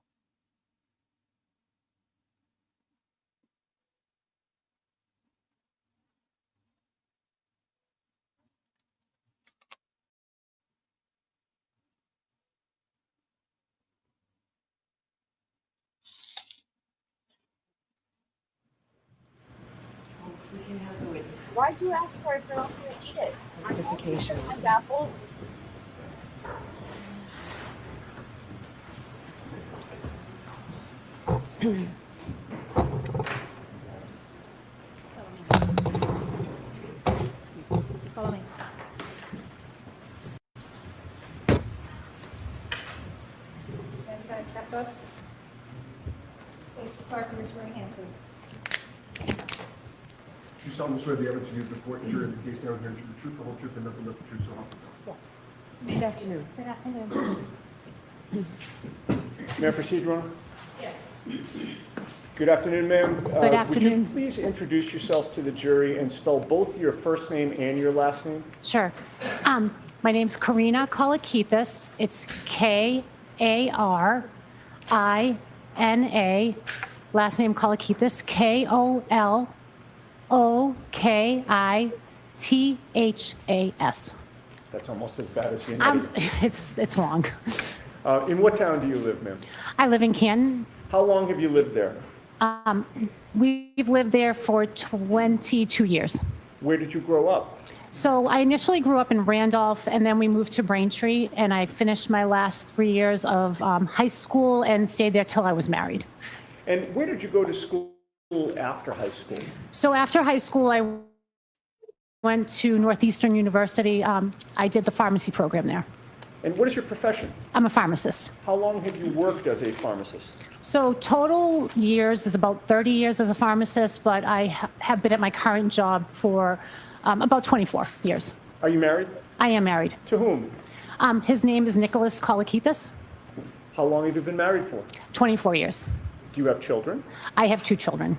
Why'd you ask for it if you're not going to eat it? Identification. And apples. Follow me. And you guys step up. Face the clerk and raise your right hand, please. You solemnly swear the evidence you give before the jury in the case now is the truth, the whole truth, and nothing but the truth, so help you God. Good afternoon. Good afternoon. May I proceed, Your Honor? Yes. Good afternoon, ma'am. Good afternoon. Would you please introduce yourself to the jury and spell both your first name and your last name? Sure. My name's Karina Kolakithis. It's Karina. Last name Kolakithis. Kolokithas. That's almost as bad as your name. It's long. In what town do you live, ma'am? I live in Canton. How long have you lived there? We've lived there for 22 years. Where did you grow up? So I initially grew up in Randolph, and then we moved to Braintree, and I finished my last 3 years of high school and stayed there till I was married. And where did you go to school after high school? So after high school, I went to Northeastern University. I did the pharmacy program there. And what is your profession? I'm a pharmacist. How long have you worked as a pharmacist? So total years is about 30 years as a pharmacist, but I have been at my current job for about 24 years. Are you married? I am married. To whom? His name is Nicholas Kolakithis. How long have you been married for? 24 years. Do you have children? I have 2 children.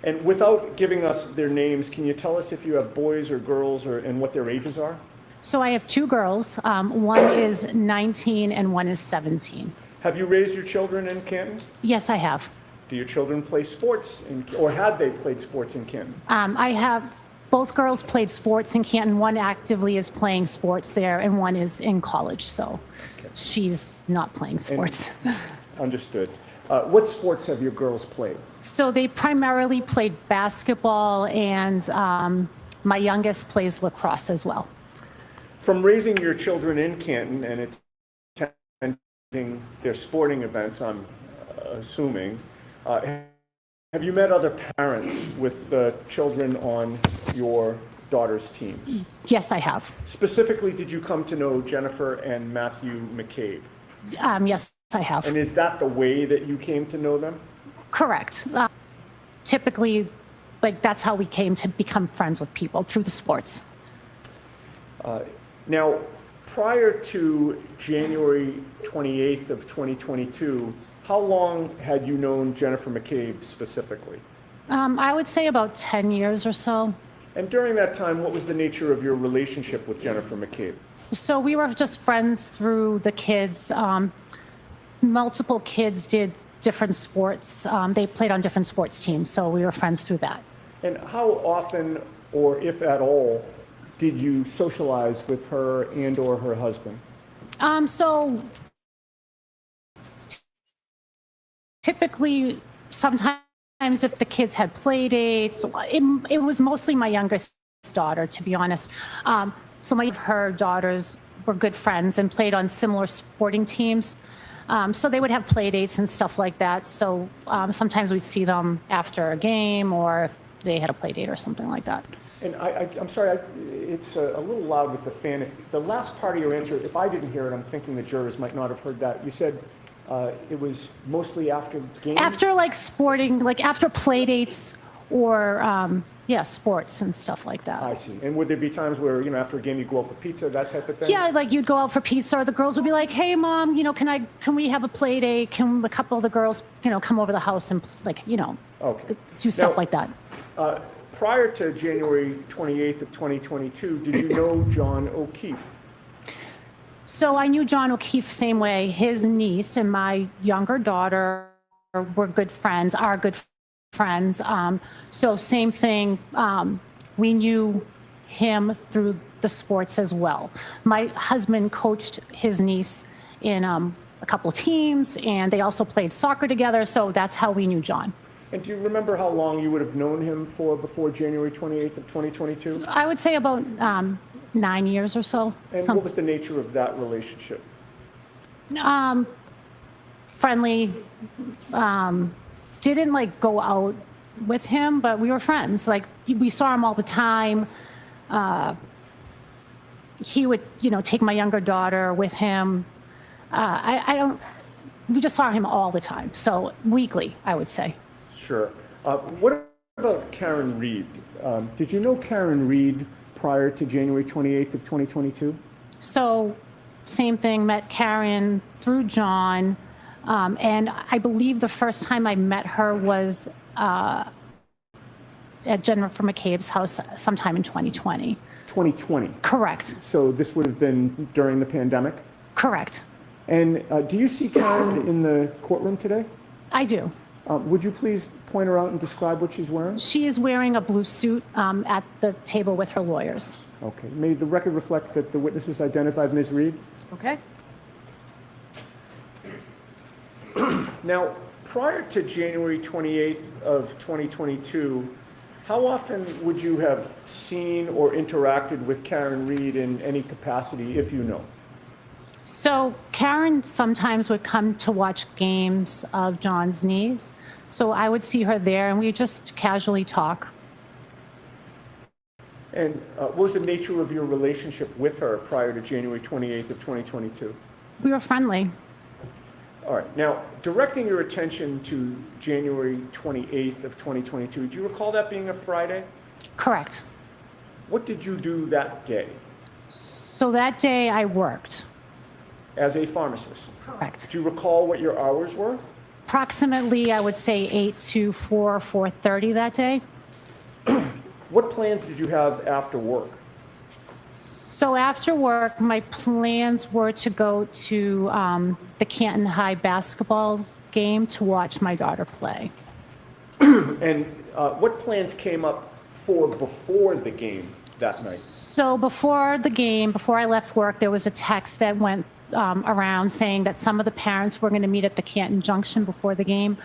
And without giving us their names, can you tell us if you have boys or girls and what their ages are? So I have 2 girls. One is 19 and one is 17. Have you raised your children in Canton? Yes, I have. Do your children play sports, or had they played sports in Canton? I have both girls played sports in Canton. One actively is playing sports there, and one is in college, so she's not playing sports. Understood. What sports have your girls played? So they primarily played basketball, and my youngest plays lacrosse as well. From raising your children in Canton and attending their sporting events, I'm assuming, have you met other parents with children on your daughter's teams? Yes, I have. Specifically, did you come to know Jennifer and Matthew McCabe? Yes, I have. And is that the way that you came to know them? Correct. Typically, that's how we came to become friends with people, through the sports. Now, prior to January 28th of 2022, how long had you known Jennifer McCabe specifically? I would say about 10 years or so. And during that time, what was the nature of your relationship with Jennifer McCabe? So we were just friends through the kids. Multiple kids did different sports. They played on different sports teams, so we were friends through that. And how often, or if at all, did you socialize with her and or her husband? So typically, sometimes if the kids had play dates, it was mostly my youngest daughter, to be honest. So her daughters were good friends and played on similar sporting teams. So they would have play dates and stuff like that. So sometimes we'd see them after a game, or if they had a play date or something like that. And I'm sorry, it's a little loud with the fan. If the last part of your answer, if I didn't hear it, I'm thinking the jurors might not have heard that. You said it was mostly after games? After sporting, after play dates or, sports and stuff like that. I see. And would there be times where, after a game you go out for pizza, that type of thing? Yeah, you'd go out for pizza, or the girls would be like, "Hey, Mom, can we have a play date? Can a couple of the girls, come over the house and Okay. do stuff Now, like that?" Prior to January 28th of 2022, did you know John O'Keefe? So I knew John O'Keefe same way. His niece and my younger daughter were good friends, are good friends. So same thing, we knew him through the sports as well. My husband coached his niece in a couple of teams, and they also played soccer together, so that's how we knew John. And do you remember how long you would have known him for before January 28th of 2022? I would say about 9 years or so. And what was the nature of that relationship? Friendly. Didn't like go out with him, but we were friends. Like we saw him all the time. He would, take my younger daughter with him. We just saw him all the time. So weekly, I would say. Sure. What about Karen Reed? Did you know Karen Reed prior to January 28th of 2022? So same thing, met Karen through John. And I believe the first time I met her was at Jennifer McCabe's house sometime in 2020. 2020. Correct. So this would have been during the pandemic? Correct. And do you see Karen in the courtroom today? I do. Would you please point her out and describe what she's wearing? She is wearing a blue suit at the table with her lawyers. Okay. May the record reflect that the witnesses identified Ms. Reed? Okay. Now, prior to January 28th of 2022, how often would you have seen or interacted with Karen Reed in any capacity, if you know? So Karen sometimes would come to watch games of John's niece. So I would see her there and we would just casually talk. And what was the nature of your relationship with her prior to January 28th of 2022? We were friendly. All right. Now, directing your attention to January 28th of 2022, do you recall that being a Friday? Correct. What did you do that day So that day I worked. as a pharmacist? Correct. Do you recall what your hours were? Approximately, I would say 8 to 4:30 that day. What plans did you have after work? So after work, my plans were to go to the Canton High basketball game to watch my daughter play. And what plans came up for before the game that night? So before the game, before I left work, there was a text that went around saying that some of the parents were going to meet at the Canton Junction before the game,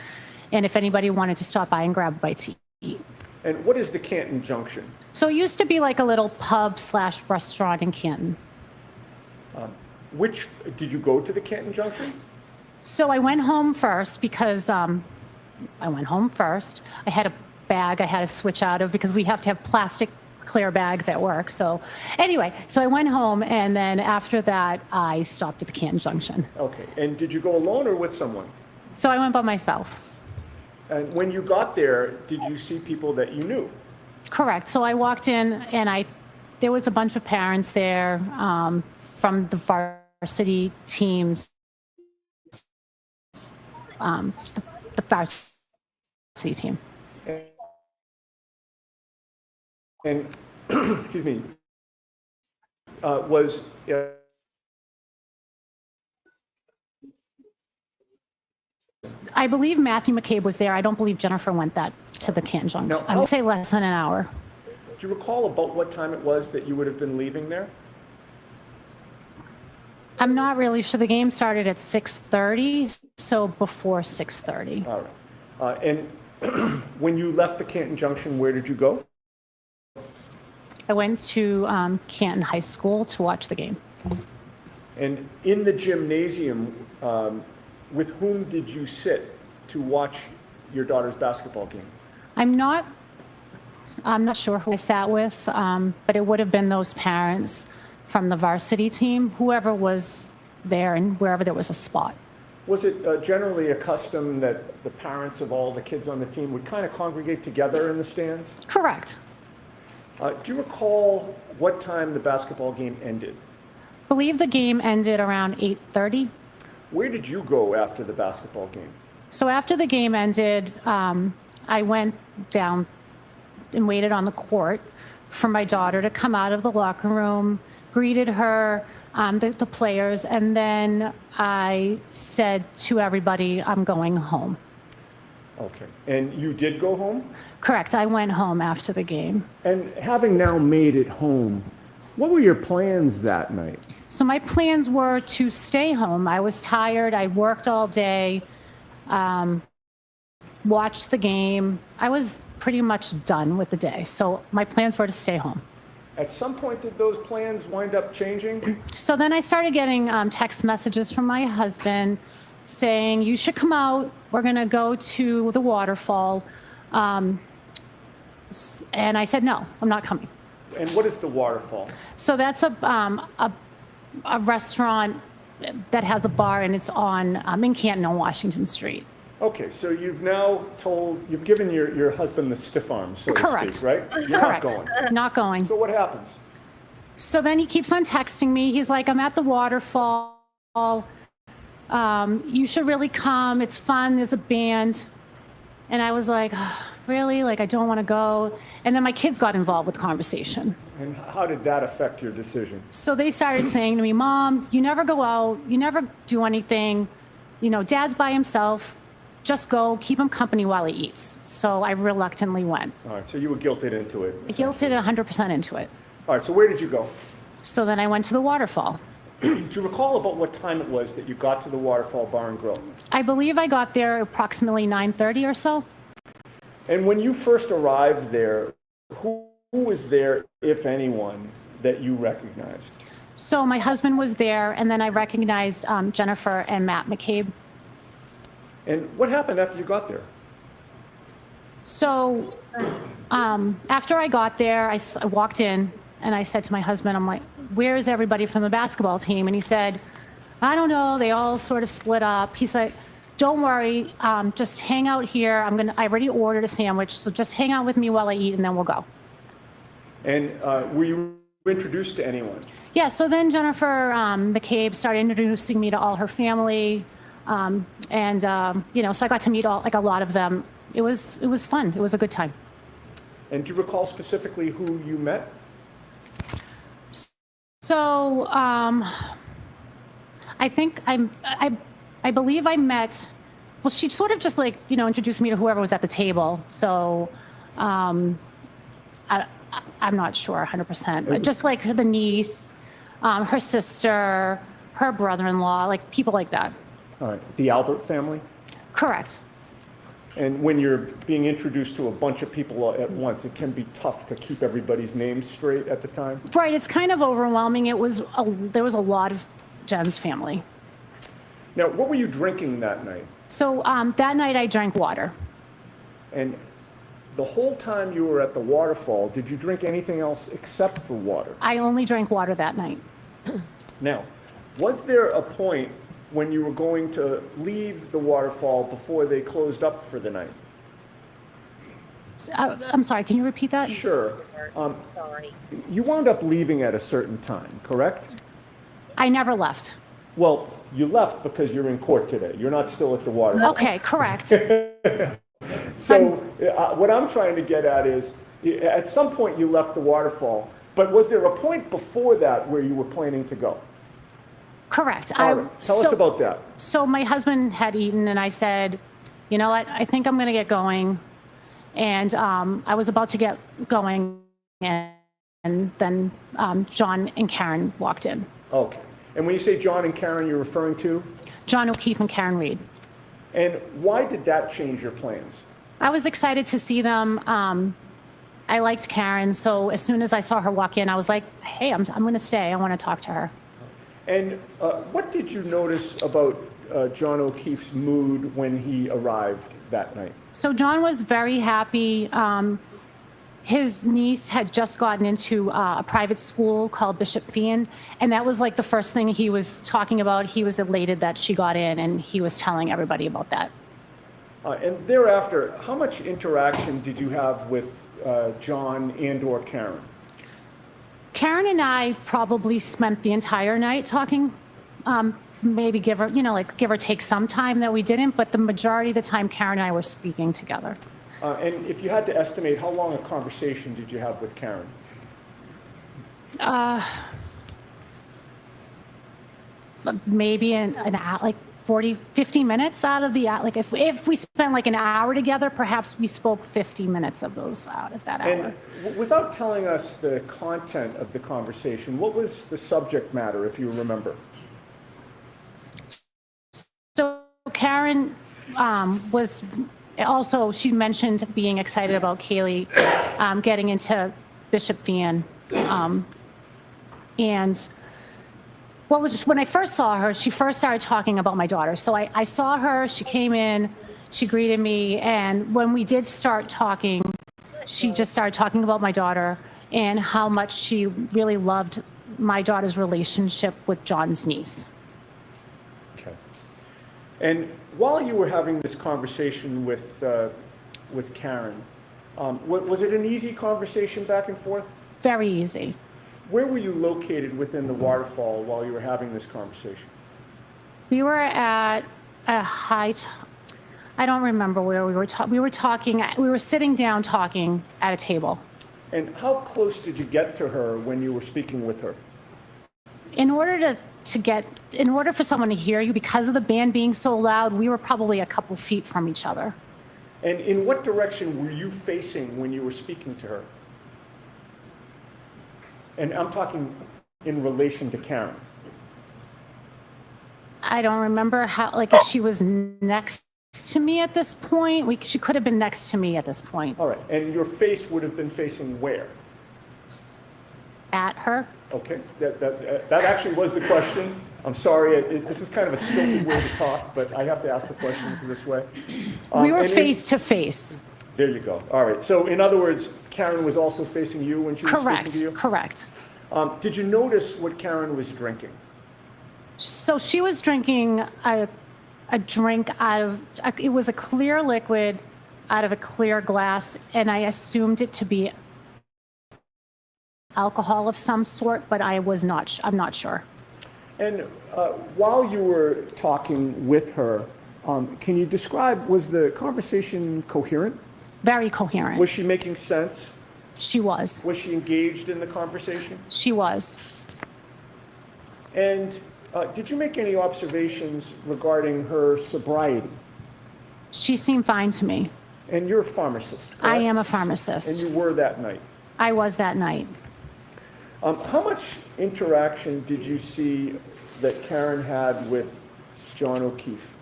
and if anybody wanted to stop by and grab a bite to eat. And what is the Canton Junction? So it used to be like a little pub/restaurant in Canton. Did you go to the Canton Junction? So I went home first because I went home first. I had a bag I had to switch out of because we have to have plastic clear bags at work. So anyway, so I went home and then after that I stopped at the Canton Junction. Okay. And did you go alone or with someone? So I went by myself. And when you got there, did you see people that you knew? Correct. So I walked in and there was a bunch of parents there from the varsity teams, the varsity team. And excuse me, was I believe Matthew McCabe was there. I don't believe Jennifer went to the Canton Junction. Now, I would say less than an hour. do you recall about what time it was that you would have been leaving there? I'm not really sure. The game started at 6:30, so before 6:30. All right. And when you left the Canton Junction, where did you go? I went to Canton High School to watch the game. And in the gymnasium, with whom did you sit to watch your daughter's basketball game? I'm not sure who I sat with, but it would have been those parents from the varsity team, whoever was there and wherever there was a spot. Was it generally a custom that the parents of all the kids on the team would kind of congregate together in the stands? Correct. Do you recall what time the basketball game ended? I believe the game ended around 8:30. Where did you go after the basketball game? So after the game ended, I went down and waited on the court for my daughter to come out of the locker room, greeted her, the players, and then I said to everybody, I'm going home. Okay. And you did go home? Correct. I went home after the game. And having now made it home, what were your plans that night? So my plans were to stay home. I was tired. I worked all day. watched the game. I was pretty much done with the day. So my plans were to stay home. At some point, did those plans wind up changing? So then I started getting text messages from my husband saying, you should come out. We're going to go to the waterfall. And I said, no, I'm not coming. And what is the waterfall? So that's a restaurant that has a bar, and it's on in Canton on Washington Street. Okay, so you've given your husband the stiff arm, so to Correct. speak, right? You're Correct. not going. Not going. So what happens? So then he keeps on texting me. He's like, I'm at the waterfall. You should really come. It's fun. There's a band. And I was like, oh, really? Like, I don't want to go. And then my kids got involved with the conversation. And how did that affect your decision? So they started saying to me, Mom, you never go out. You never do anything. You know, Dad's by himself. Just go. Keep him company while he eats. So I reluctantly went. All right, so you were guilted into it. Guilted 100% into it. All right, so where did you go? So then I went to the waterfall. Do you recall about what time it was that you got to the Waterfall Bar and Grill? I believe I got there approximately 9:30 or so. And when you first arrived there, who was there, if anyone, that you recognized? So my husband was there, and then I recognized Jennifer and Matt McCabe. And what happened after you got there? So after I got there, I walked in, and I said to my husband, I'm like, where is everybody from the basketball team? And he said, I don't know. They all sort of split up. He said, don't worry. Just hang out here. I already ordered a sandwich, so just hang out with me while I eat, and then we'll go. And were you introduced to anyone? Yeah, so then Jennifer McCabe started introducing me to all her family. So I got to meet a lot of them. It was fun. It was a good time. And do you recall specifically who you met? So I think I believe I met. Well, she sort of just introduced me to whoever was at the table. So I'm not sure 100%, but just like the niece, her sister, her brother-in-law, like people like that. All right, the Albert family? Correct. And when you're being introduced to a bunch of people at once, it can be tough to keep everybody's names straight at the time? Right, it's kind of overwhelming. There was a lot of Jen's family. Now, what were you drinking that night? So that night I drank water. And the whole time you were at the waterfall, did you drink anything else except for water? I only drank water that night. Now, was there a point when you were going to leave the waterfall before they closed up for the night? I'm sorry, can you repeat that? Sure. Sorry. You wound up leaving at a certain time, correct? I never left. Well, you left because you're in court today. You're not still at the waterfall. Okay, correct. So what I'm trying to get at is, at some point you left the waterfall, but was there a point before that where you were planning to go? Correct. All right. Tell us about that. So my husband had eaten, and I said, you know what, I think I'm going to get going. And I was about to get going, and then John and Karen walked in. Okay. And when you say John and Karen, you're referring to? John O'Keefe and Karen Reed. And why did that change your plans? I was excited to see them. I liked Karen, so as soon as I saw her walk in, I was like, hey, I'm going to stay. I want to talk to her. And what did you notice about John O'Keefe's mood when he arrived that night? So John was very happy. His niece had just gotten into a private school called Bishop Fian, and that was like the first thing he was talking about. He was elated that she got in, and he was telling everybody about that. And thereafter, how much interaction did you have with John and or Karen? Karen and I probably spent the entire night talking, maybe give or take some time that we didn't, but the majority of the time Karen and I were speaking together. And if you had to estimate, how long a conversation did you have with Karen? Maybe an hour, like 40, 50 minutes out of the, like if we spent like an hour together, perhaps we spoke 50 minutes of those out of that hour. And without telling us the content of the conversation, what was the subject matter, if you remember? So Karen was also, she mentioned being excited about Kaylee getting into Bishop Fian. And when I first saw her, she first started talking about my daughter. So I saw her, she came in, she greeted me, and when we did start talking, she just started talking about my daughter and how much she really loved my daughter's relationship with John's niece. Okay. And while you were having this conversation with Karen, was it an easy conversation back and forth? Very easy. Where were you located within the waterfall while you were having this conversation? We were at a I don't remember where we were we were talking, we were sitting down talking at a table. And how close did you get to her when you were speaking with her? In order for someone to hear you, because of the band being so loud, we were probably a couple feet from each other. And in what direction were you facing when you were speaking to her? And I'm talking in relation to Karen. I don't remember if she was next to me at this point. She could have been next to me at this point. All right. And your face would have been facing where? At her. Okay. That actually was the question. I'm sorry. This is kind of a stilted way to talk, but I have to ask the questions this way. We were face to face. There you go. All right. So in other words, Karen was also facing you when she was speaking to you? Correct. Did you notice what Karen was drinking? So she was drinking a drink it was a clear liquid out of a clear glass, and I assumed it to be alcohol of some sort, but I'm not sure. And while you were talking with her, can you describe, was the conversation coherent? Very coherent. Was she making sense? She was. Was she engaged in the conversation? She was. And did you make any observations regarding her sobriety? She seemed fine to me. And you're a pharmacist, correct? I am a pharmacist. And you were that night? I was that night. How much interaction did you see that Karen had with John O'Keefe?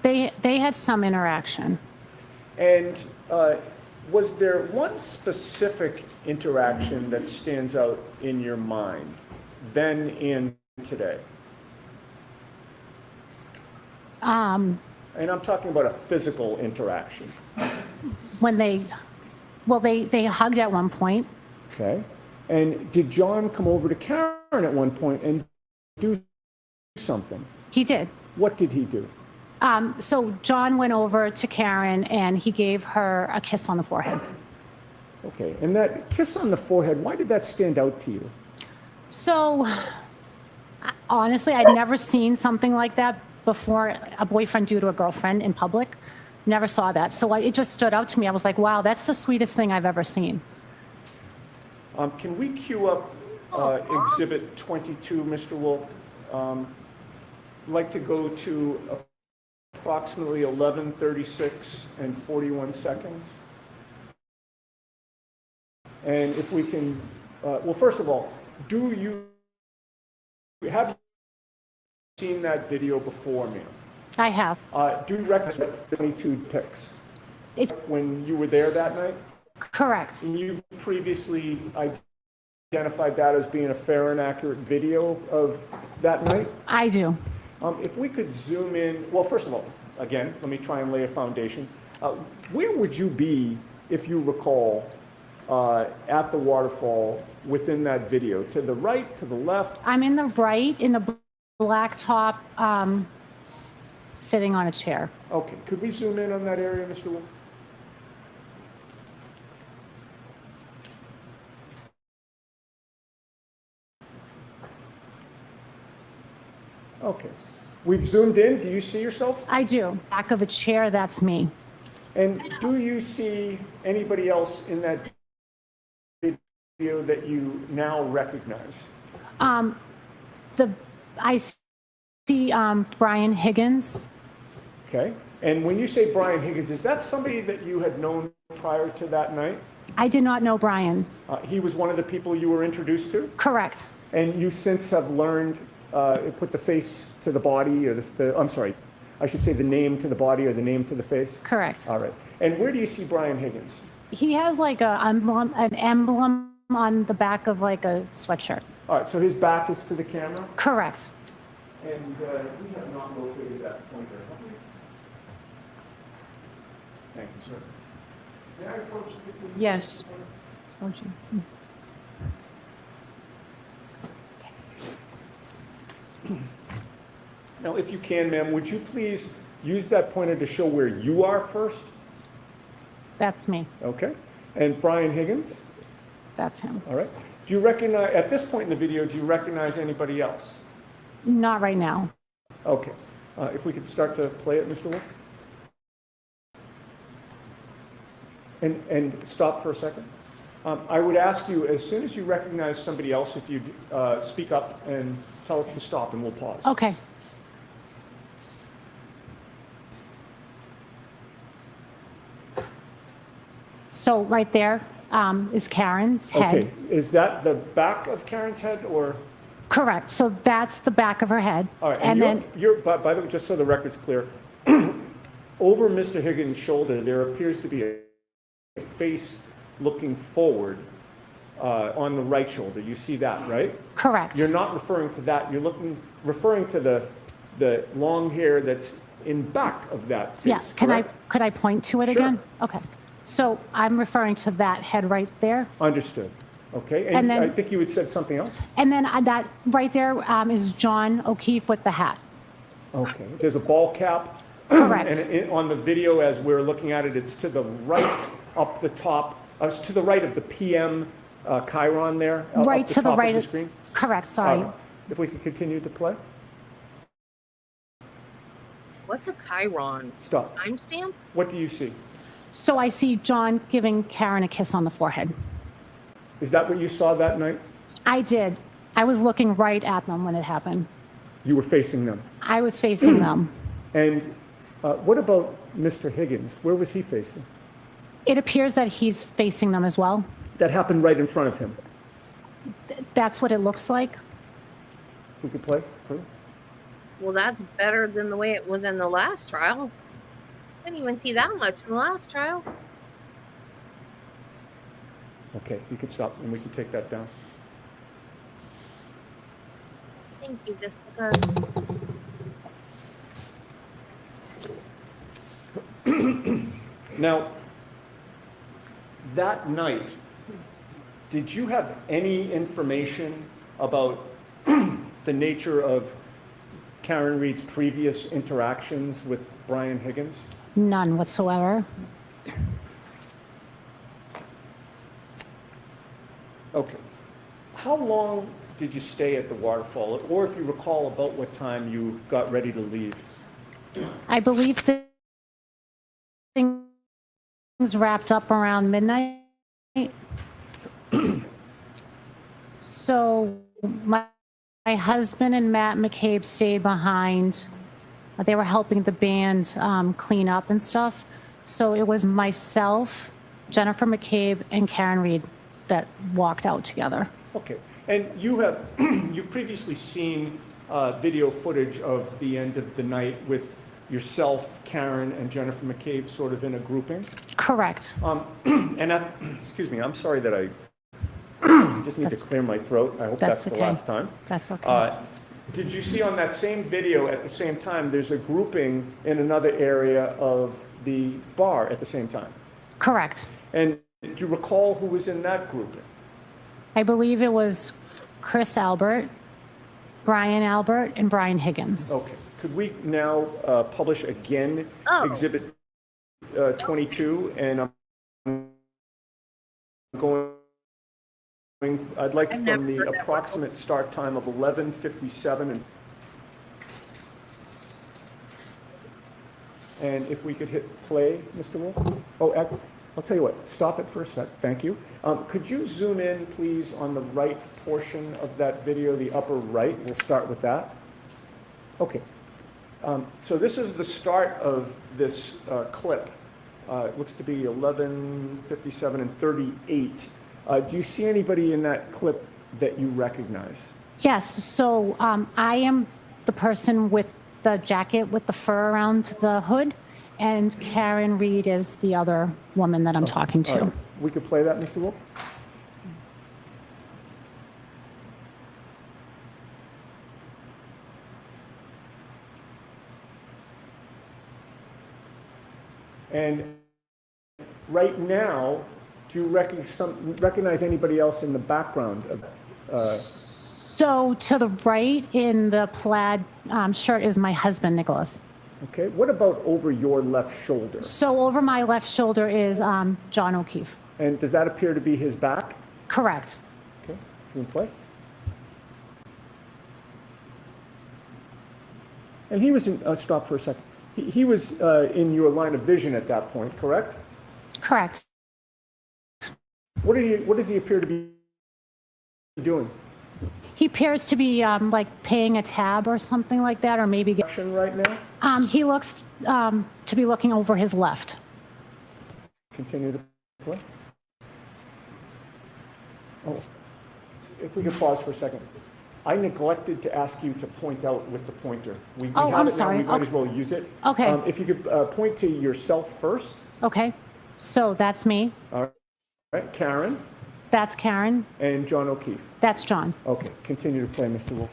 They had some interaction. And was there one specific interaction that stands out in your mind, then and today? And I'm talking about a physical interaction. When they hugged at one point. Okay. And did John come over to Karen at one point and do something? He did. What did he do? So John went over to Karen and he gave her a kiss on the forehead. Okay. And that kiss on the forehead, why did that stand out to you? So honestly, I'd never seen something like that before, a boyfriend do to a girlfriend in public. Never saw that. So it just stood out to me. I was like, wow, that's the sweetest thing I've ever seen. Can we cue up Exhibit 22, Mr. Wolk? I'd like to go to approximately 11:36 and 41 seconds. And if we can, well, first of all, have you seen that video before, ma'am? I have. Do you recognize the 22 pics? When you were there that night? Correct. And you've previously identified that as being a fair and accurate video of that night? I do. If we could zoom in, well, first of all, again, let me try and lay a foundation. Where would you be, if you recall, at the waterfall within that video? To the right, to the left? I'm in the right, in the black top, sitting on a chair. Okay, could we zoom in on that area, Mr. Wolf? Okay, we've zoomed in. Do you see yourself? I do. Back of a chair, that's me. And do you see anybody else in that video that you now recognize? I see Brian Higgins. Okay, and when you say Brian Higgins, is that somebody that you had known prior to that night? I did not know Brian. He was one of the people you were introduced to? Correct. And you since have learned, put the face to the body, or I'm sorry, I should say the name to the body or the name to the face? Correct. All right. And where do you see Brian Higgins? He has like an emblem on the back of like a sweatshirt. All right, so his back is to the camera, Correct. and we have not located that pointer, have we? Thank you, sir. May I approach the... Yes. Now, if you can, ma'am, would you please use that pointer to show where you are first? That's me. Okay. And Brian Higgins? That's him. All right. Do you recognize, at this point in the video, do you recognize anybody else? Not right now. Okay. If we could start to play it, Mr. Wolf. And stop for a second. I would ask you, as soon as you recognize somebody else, if you'd speak up and tell us to stop, and we'll pause. Okay. So right there is Karen's head. Okay. Is that the back of Karen's head, or? Correct. So that's the back of her head. All right. And then you're by the way, just so the record's clear, over Mr. Higgins' shoulder, there appears to be a face looking forward on the right shoulder. You see that, right? correct. You're not referring to that. You're referring to the long hair that's in back of that face. Yeah. Correct? Could I point to it Sure. again? Okay. So I'm referring to that head right there. Understood. Okay. And, And then- I think you had said something else. And then that right there is John O'Keefe with the hat. Okay. There's a ball cap. Correct. And on the video, as we're looking at it, it's to the right, up the top. It's to the right of the PM chyron there, Right up the to the top right of the screen. Correct. Sorry. If we could continue to play. What's a chyron? Stop. Timestamp? What do you see? So I see John giving Karen a kiss on the forehead. Is that what you saw that night? I did. I was looking right at them when it happened. You were facing them. I was facing them. And what about Mr. Higgins? Where was he facing? It appears that he's facing them as well. That happened right in front of him. That's what it looks like. If we could play further. Well, that's better than the way it was in the last trial. Didn't even see that much in the last trial. Okay, you could stop and we can take that down. Thank you, Jessica. Now, that night, did you have any information about the nature of Karen Reed's previous interactions with Brian Higgins? None whatsoever. Okay. How long did you stay at the waterfall? Or if you recall about what time you got ready to leave? I believe that things wrapped up around midnight. So my husband and Matt McCabe stayed behind. They were helping the band clean up and stuff. So it was myself, Jennifer McCabe, and Karen Reed that walked out together. Okay. And you've previously seen video footage of the end of the night with yourself, Karen, and Jennifer McCabe sort of in a grouping. Correct. Excuse me, I'm sorry that I just need to clear my throat. I hope that's the okay. last time. That's okay. Did you see on that same video at the same time, there's a grouping in another area of the bar at the same time? Correct. And do you recall who was in that grouping? I believe it was Chris Albert, Brian Albert, and Brian Higgins. Okay. Could we now publish again Exhibit 22? And I'm going, I'd like from the approximate start time of 11:57 and if we could hit play, Mr. Wolf? Oh, I'll tell you what, stop it for a sec, thank you. Could you zoom in, please, on the right portion of that video, the upper right? We'll start with that. Okay. So this is the start of this clip. It looks to be 11:57 and 38. Do you see anybody in that clip that you recognize? Yes, so I am the person with the jacket with the fur around the hood, and Karen Reed is the other woman that I'm talking to. All right. We could play that, Mr. Wolf? And right now, do you recognize anybody else in the background of, So to the right in the plaid shirt is my husband, Nicholas. okay, what about over your left shoulder? So over my left shoulder is John O'Keefe. And does that appear to be his back? Correct. Okay, can you play? And he was in, stop for a second. He was in your line of vision at that point, correct? Correct. What does he appear to be doing? He appears to be like paying a tab or something like that, or maybe. Action right now? He looks to be looking over his left. Continue to play. Oh, if we could pause for a second. I neglected to ask you to point out with the pointer. We Oh, have I'm it now, sorry. we might Okay. as well use it. Okay. If you could point to yourself first. Okay. So that's me. All right, Karen That's Karen. and John O'Keefe. That's John. Okay, continue to play, Mr. Wolf.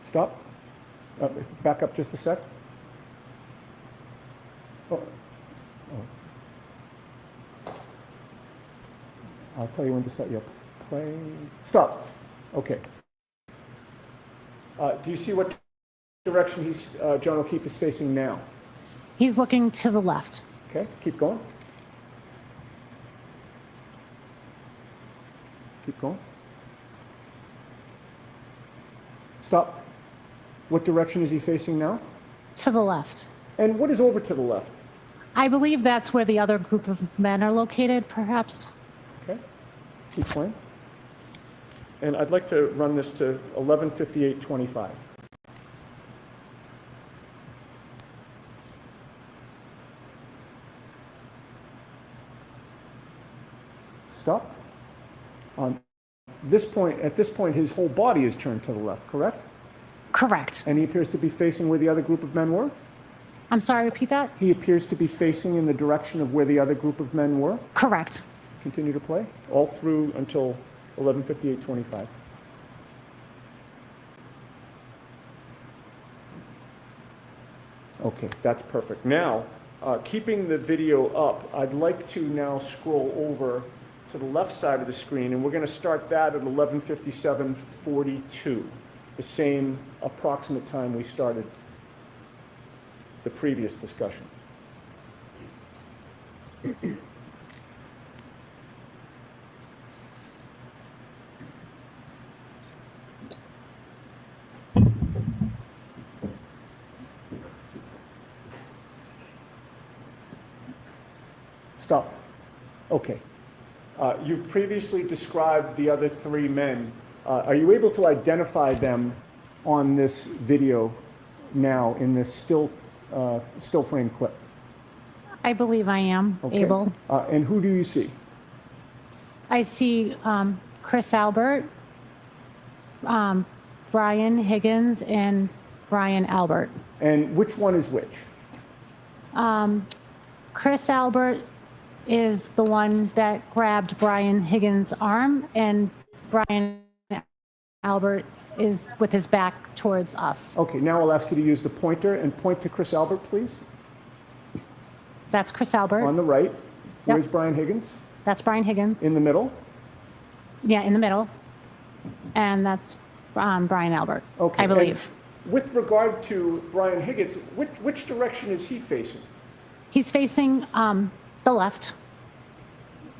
Stop. Back up just a sec. Oh. Oh. I'll tell you when to start your play. Stop. Okay. Do you see what direction John O'Keefe is facing now? He's looking to the left. Okay, keep going. Keep going. Stop. What direction is he facing now? To the left. And what is over to the left? I believe that's where the other group of men are located, perhaps. Okay, keep playing. And I'd like to run this to 11:58:25. Stop. At this point, his whole body is turned to the left, correct? Correct. And he appears to be facing where the other group of men were? I'm sorry, repeat that? He appears to be facing in the direction of where the other group of men were? Correct. Continue to play, all through until 11:58:25. Okay, that's perfect. Now, keeping the video up, I'd like to now scroll over to the left side of the screen, and we're going to start that at 11:57:42, the same approximate time we started the previous discussion. Stop. Okay. You've previously described the other three men. Are you able to identify them on this video now in this still frame clip? I believe I am Okay. able. And who do you see? I see Chris Albert, Brian Higgins, and Brian Albert. And which one is which? Chris Albert is the one that grabbed Brian Higgins' arm, and Brian Albert is with his back towards us. Okay, now I'll ask you to use the pointer and point to Chris Albert, please. That's Chris Albert. On the right. Yep. Where's Brian Higgins? That's Brian Higgins. In the middle? Yeah, in the middle. And that's Brian Albert, Okay. I believe. And with regard to Brian Higgins, which direction is he facing? He's facing the left.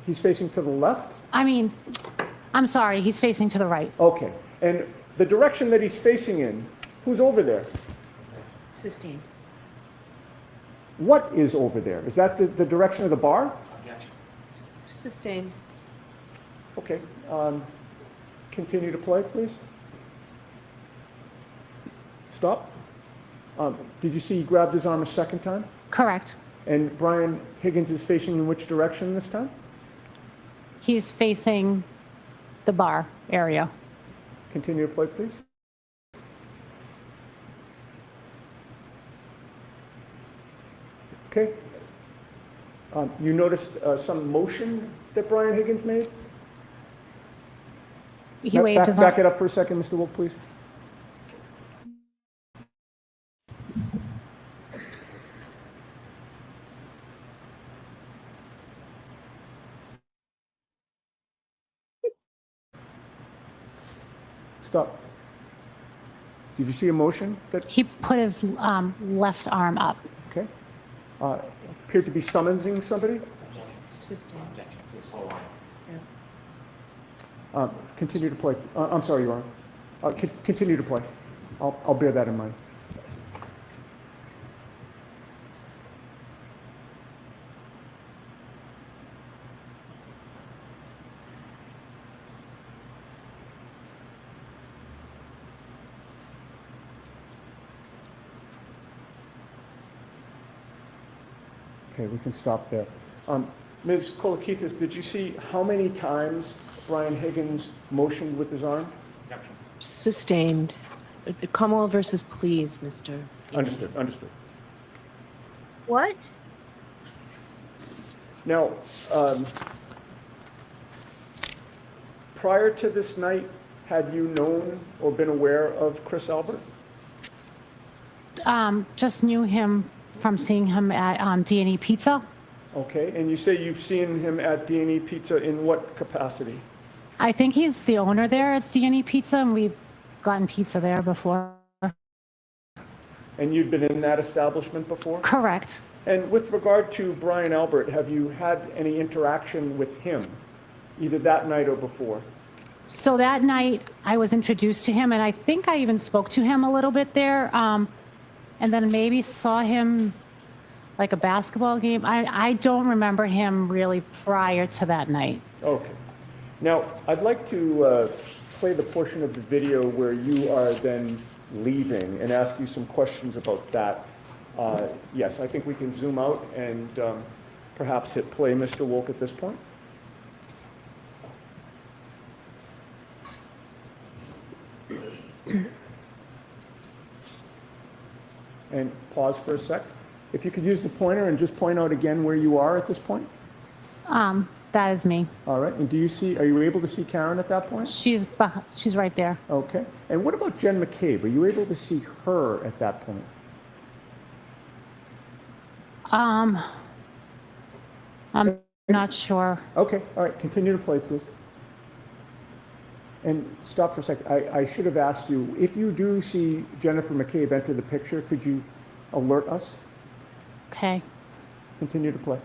He's facing to the left? I mean, I'm sorry, he's facing to the right. Okay. And the direction that he's facing in, who's over there? Sustained. What is over there? Is that the direction of the bar? Sustained. Okay. Continue to play, please. Stop. Did you see he grabbed his arm a second time? Correct. And Brian Higgins is facing in which direction this time? He's facing the bar area. Continue to play, please. Okay. You noticed some motion that Brian Higgins made? He waved his Back arm. it up for a second, Mr. Wolf, please. Stop. Did you see a motion that, He put his left arm up. okay? Appeared to be summoning somebody? Sustained. Continue to play. I'm sorry, Your Honor. Continue to play. I'll bear that in mind. Okay, we can stop there. Ms. Kolakithis, did you see how many times Brian Higgins motioned with his arm? Sustained. Commonwealth versus please, Mr. Understood, understood. What? Now, prior to this night, had you known or been aware of Chris Albert? Just knew him from seeing him at D&E Pizza. Okay, and you say you've seen him at D&E Pizza in what capacity? I think he's the owner there at D&E Pizza, and we've gotten pizza there before. And you'd been in that establishment before? Correct. And with regard to Brian Albert, have you had any interaction with him, either that night or before? So that night, I was introduced to him, and I think I even spoke to him a little bit there, and then maybe saw him like a basketball game. I don't remember him really prior to that night. Okay. Now, I'd like to play the portion of the video where you are then leaving and ask you some questions about that. Yes, I think we can zoom out and perhaps hit play, Mr. Wolk, at this point. And pause for a sec. If you could use the pointer and just point out again where you are at this point. That is me. All right. And are you able to see Karen at that point? She's right there. Okay. And what about Jen McCabe? Are you able to see her at that point? I'm not sure. Okay. All right. Continue to play, please. And stop for a second. I should have asked you, if you do see Jennifer McCabe enter the picture, could you alert us? Okay. Continue to play.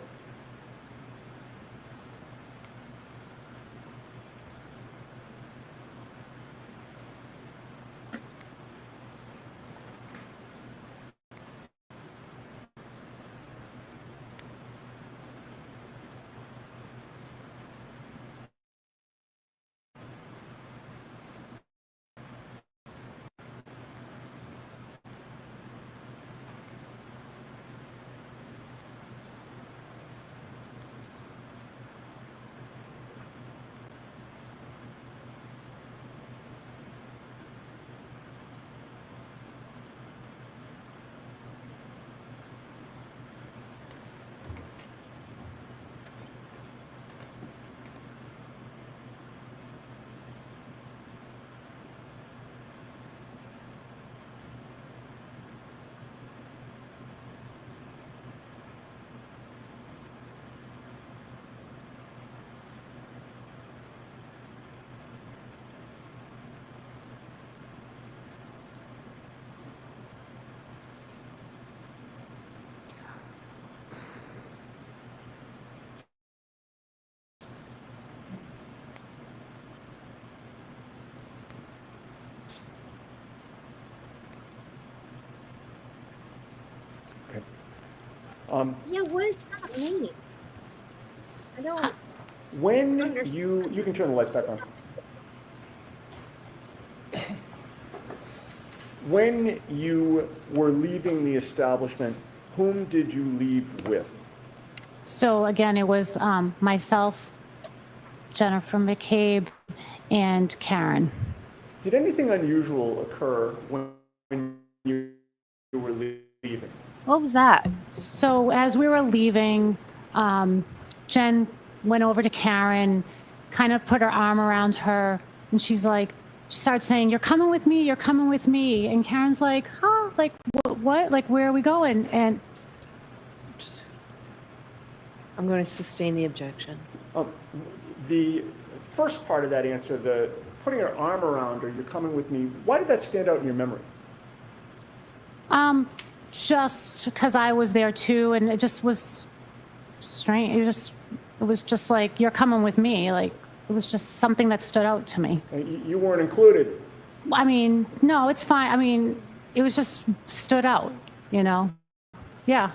Yeah, what does that mean? I don't. When you can turn the lights back on. When you were leaving the establishment, Whom did you leave with? So again, it was myself, Jennifer McCabe, and Karen. Did anything unusual occur when you were leaving? What was that? So as we were leaving, Jen went over to Karen, kind of put her arm around her, and she starts saying, "You're coming with me, you're coming with me." And Karen's like, "Huh? Like, what? Like, where are we going?" And I'm going to sustain the objection. The first part of that answer, the putting her arm around her, you're coming with me, why did that stand out in your memory? just because I was there too, and it just was strange. It was just like, "You're coming with me." Like, it was just something that stood out to me. You weren't included. I mean, no, it's fine. I mean, it was just stood out, you know? Yeah.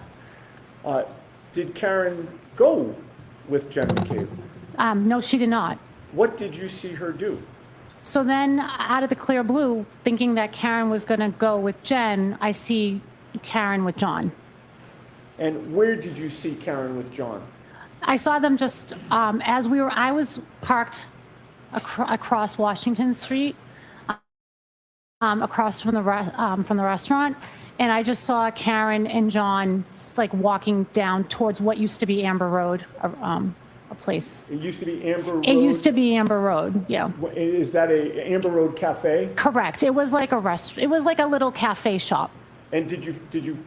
Did Karen go with Jen McCabe? No, she did not. What did you see her do? So then, out of the clear blue, thinking that Karen was going to go with Jen, I see Karen with John. And where did you see Karen with John? I saw them just I was parked across Washington Street, across from the restaurant, and I just saw Karen and John like walking down towards what used to be Amber Road, a place. It used to be Amber Road. It used to be Amber Road, yeah. Is that a Amber Road cafe? Correct. It was like a restaurant. It was like a little cafe shop. And did you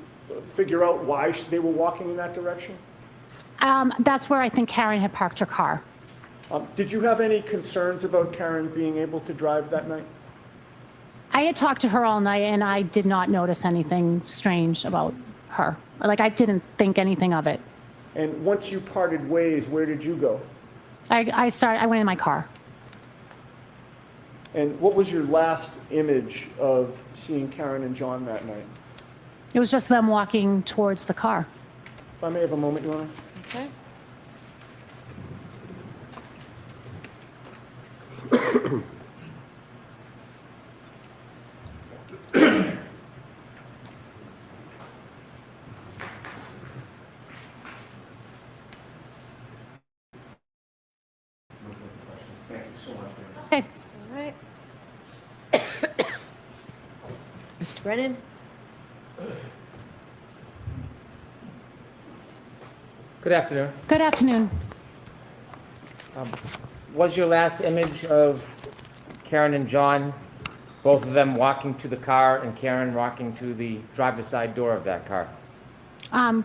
figure out why they were walking in that direction? That's where I think Karen had parked her car. Did you have any concerns about Karen being able to drive that night? I had talked to her all night, and I did not notice anything strange about her. Like, I didn't think anything of it. And once you parted ways, where did you go? I went in my car. And what was your last image of seeing Karen and John that night? It was just them walking towards the car. If I may have a moment, Your Honor. Okay. Thank you so much. Okay. All right. Mr. Brennan? Good afternoon. Good afternoon. Was your last image of Karen and John, both of them walking to the car and Karen walking to the driver's side door of that car?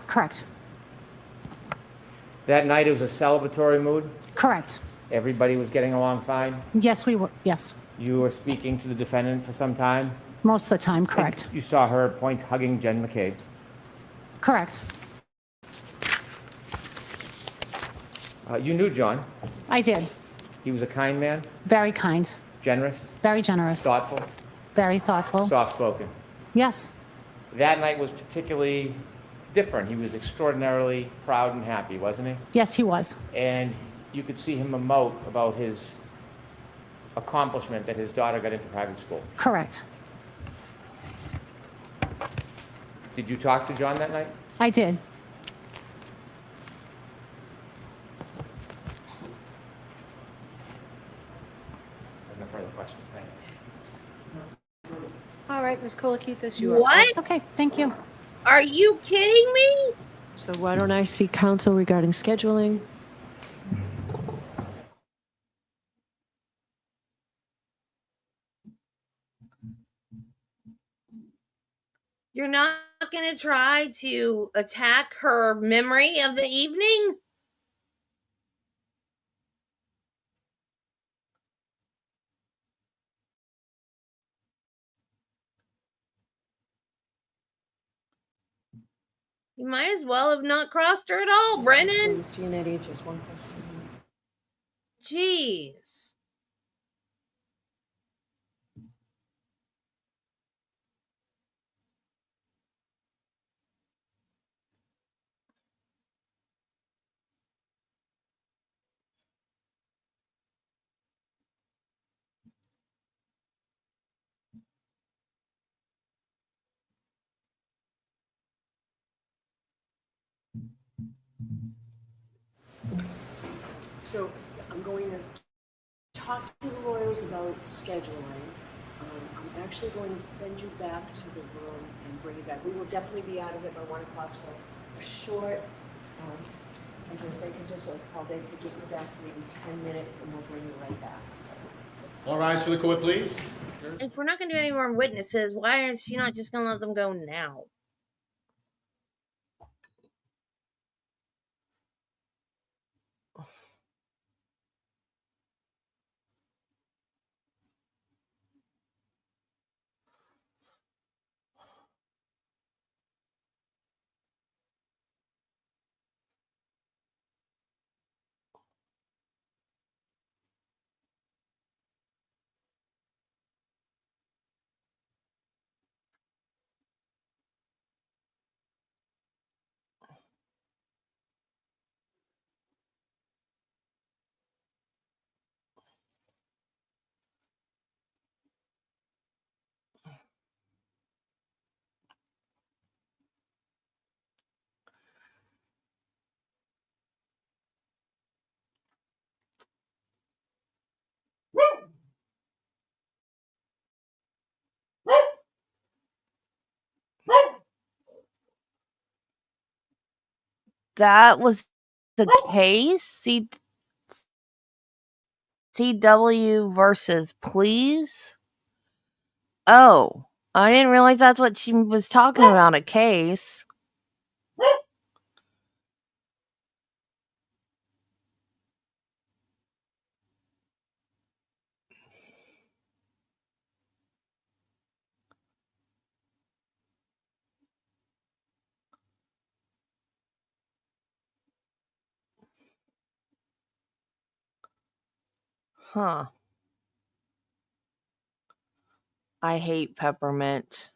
Correct. That night it was a celebratory mood? Correct. Everybody was getting along fine? Yes, we were. Yes. You were speaking to the defendant for some time? Most of the time, correct. You saw her at points hugging Jen McCabe? Correct. You knew John. I did. He was a kind man, Very kind. generous, Very generous. thoughtful, Very thoughtful. soft-spoken. Yes. That night was particularly different. He was extraordinarily proud and happy, wasn't he? Yes, he was. And you could see him emote about his accomplishment that his daughter got into private school. Correct. Did you talk to John that night? I did. No further questions, thank you. All right, Ms. Kolakithis, you are. What? Okay, thank you. Are you kidding me? So why don't I see counsel regarding scheduling? You're not going to try to attack her memory of the evening? You might as well have not crossed her at all, Brennan. Mr. Yannetti, just one question. Jeez. So I'm going to talk to the lawyers about scheduling. I'm actually going to send you back to the room and bring you back. We will definitely be out of it by 1 o'clock, so a short, and if they could just, Paul, they could just go back for maybe 10 minutes and we'll bring you right back. All rise for the court, please. If we're not going to do any more witnesses, why is she not just going to let them go now? That was the case? CW versus please? Oh, I didn't realize that's what she was talking about, a case. Huh. I hate peppermint.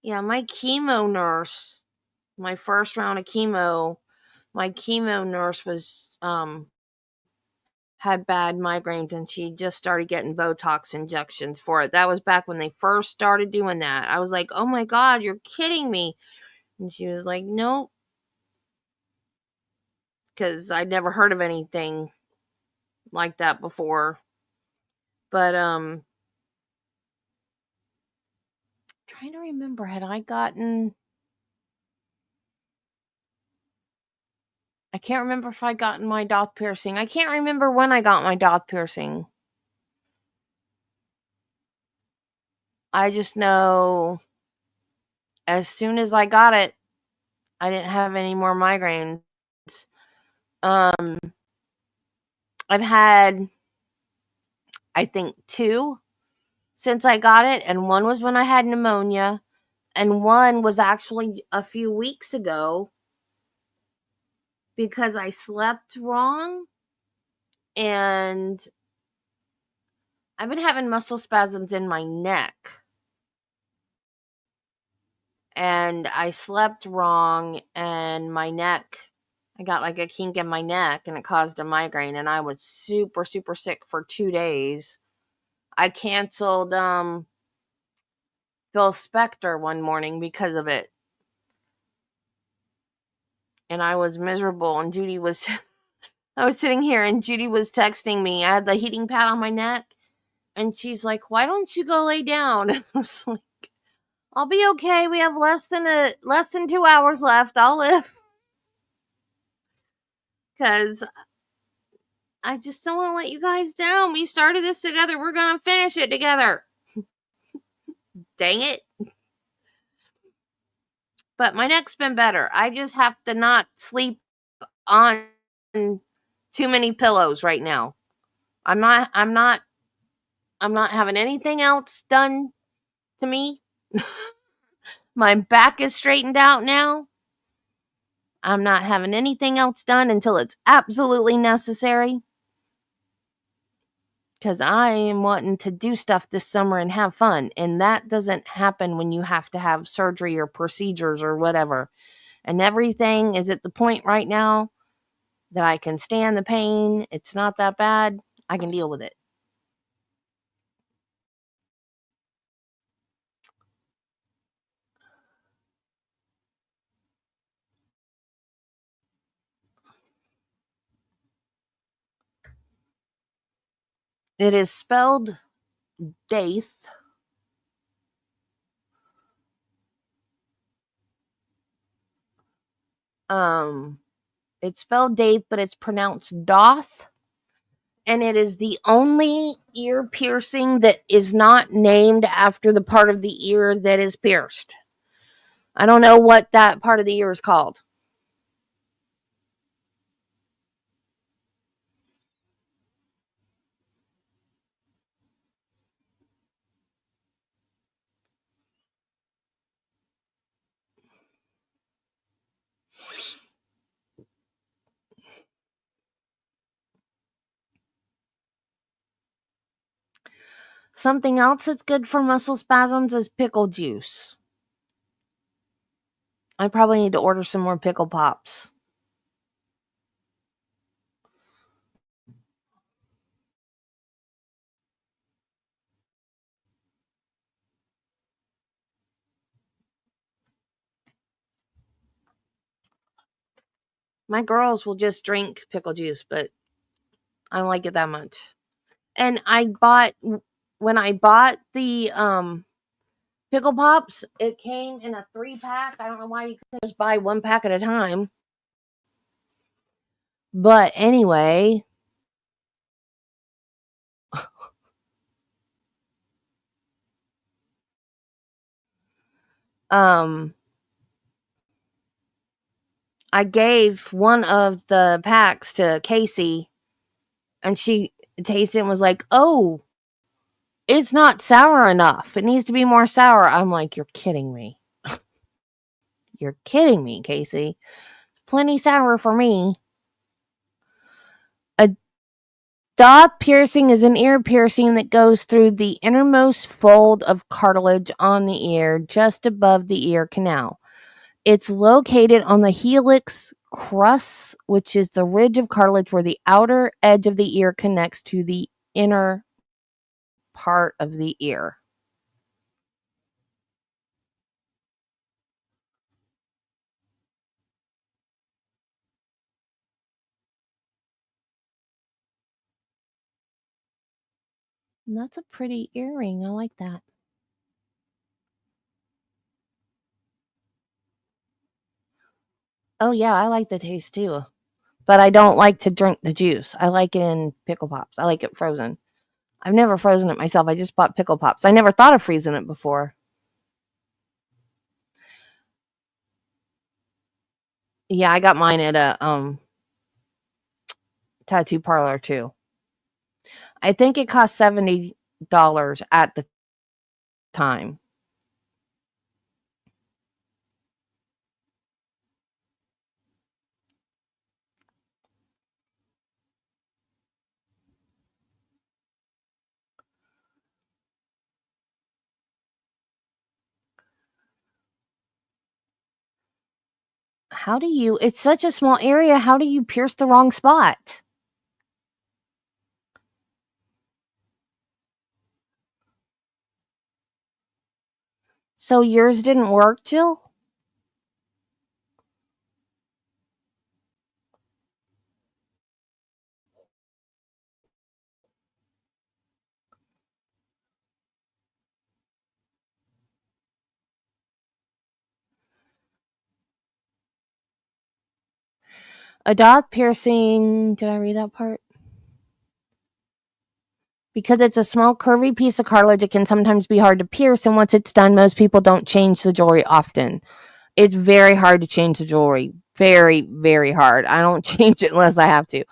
Yeah, my chemo nurse, my first round of chemo, my chemo nurse was had bad migraines and she just started getting Botox injections for it. That was back when they first started doing that. I was like, "Oh my god, you're kidding me." And she was like, "Nope." Cuz I'd never heard of anything like that before. But trying to remember, had I gotten, I can't remember if I'd gotten my doth piercing. I can't remember when I got my doth piercing. I just know as soon as I got it, I didn't have any more migraines. Um, I've had, I think, 2 since I got it, and one was when I had pneumonia, and one was actually a few weeks ago because I slept wrong, and I've been having muscle spasms in my neck. And I slept wrong, and my neck, I got like a kink in my neck, and it caused a migraine, and I was super, super sick for 2 days. I canceled Phil Spector one morning because of it. And I was miserable, and Judy was I was sitting here and Judy was texting me. I had the heating pad on my neck, and she's like, "Why don't you go lay down?" And I was like, "I'll be okay. We have less than 2 hours left. I'll live." Cuz I just don't want to let you guys down. We started this together. We're going to finish it together. Dang it. But my neck's been better. I just have to not sleep on too many pillows right now. I'm not having anything else done to me. My back is straightened out now. I'm not having anything else done until it's absolutely necessary. because I am wanting to do stuff this summer and have fun. And that doesn't happen when you have to have surgery or procedures or whatever. And everything is at the point right now that I can stand the pain. It's not that bad. I can deal with it. It is spelled Daith. It's spelled Daith, but it's pronounced Doth. And it is the only ear piercing that is not named after the part of the ear that is pierced. I don't know what that part of the ear is called. Something else that's good for muscle spasms is pickle juice. I probably need to order some more pickle pops. My girls will just drink pickle juice, but I don't like it that much. And when I bought the pickle pops, it came in a 3-pack. I don't know why you couldn't just buy 1 pack at a time. But anyway, I gave one of the packs to Casey, and she tasted it and was like, "Oh, it's not sour enough. It needs to be more sour." I'm like, "You're kidding me. You're kidding me, Casey. It's plenty sour for me." A dot piercing is an ear piercing that goes through the innermost fold of cartilage on the ear just above the ear canal. It's located on the helix crus, which is the ridge of cartilage where the outer edge of the ear connects to the inner part of the ear. And that's a pretty earring. I like that. Oh, yeah, I like the taste too. But I don't like to drink the juice. I like it in pickle pops. I like it frozen. I've never frozen it myself. I just bought pickle pops. I never thought of freezing it before. Yeah, I got mine at a tattoo parlor too. I think it cost $70 at the time. How do you? It's such a small area. How do you pierce the wrong spot? So yours didn't work, Jill? A dot piercing. Did I read that part? Because it's a small curvy piece of cartilage, it can sometimes be hard to pierce, and once it's done, most people don't change the jewelry often. It's very hard to change the jewelry. Very, very hard. I don't change it unless I have to.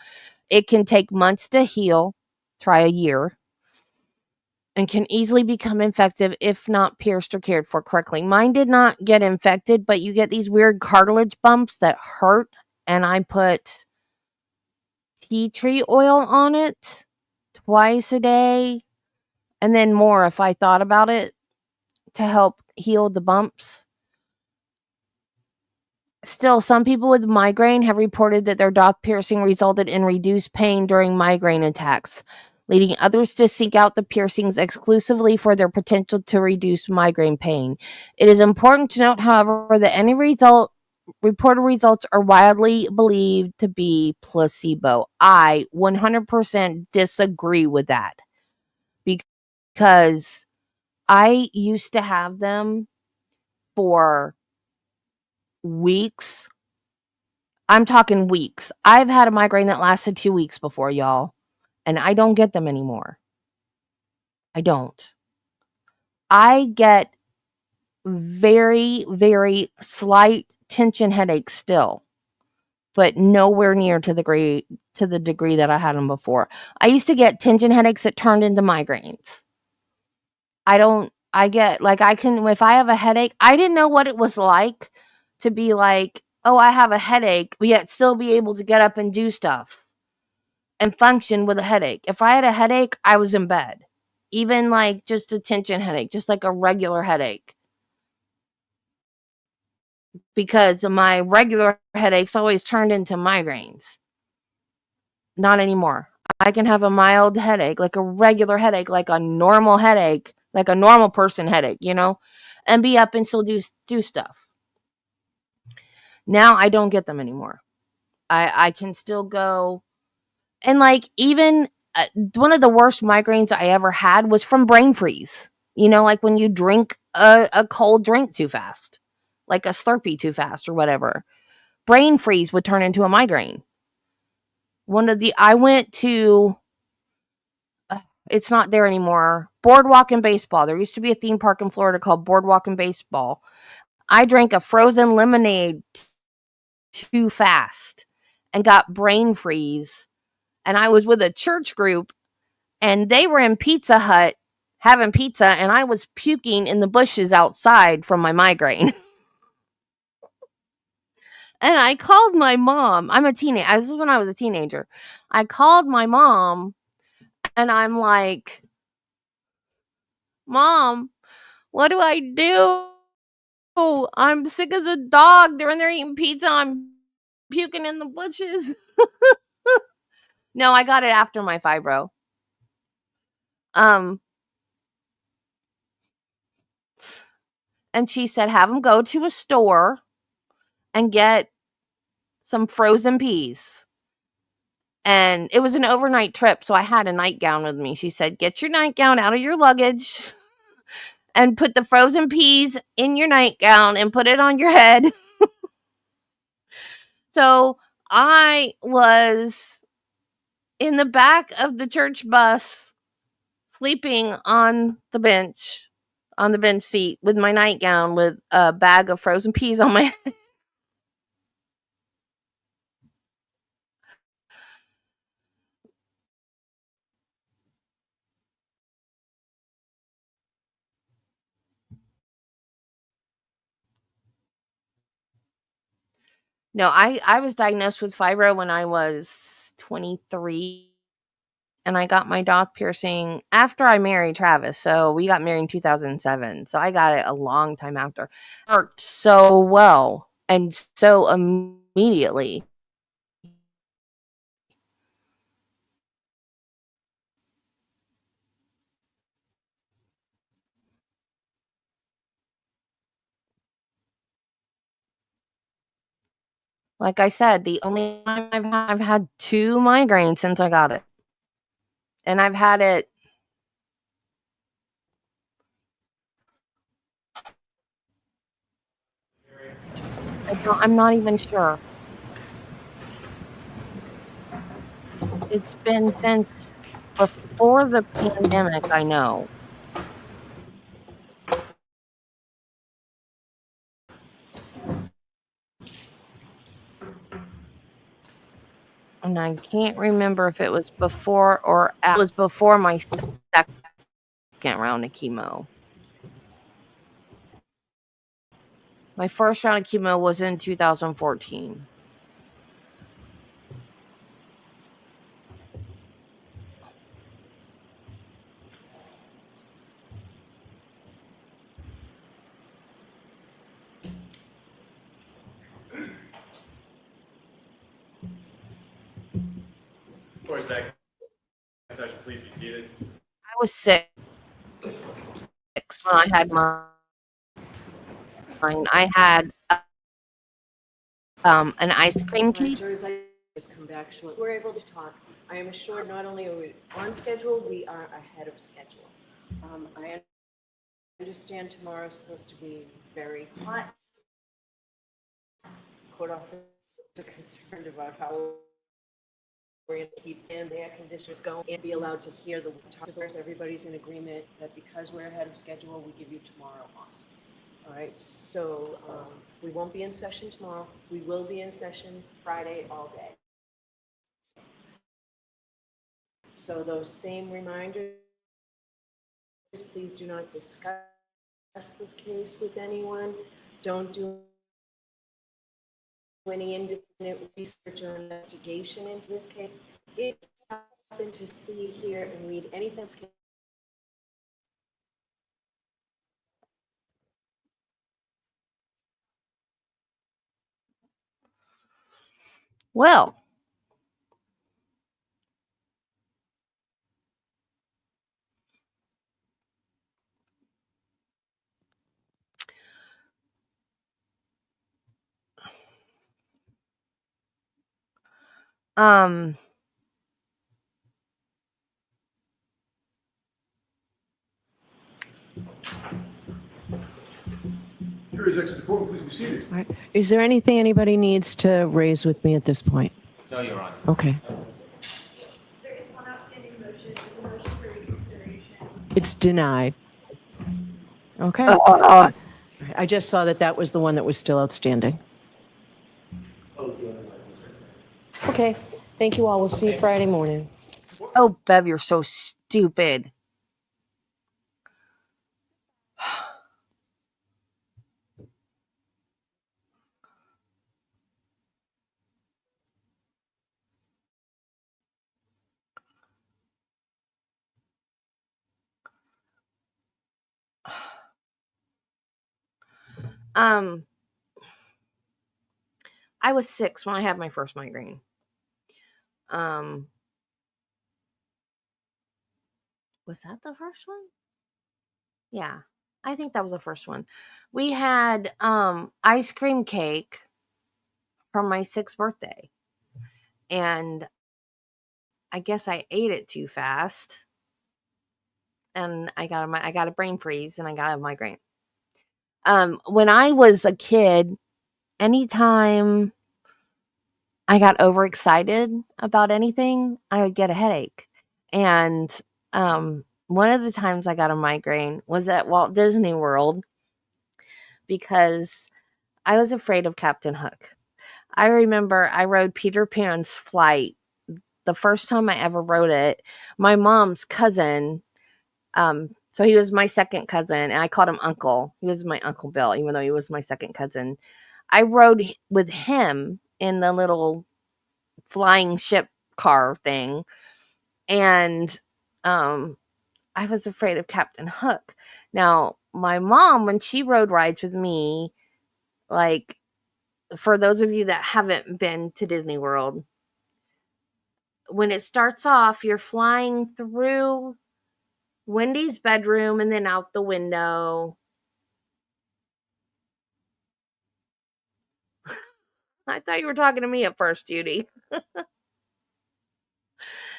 It can take months to heal, try a year, and can easily become infected if not pierced or cared for correctly. Mine did not get infected, but you get these weird cartilage bumps that hurt, and I put tea tree oil on it twice a day, and then more if I thought about it, to help heal the bumps. Still, some people with migraine have reported that their doth piercing resulted in reduced pain during migraine attacks, leading others to seek out the piercings exclusively for their potential to reduce migraine pain. It is important to note, however, that any reported results are widely believed to be placebo. I 100% disagree with that, because I used to have them for weeks. I'm talking weeks. I've had a migraine that lasted 2 weeks before, y'all, and I don't get them anymore. I don't. I get very, very slight tension headaches still, but nowhere near to the degree that I had them before. I used to get tension headaches that turned into migraines. I get, like, if I have a headache, I didn't know what it was like to be like, oh, I have a headache, but yet still be able to get up and do stuff and function with a headache. If I had a headache, I was in bed. Even like just a tension headache, just like a regular headache. Because my regular headaches always turned into migraines. Not anymore. I can have a mild headache, like a regular headache, like a normal headache, like a normal person headache, and be up and still do stuff. Now I don't get them anymore. I can still go, and like, even one of the worst migraines I ever had was from brain freeze. Like when you drink a cold drink too fast, like a Slurpee too fast or whatever. Brain freeze would turn into a migraine. I went to, it's not there anymore, Boardwalk and Baseball. There used to be a theme park in Florida called Boardwalk and Baseball. I drank a frozen lemonade too fast and got brain freeze. And I was with a church group, and they were in Pizza Hut having pizza, and I was puking in the bushes outside from my migraine. And I called my mom. This is when I was a teenager. I called my mom, and I'm like, Mom, what do I do? I'm sick as a dog. They're in there eating pizza. I'm puking in the bushes. No, I got it after my fibro. And she said, have them go to a store and get some frozen peas. And it was an overnight trip, so I had a nightgown with me. She said, get your nightgown out of your luggage and put the frozen peas in your nightgown and put it on your head. So I was in the back of the church bus, sleeping on the bench seat with my nightgown with a bag of frozen peas on my head. No, I was diagnosed with fibro when I was 23, and I got my doth piercing after I married Travis. So we got married in 2007. So I got it a long time after. It worked so well and so immediately. Like I said, the only time I've had 2 migraines since I got it. And I've had it, I'm not even sure. It's been since before the pandemic, I know. And I can't remember if it was before or it was before my second round of chemo. My first round of chemo was in 2014. Floor is back in session. Please be seated. I was 6 when I had mine. I had an ice cream cake. Jurors, I just come back short. We're able to talk. I am assured not only are we on schedule, we are ahead of schedule. I understand tomorrow's supposed to be very hot. Court officers are concerned about how we're going to keep in the air conditioners going and be allowed to hear the talkers. Everybody's in agreement that because we're ahead of schedule, we give you tomorrow off. All right, so we won't be in session tomorrow. We will be in session Friday all day. So those same reminders, please do not discuss this case with anyone. Don't do any independent research or investigation into this case. If you happen to see, hear, and read anything, Well, um, Jury's exit the court, please be seated. all right. Is there anything anybody needs to raise with me at this point? No, Your Honor. Okay. There is one outstanding motion, it's a motion for reconsideration. It's denied. Okay. I just saw that that was the one that was still outstanding. Okay. Thank you all. We'll see you Friday morning. oh, Bev, you're so stupid. I was 6 when I had my first migraine. Was that the first one? Yeah, I think that was the first one. We had ice cream cake from my 6th birthday, and I guess I ate it too fast, and I got a brain freeze, and I got a migraine. When I was a kid, anytime I got overexcited about anything, I would get a headache. And one of the times I got a migraine was at Walt Disney World because I was afraid of Captain Hook. I remember I rode Peter Pan's Flight the first time I ever rode it. My mom's cousin, so he was my second cousin, and I called him Uncle. He was my Uncle Bill, even though he was my second cousin. I rode with him in the little flying ship car thing, and I was afraid of Captain Hook. Now, my mom, when she rode rides with me, like, for those of you that haven't been to Disney World, when it starts off, you're flying through Wendy's bedroom and then out the window. I thought you were talking to me at first, Judy.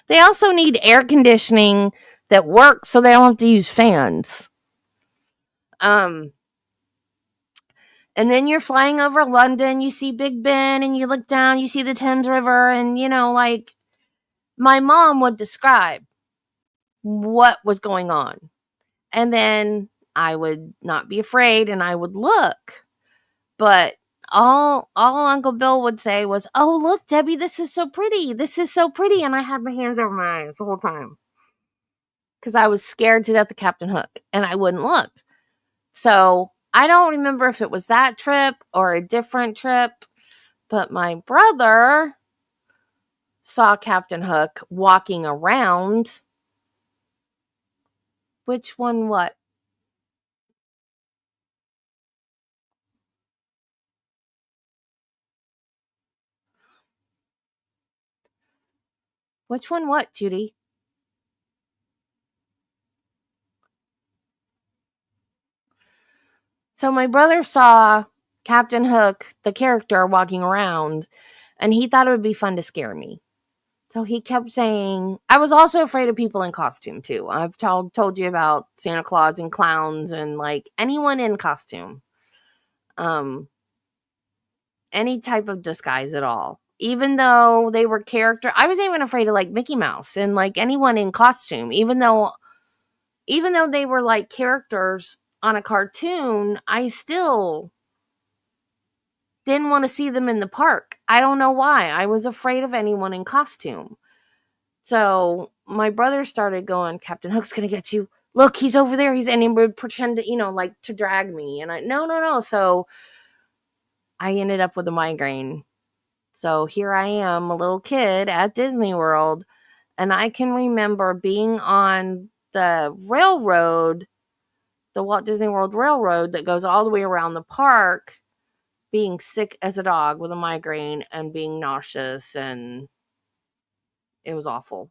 They also need air conditioning that works so they don't have to use fans. And then you're flying over London, you see Big Ben, and you look down, you see the Thames River, and like my mom would describe what was going on. And then I would not be afraid and I would look. But all Uncle Bill would say was, "Oh, look, Debbie, this is so pretty. This is so pretty." And I had my hands over my eyes the whole time because I was scared to death of Captain Hook and I wouldn't look. So I don't remember if it was that trip or a different trip, but my brother saw Captain Hook walking around. Which one? What? Which one what, Judy? So my brother saw Captain Hook, the character, walking around, and he thought it would be fun to scare me. So he kept saying, I was also afraid of people in costume too. I've told you about Santa Claus and clowns and like anyone in costume. Any type of disguise at all. Even though they were character, I was even afraid of like Mickey Mouse and like anyone in costume. Even though they were like characters on a cartoon, I still didn't want to see them in the park. I don't know why. I was afraid of anyone in costume. So my brother started going, Captain Hook's gonna get you. Look, he's over there. And he would pretend to, like to drag me. And I, no. So I ended up with a migraine. So here I am, a little kid at Disney World. And I can remember being on the railroad, the Walt Disney World Railroad that goes all the way around the park, being sick as a dog with a migraine and being nauseous, and it was awful.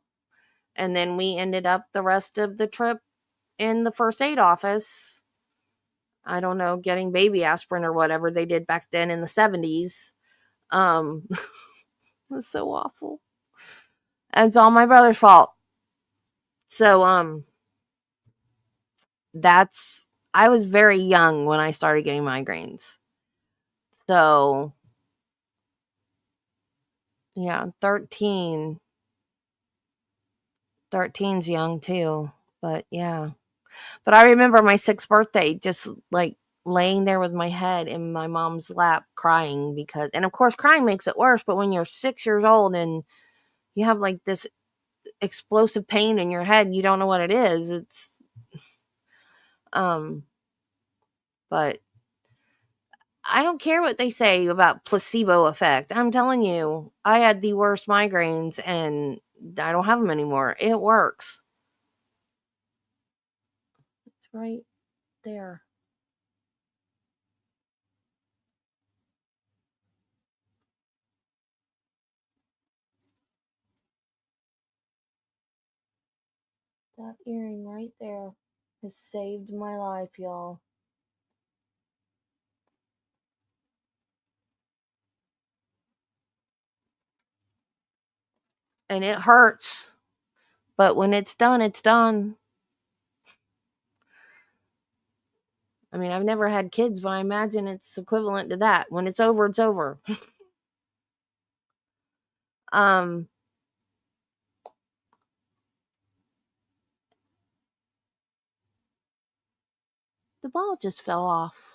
And then we ended up the rest of the trip in the first aid office. I don't know, getting baby aspirin or whatever they did back then in the 70s. It was so awful. And it's all my brother's fault. So, I was very young when I started getting migraines. So, yeah, 13. 13's young too. But yeah. But I remember my 6th birthday just like laying there with my head in my mom's lap crying because, and of course, crying makes it worse. But when you're 6 years old and you have like this explosive pain in your head, you don't know what it is. But I don't care what they say about placebo effect. I'm telling you, I had the worst migraines and I don't have them anymore. It works. It's right there. That earring right there has saved my life, y'all. And it hurts. But when it's done, it's done. I mean, I've never had kids, but I imagine it's equivalent to that. When it's over, it's over. um the ball just fell off.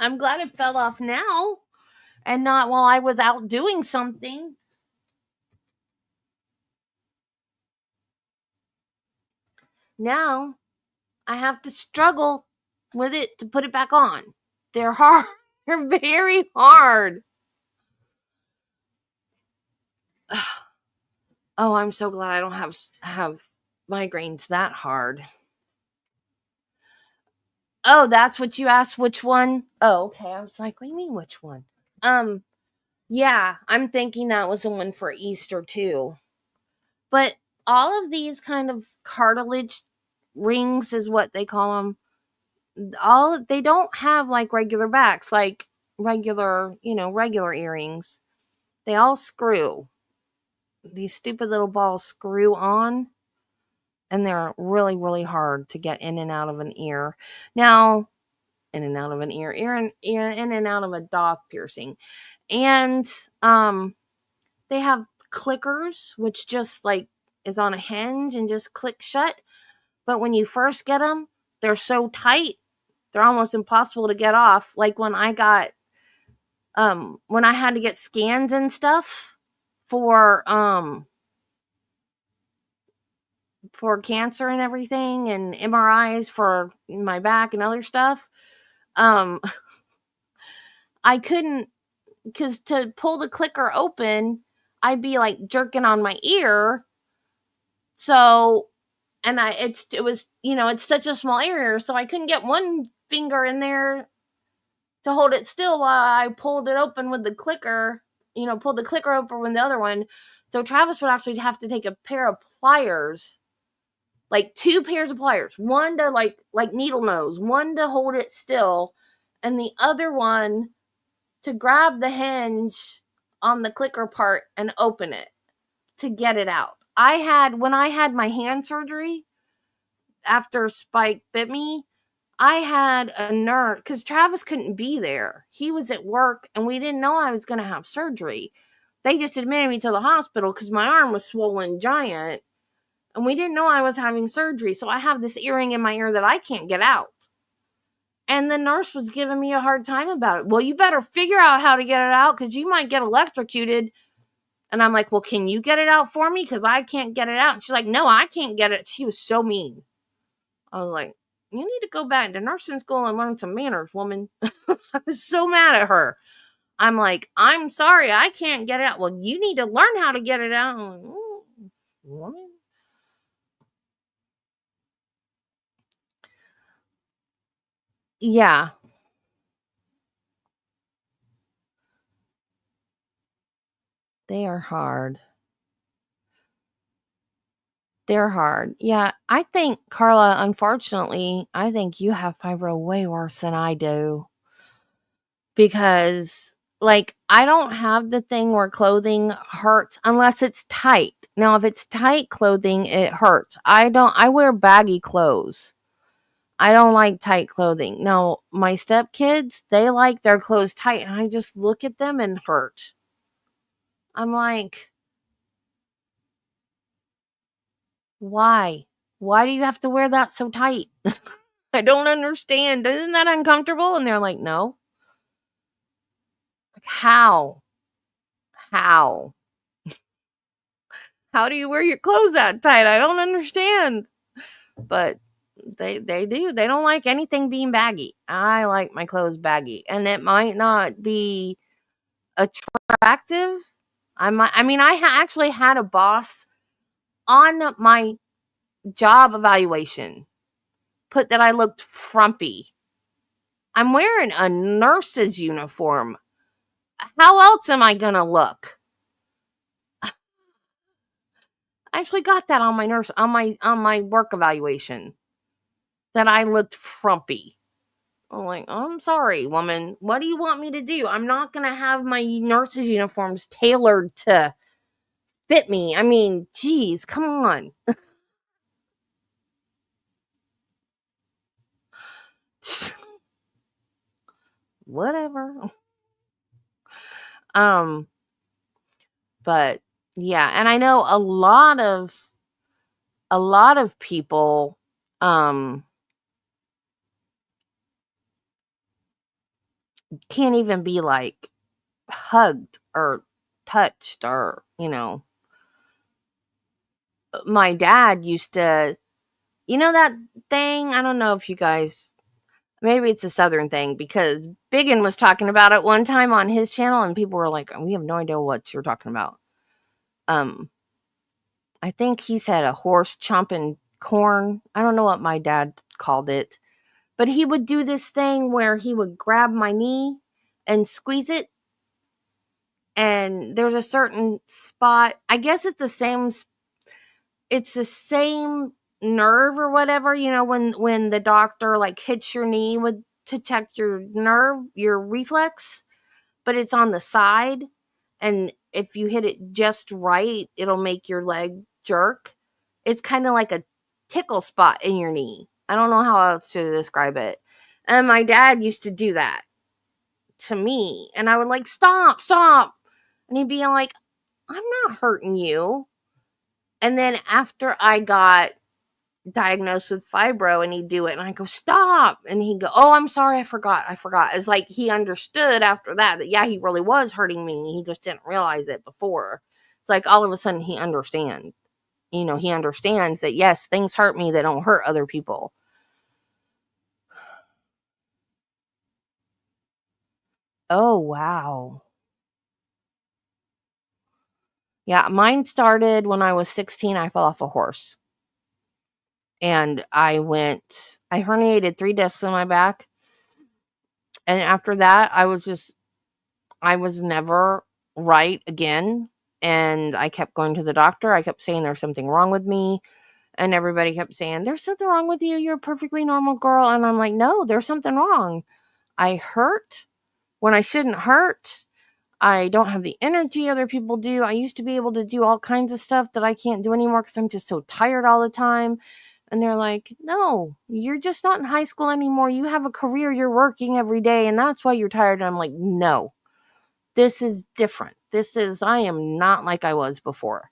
I'm glad it fell off now and not while I was out doing something. Now I have to struggle with it to put it back on. They're hard. They're very hard. Oh, I'm so glad I don't have migraines that hard. Oh, that's what you asked. Which one? Oh, okay. I was like, what do you mean, which one? Yeah, I'm thinking that was the one for Easter too. But all of these kind of cartilage rings is what they call them. All they don't have like regular backs, like regular earrings. They all screw. These stupid little balls screw on, and they're really, really hard to get in and out of an ear. Now, in and out of an ear, in and out of a dog piercing. And they have clickers, which just like is on a hinge and just click shut. But when you first get them, they're so tight, they're almost impossible to get off. Like when I had to get scans and stuff for cancer and everything, and MRIs for my back and other stuff. I couldn't, because to pull the clicker open, I'd be like jerking on my ear. So, and it was, it's such a small area, so I couldn't get one finger in there to hold it still while I pulled it open with the clicker, pulled the clicker open with the other one. So Travis would actually have to take a pair of pliers, like 2 pairs of pliers, one to like needle nose, one to hold it still, and the other one to grab the hinge on the clicker part and open it to get it out. When I had my hand surgery after Spike bit me, I had a nurse, because Travis couldn't be there. He was at work and we didn't know I was going to have surgery. They just admitted me to the hospital because my arm was swollen giant and we didn't know I was having surgery. So I have this earring in my ear that I can't get out. And the nurse was giving me a hard time about it. Well, you better figure out how to get it out because you might get electrocuted. And I'm like, well, can you get it out for me? Because I can't get it out. And she's like, no, I can't get it. She was so mean. I was like, you need to go back to nursing school and learn some manners, woman. I was so mad at her. I'm like, I'm sorry, I can't get it out. Well, you need to learn how to get it out. I'm like, woman. Yeah. They are hard. They're hard. Yeah, I think, Carla, unfortunately, I think you have fibro way worse than I do. Because, like, I don't have the thing where clothing hurts unless it's tight. Now, if it's tight clothing, it hurts. I wear baggy clothes. I don't like tight clothing. Now, my stepkids, they like their clothes tight, and I just look at them and hurt. I'm like, why? Why do you have to wear that so tight? I don't understand. Isn't that uncomfortable? And they're like, no. Like, how? How? How do you wear your clothes that tight? I don't understand. But they do. They don't like anything being baggy. I like my clothes baggy. And it might not be attractive. I actually had a boss on my job evaluation put that I looked frumpy. I'm wearing a nurse's uniform. How else am I gonna look? I actually got that on my work evaluation that I looked frumpy. I'm like, I'm sorry, woman. What do you want me to do? I'm not gonna have my nurse's uniforms tailored to fit me. I mean, geez, come on. Whatever. Um, but yeah, and I know a lot of people can't even be like hugged or touched or, my dad used to, that thing, I don't know if you guys, maybe it's a southern thing because Biggin was talking about it one time on his channel and people were like, we have no idea what you're talking about. I think he said a horse chomping corn. I don't know what my dad called it, but he would do this thing where he would grab my knee and squeeze it. And there's a certain spot, I guess it's the same nerve or whatever, when the doctor like hits your knee to check your nerve, your reflex, but it's on the side. And if you hit it just right, it'll make your leg jerk. It's kind of like a tickle spot in your knee. I don't know how else to describe it. And my dad used to do that to me. And I would like, stop. And he'd be like, I'm not hurting you. And then after I got diagnosed with fibro and he'd do it and I go, stop. And he'd go, oh, I'm sorry. I forgot. It's like he understood after that, yeah, he really was hurting me. He just didn't realize it before. It's like all of a sudden he understands. He understands that, yes, things hurt me that don't hurt other people. Oh, wow. Yeah, mine started when I was 16. I fell off a horse. And I herniated 3 discs in my back. And after that, I was never right again. And I kept going to the doctor. I kept saying there's something wrong with me. And everybody kept saying, there's something wrong with you. You're a perfectly normal girl. And I'm like, no, there's something wrong. I hurt when I shouldn't hurt. I don't have the energy other people do. I used to be able to do all kinds of stuff that I can't do anymore because I'm just so tired all the time. And they're like, no, you're just not in high school anymore. You have a career. You're working every day. And that's why you're tired. And I'm like, no, this is different. I am not like I was before.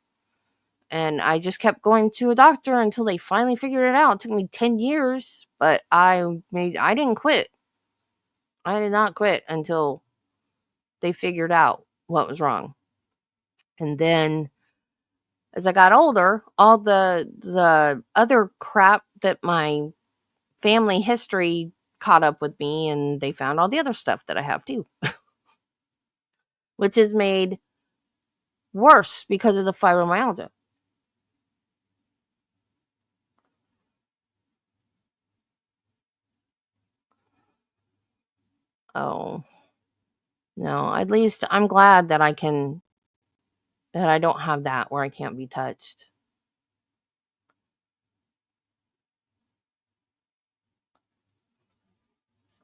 And I just kept going to a doctor until they finally figured it out. It took me 10 years, but I didn't quit. I did not quit until they figured out what was wrong. And then as I got older, all the other crap that my family history caught up with me, and they found all the other stuff that I have too. Which is made worse because of the fibromyalgia. Oh, no, at least I'm glad that I don't have that where I can't be touched.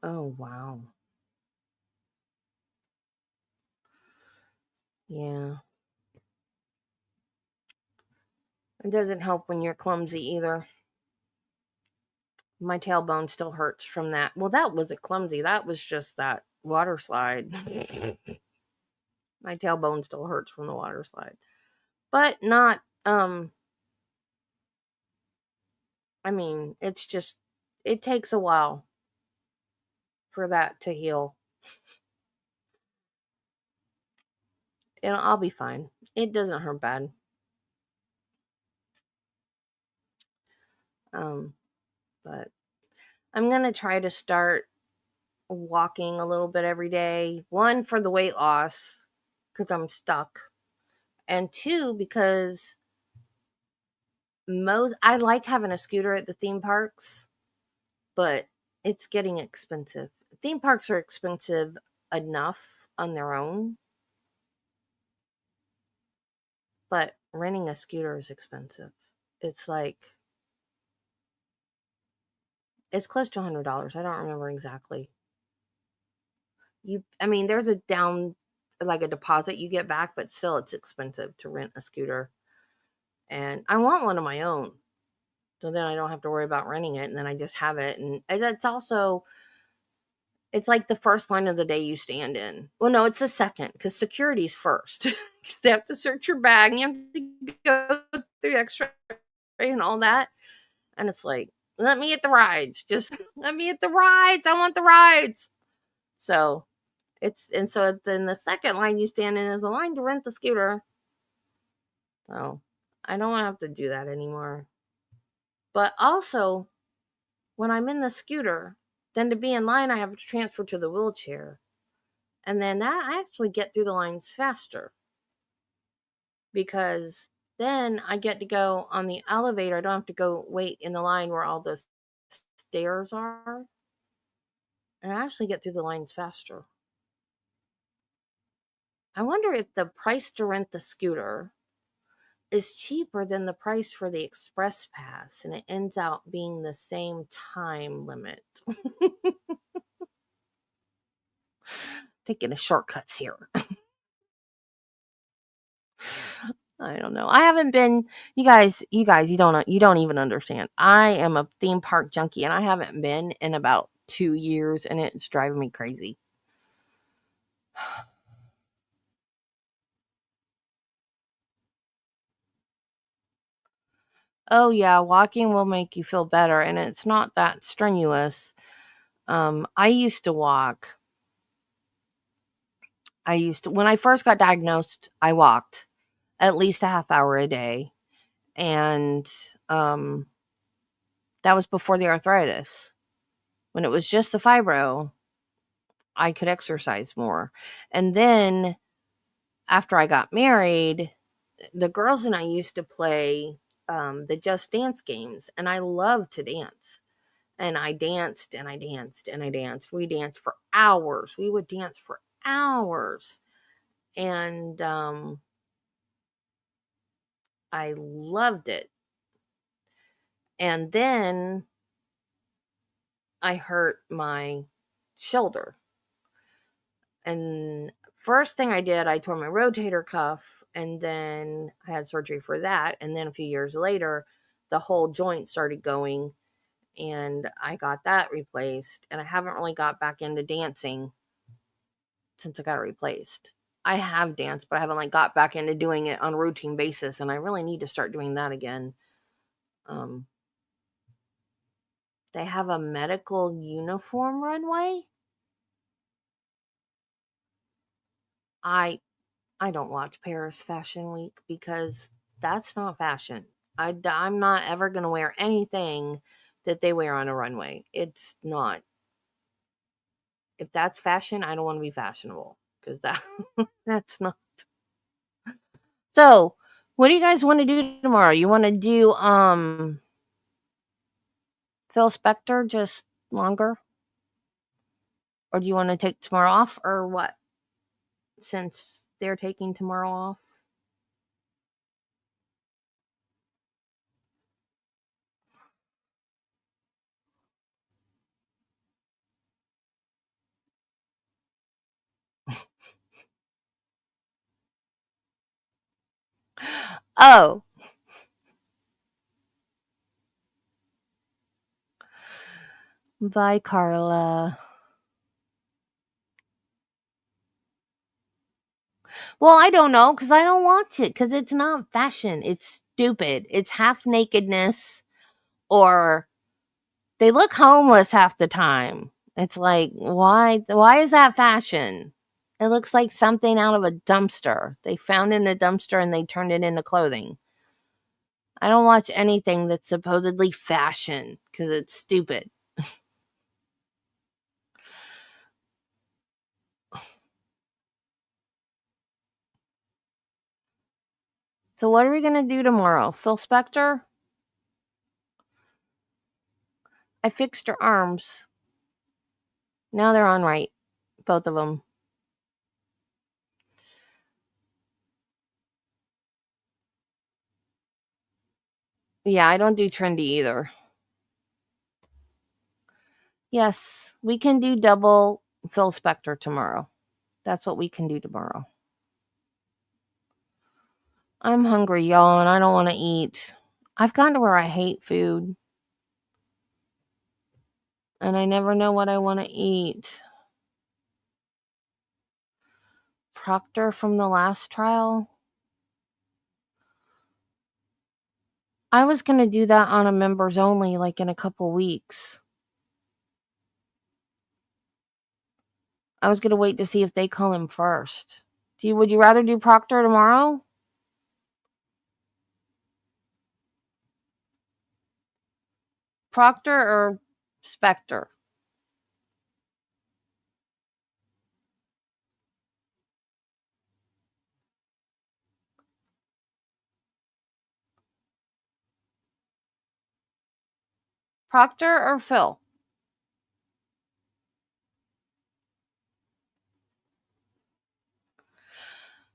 Oh, wow. Yeah. It doesn't help when you're clumsy either. My tailbone still hurts from that. Well, that wasn't clumsy. That was just that water slide. My tailbone still hurts from the water slide. But not I mean, it takes a while for that to heal. I'll be fine. It doesn't hurt bad. Um but I'm going to try to start walking a little bit every day. One, for the weight loss, because I'm stuck. And two, because I like having a scooter at the theme parks, but it's getting expensive. Theme parks are expensive enough on their own, but renting a scooter is expensive. It's close to $100. I don't remember exactly. There's a like a deposit you get back, but still it's expensive to rent a scooter. And I want one of my own. So then I don't have to worry about renting it, and then I just have it. And it's like the first line of the day you stand in. Well, no, it's the second, because security's first. Because they have to search your bag, and you have to go through X-ray and all that. And it's like, let me get the rides. Just let me get the rides. I want the rides. So so then the second line you stand in is a line to rent the scooter. So I don't have to do that anymore. But also, when I'm in the scooter, then to be in line, I have to transfer to the wheelchair. And then that I actually get through the lines faster, because then I get to go on the elevator. I don't have to go wait in the line where all the stairs are. And I actually get through the lines faster. I wonder if the price to rent the scooter is cheaper than the price for the express pass, and it ends out being the same time limit. Taking a shortcuts here. I don't know. I haven't been. You guys, you don't even understand. I am a theme park junkie, and I haven't been in about 2 years, and it's driving me crazy. Oh yeah, walking will make you feel better, and it's not that strenuous. I used to walk. When I first got diagnosed, I walked at least a half hour a day, and that was before the arthritis. When it was just the fibro, I could exercise more. And then after I got married, the girls and I used to play the Just Dance games, and I love to dance. And I danced and I danced and I danced. We danced for hours. We would dance for hours. And I loved it. And then I hurt my shoulder. And first thing I did, I tore my rotator cuff, and then I had surgery for that. And then a few years later, the whole joint started going, and I got that replaced. And I haven't really got back into dancing since I got it replaced. I have danced, but I haven't got back into doing it on a routine basis, and I really need to start doing that again. They have a medical uniform runway. I don't watch Paris Fashion Week because that's not fashion. I'm not ever going to wear anything that they wear on a runway. It's not. If that's fashion, I don't want to be fashionable because that's not. So, what do you guys want to do tomorrow? You want to do Phil Spector just longer? Or do you want to take tomorrow off or what? Since they're taking tomorrow off? Oh. Bye, Carla. Well, I don't know because I don't watch it because it's not fashion. It's stupid. It's half nakedness or they look homeless half the time. It's like, why is that fashion? It looks like something out of a dumpster. They found in a dumpster and they turned it into clothing. I don't watch anything that's supposedly fashion because it's stupid. So what are we going to do tomorrow? Phil Spector? I fixed her arms. Now they're on right. Both of them. Yeah, I don't do trendy either. Yes, we can do double Phil Spector tomorrow. That's what we can do tomorrow. I'm hungry, y'all, and I don't want to eat. I've gotten to where I hate food. And I never know what I want to eat. Proctor from the last trial. I was going to do that on a members only, in a couple weeks. I was going to wait to see if they call him first. Would you rather do Proctor tomorrow? Proctor or Spector? Proctor or Phil?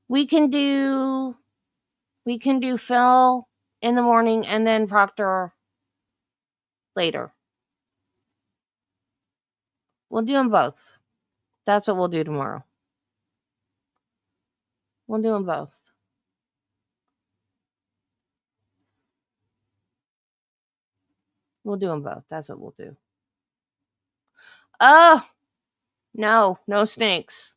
We can do Phil in the morning and then Proctor later. We'll do them both. That's what we'll do tomorrow. We'll do them both. We'll do them both. That's what we'll do. Oh, no snakes.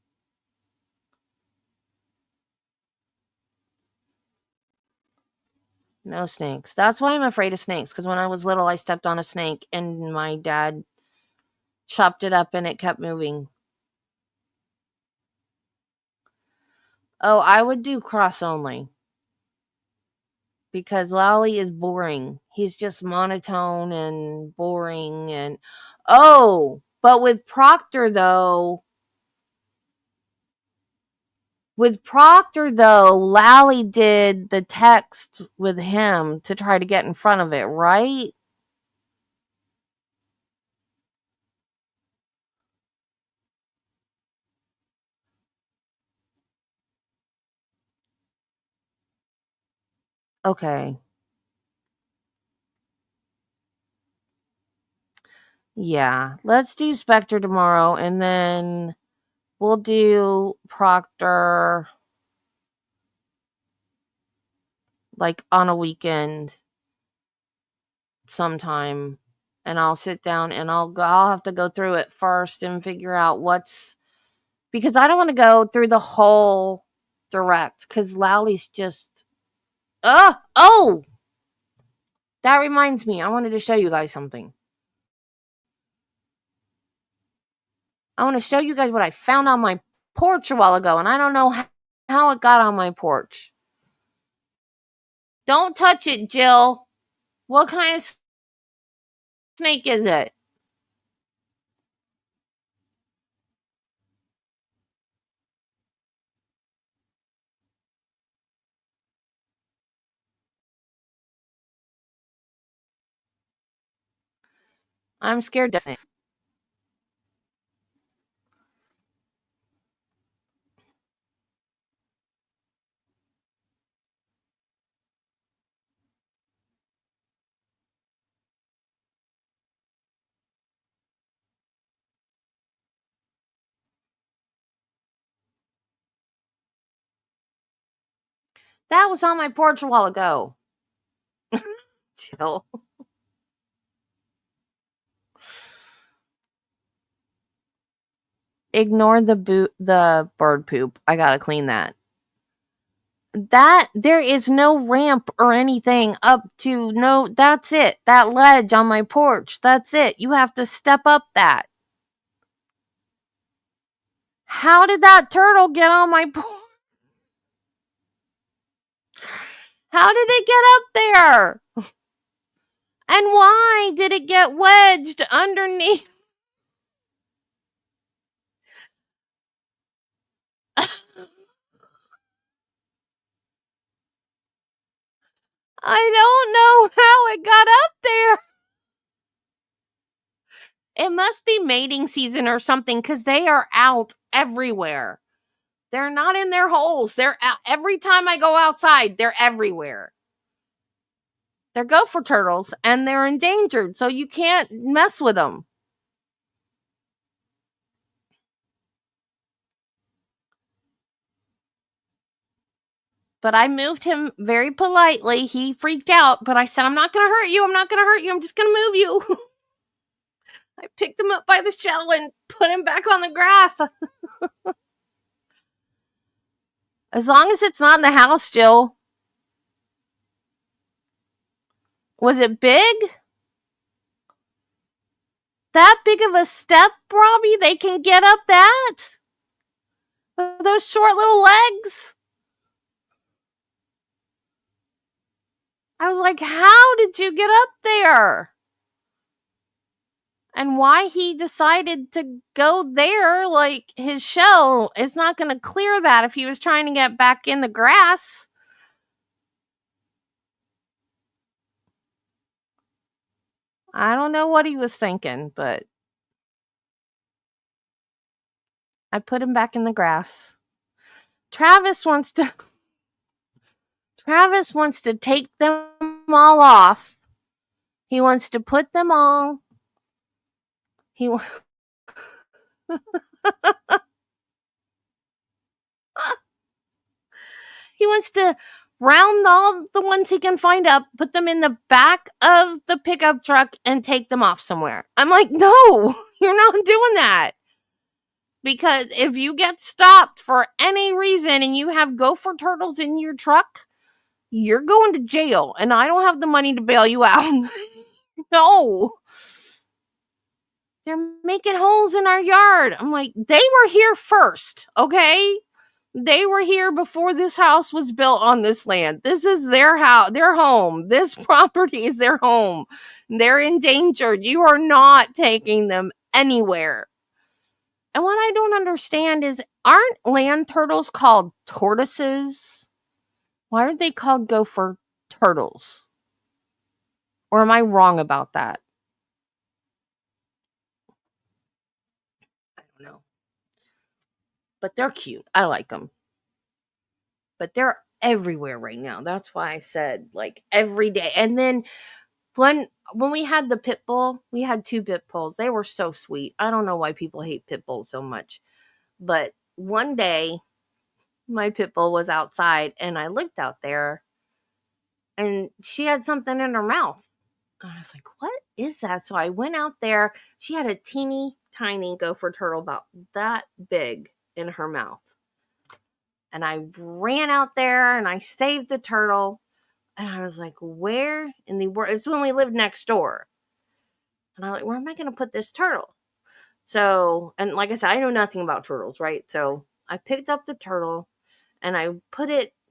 No snakes. That's why I'm afraid of snakes, because when I was little, I stepped on a snake and my dad chopped it up and it kept moving. Oh, I would do cross only. Because Lowly is boring. He's just monotone and boring and but with Proctor though, Lally did the text with him to try to get in front of it, right? Okay. Yeah. Let's do Spectre tomorrow, and then we'll do Proctor like on a weekend sometime. And I'll sit down and I'll have to go through it first and figure out because I don't want to go through the whole direct because Lowly's just oh, that reminds me. I wanted to show you guys something. I want to show you guys what I found on my porch a while ago, and I don't know how it got on my porch. Don't touch it, Jill. What kind of snake is it? I'm scared of snakes. That was on my porch a while ago. Jill. Ignore the bird poop. I gotta clean that. There is no ramp or anything up to that's it. That ledge on my porch. That's it. You have to step up that. How did that turtle get on my porch? How did it get up there? And why did it get wedged underneath? I don't know how it got up there. It must be mating season or something because they are out everywhere. They're not in their holes. They're out. Every time I go outside, they're everywhere. They're gopher turtles and they're endangered, so you can't mess with them. But I moved him very politely. He freaked out, but I said, I'm not going to hurt you. I'm not going to hurt you. I'm just going to move you. I picked him up by the shell and put him back on the grass. As long as it's not in the house, Jill. Was it big? That big of a step, Robbie? They can get up that? With those short little legs? I was like, how did you get up there? And why he decided to go there, like his shell is not going to clear that if he was trying to get back in the grass. I don't know what he was thinking, but I put him back in the grass. Travis wants to take them all off. He wants to put them all. He wants to round all the ones he can find up, put them in the back of the pickup truck, and take them off somewhere. I'm like, no, you're not doing that. Because if you get stopped for any reason and you have gopher turtles in your truck, you're going to jail, and I don't have the money to bail you out. No. They're making holes in our yard. I'm like, they were here first, okay? They were here before this house was built on this land. This is their house, their home. This property is their home. They're endangered. You are not taking them anywhere. And what I don't understand is, aren't land turtles called tortoises? Why are they called gopher turtles? Or am I wrong about that? I don't know. But they're cute. I like them. But they're everywhere right now. That's why I said like every day. And then when we had the pit bull, we had 2 pit bulls. They were so sweet. I don't know why people hate pit bulls so much. But one day my pit bull was outside and I looked out there and she had something in her mouth. I was like, what is that? So I went out there. She had a teeny tiny gopher turtle about that big in her mouth. And I ran out there and I saved the turtle. And I was like, where in the world? It's when we lived next door. And I'm like, where am I going to put this turtle? So, and like I said, I know nothing about turtles, right? So I picked up the turtle and I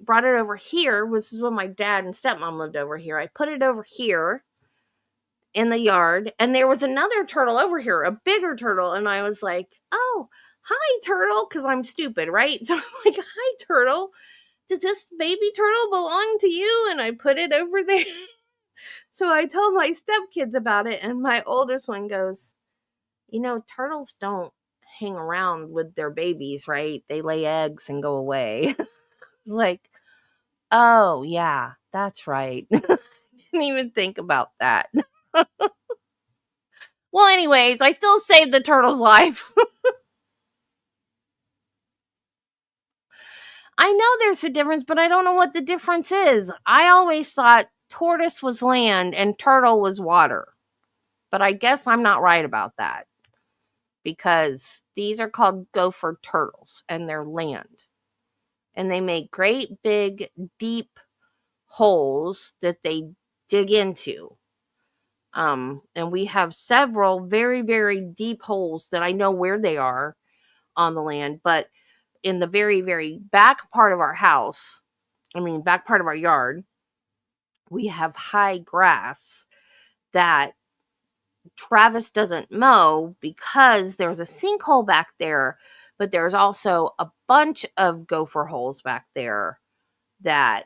brought it over here. This is when my dad and stepmom lived over here. I put it over here in the yard, and there was another turtle over here, a bigger turtle. And I was like, oh, hi, turtle, because I'm stupid, right? So I'm like, hi, turtle. Does this baby turtle belong to you? And I put it over there. So I told my stepkids about it, and my oldest one goes, turtles don't hang around with their babies, right? They lay eggs and go away. Like, oh, yeah, that's right. Didn't even think about that. Well, anyways, I still saved the turtle's life. I know there's a difference, but I don't know what the difference is. I always thought tortoise was land and turtle was water. But I guess I'm not right about that, because these are called gopher turtles and they're land. And they make great big deep holes that they dig into. And we have several very, very deep holes that I know where they are on the land, but in the very, very back part of our house, back part of our yard, we have high grass that Travis doesn't mow because there's a sinkhole back there, but there's also a bunch of gopher holes back there that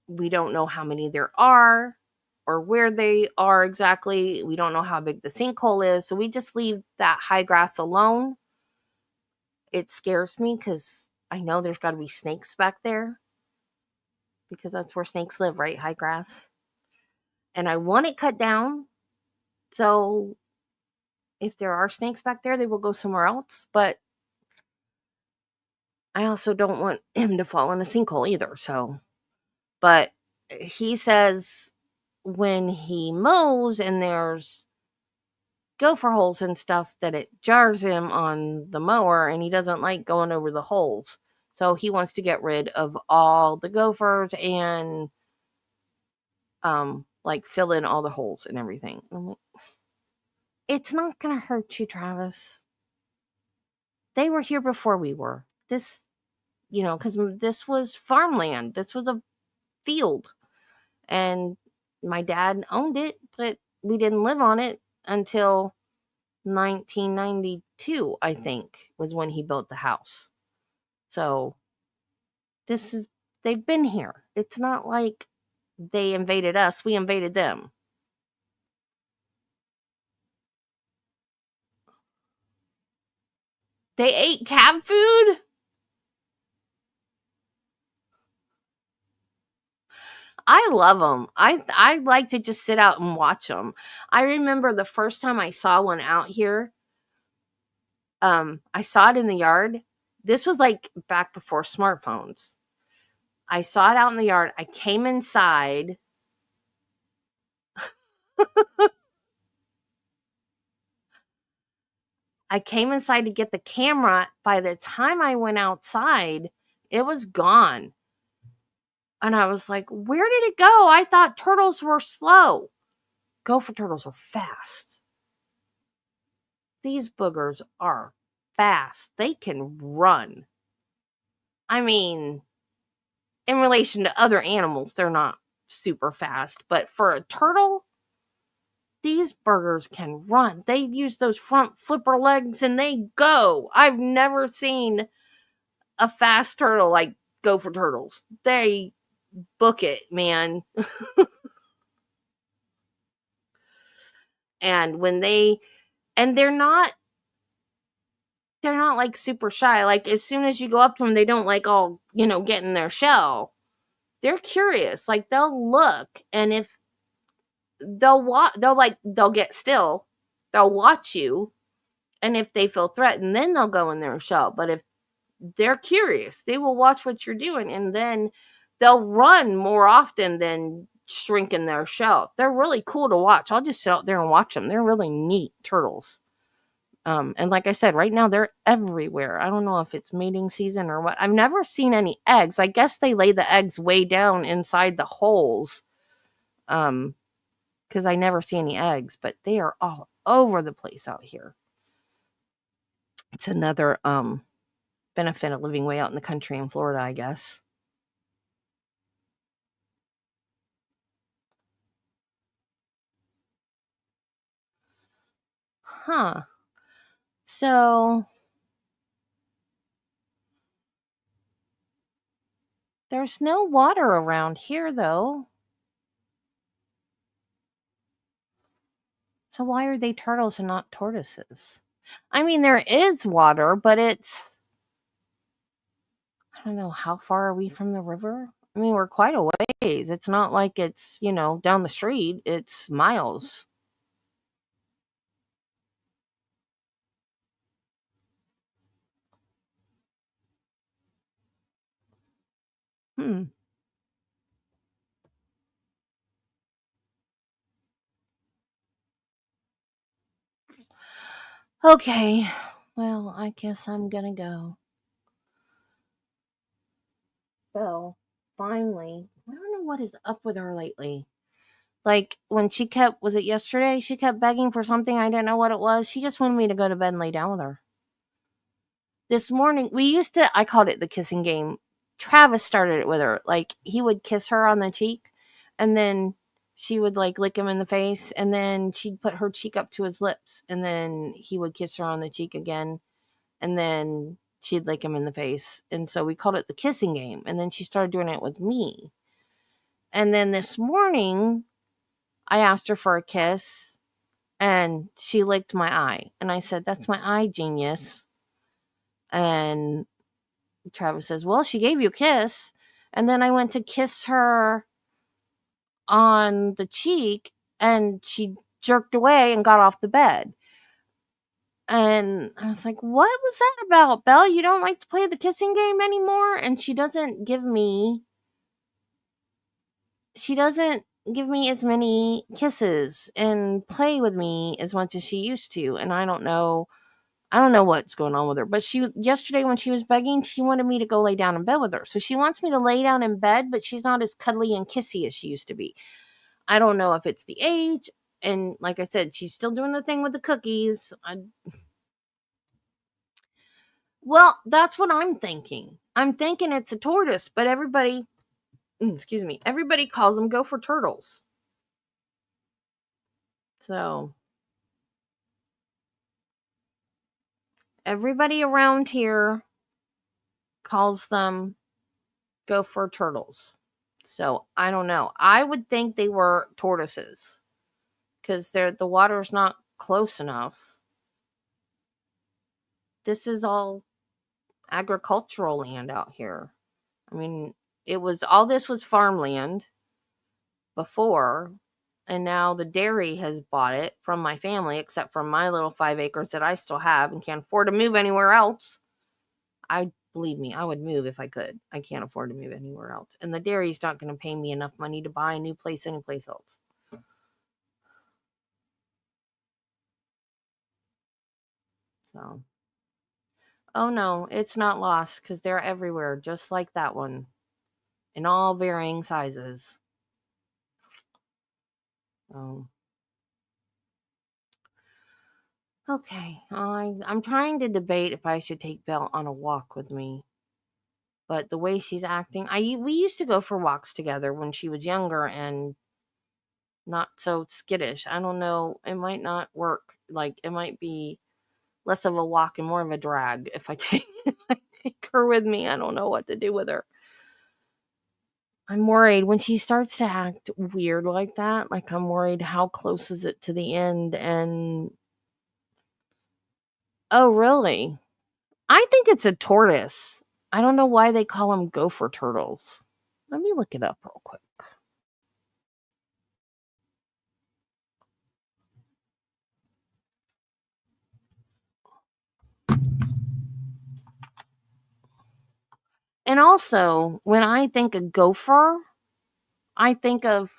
we don't know how many there are or where they are exactly. We don't know how big the sinkhole is, so we just leave that high grass alone. It scares me because I know there's got to be snakes back there, because that's where snakes live, right? High grass. And I want it cut down, so if there are snakes back there, they will go somewhere else. But I also don't want him to fall in a sinkhole either. So, but he says when he mows and there's gopher holes and stuff, that it jars him on the mower and he doesn't like going over the holes. So he wants to get rid of all the gophers and like fill in all the holes and everything. I'm like, it's not gonna hurt you, Travis. They were here before we were. This, because this was farmland. This was a field. And my dad owned it, but we didn't live on it until 1992, I think, was when he built the house. So they've been here. It's not like they invaded us, we invaded them. They ate cat food? I love them. I like to just sit out and watch them. I remember the first time I saw one out here. I saw it in the yard. This was like back before smartphones. I saw it out in the yard. I came inside. I came inside to get the camera. By the time I went outside, it was gone. And I was like, where did it go? I thought turtles were slow. Gopher turtles are fast. These boogers are fast. They can run. In relation to other animals, they're not super fast. But for a turtle, these burgers can run. They use those front flipper legs and they go. I've never seen a fast turtle like gopher turtles. They book it, man. And they're not they're not like super shy. Like as soon as you go up to them, they don't like all, get in their shell. They're curious. Like they'll look, and if they'll get still, they'll watch you, and if they feel threatened, then they'll go in their shell. But if they're curious, they will watch what you're doing, and then they'll run more often than shrink in their shell. They're really cool to watch. I'll just sit out there and watch them. They're really neat turtles. And like I said, right now they're everywhere. I don't know if it's mating season or what. I've never seen any eggs. I guess they lay the eggs way down inside the holes. Because I never see any eggs, but they are all over the place out here. It's another benefit of living way out in the country in Florida, I guess. Huh. So there's no water around here, though. So why are they turtles and not tortoises? I mean, there is water, but it's, I don't know, how far are we from the river? I mean, we're quite a ways. It's not like it's, down the street. It's miles. Hmm. Okay. Well, I guess I'm gonna go. So, finally, I don't know what is up with her lately. Like, when was it yesterday? She kept begging for something. I didn't know what it was. She just wanted me to go to bed and lay down with her. This morning, I called it the kissing game. Travis started it with her. Like, he would kiss her on the cheek, and then she would, like, lick him in the face, and then she'd put her cheek up to his lips, and then he would kiss her on the cheek again, and then she'd lick him in the face. And so we called it the kissing game. And then she started doing it with me. And then this morning, I asked her for a kiss, and she licked my eye. And I said, "That's my eye, genius." And Travis says, "Well, she gave you a kiss." And then I went to kiss her on the cheek, and she jerked away and got off the bed. And I was like, "What was that about, Belle? You don't like to play the kissing game anymore?" And she doesn't give me as many kisses and play with me as much as she used to. And I don't know what's going on with her. But yesterday when she was begging, she wanted me to go lay down in bed with her. So she wants me to lay down in bed, but she's not as cuddly and kissy as she used to be. I don't know if it's the age. And like I said, she's still doing the thing with the cookies. Well, that's what I'm thinking. I'm thinking it's a tortoise, but everybody calls them gopher turtles. So everybody around here calls them gopher turtles. So I don't know. I would think they were tortoises because the water's not close enough. This is all agricultural land out here. I mean, all this was farmland before, and now the dairy has bought it from my family, except for my little 5 acres that I still have and can't afford to move anywhere else. Believe me, I would move if I could. I can't afford to move anywhere else. And the dairy's not going to pay me enough money to buy a new place anyplace else. So, oh no, it's not lost because they're everywhere, just like that one, in all varying sizes. Okay, I'm trying to debate if I should take Belle on a walk with me. But the way she's acting, we used to go for walks together when she was younger and not so skittish. I don't know, it might not work. Like, it might be less of a walk and more of a drag if I take her with me. I don't know what to do with her. I'm worried when she starts to act weird like that. Like, I'm worried how close is it to the end. And oh, really? I think it's a tortoise. I don't know why they call them gopher turtles. Let me look it up real quick. And also, when I think of gopher, I think of,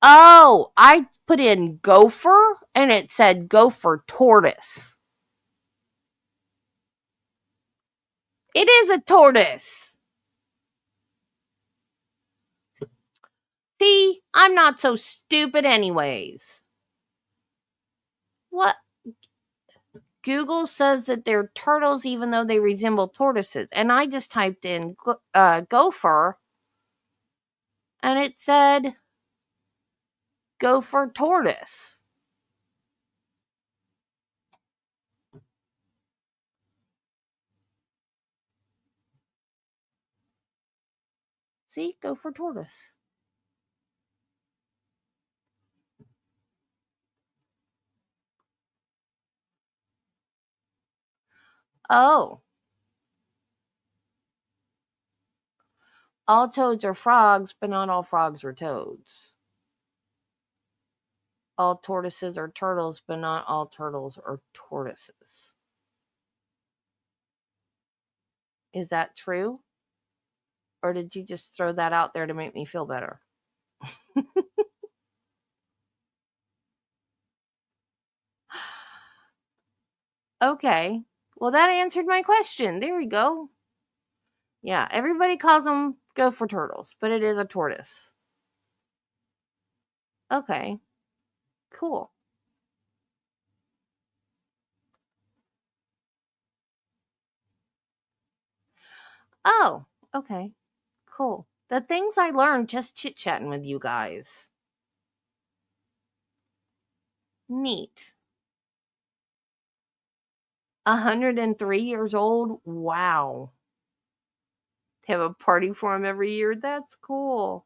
oh, I put in gopher and it said gopher tortoise. It is a tortoise. See, I'm not so stupid anyways. What? Google says that they're turtles even though they resemble tortoises. And I just typed in gopher and it said gopher tortoise. See, gopher tortoise. Oh. All toads are frogs, but not all frogs are toads. All tortoises are turtles, but not all turtles are tortoises. Is that true? Or did you just throw that out there to make me feel better? Okay. Well, that answered my question. There we go. Yeah, everybody calls them gopher turtles, but it is a tortoise. Okay. Cool. Oh, okay. Cool. The things I learned just chit-chatting with you guys. Neat. 103 years old? Wow. They have a party for him every year? That's cool.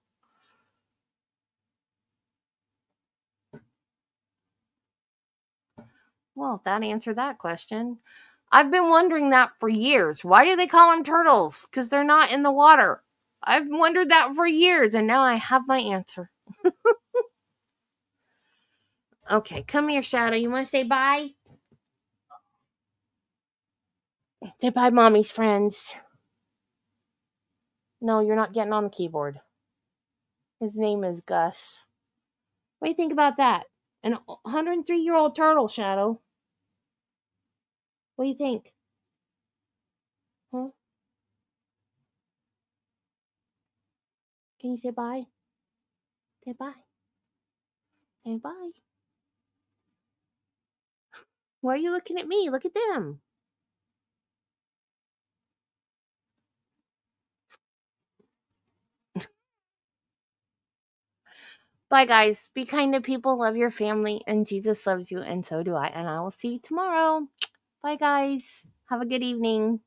Well, that answered that question. I've been wondering that for years. Why do they call them turtles? Because they're not in the water. I've wondered that for years, and now I have my answer. Okay, come here, Shadow. You want to say bye? Say bye, Mommy's friends. No, you're not getting on the keyboard. His name is Gus. What do you think about that? An 103-year-old turtle, Shadow. What do you think? Huh? Can you say bye? Say bye. Say bye. Why are you looking at me? Look at them. Bye, guys. Be kind to people, love your family, and Jesus loves you, and so do I. And I will see you tomorrow. Bye, guys. Have a good evening.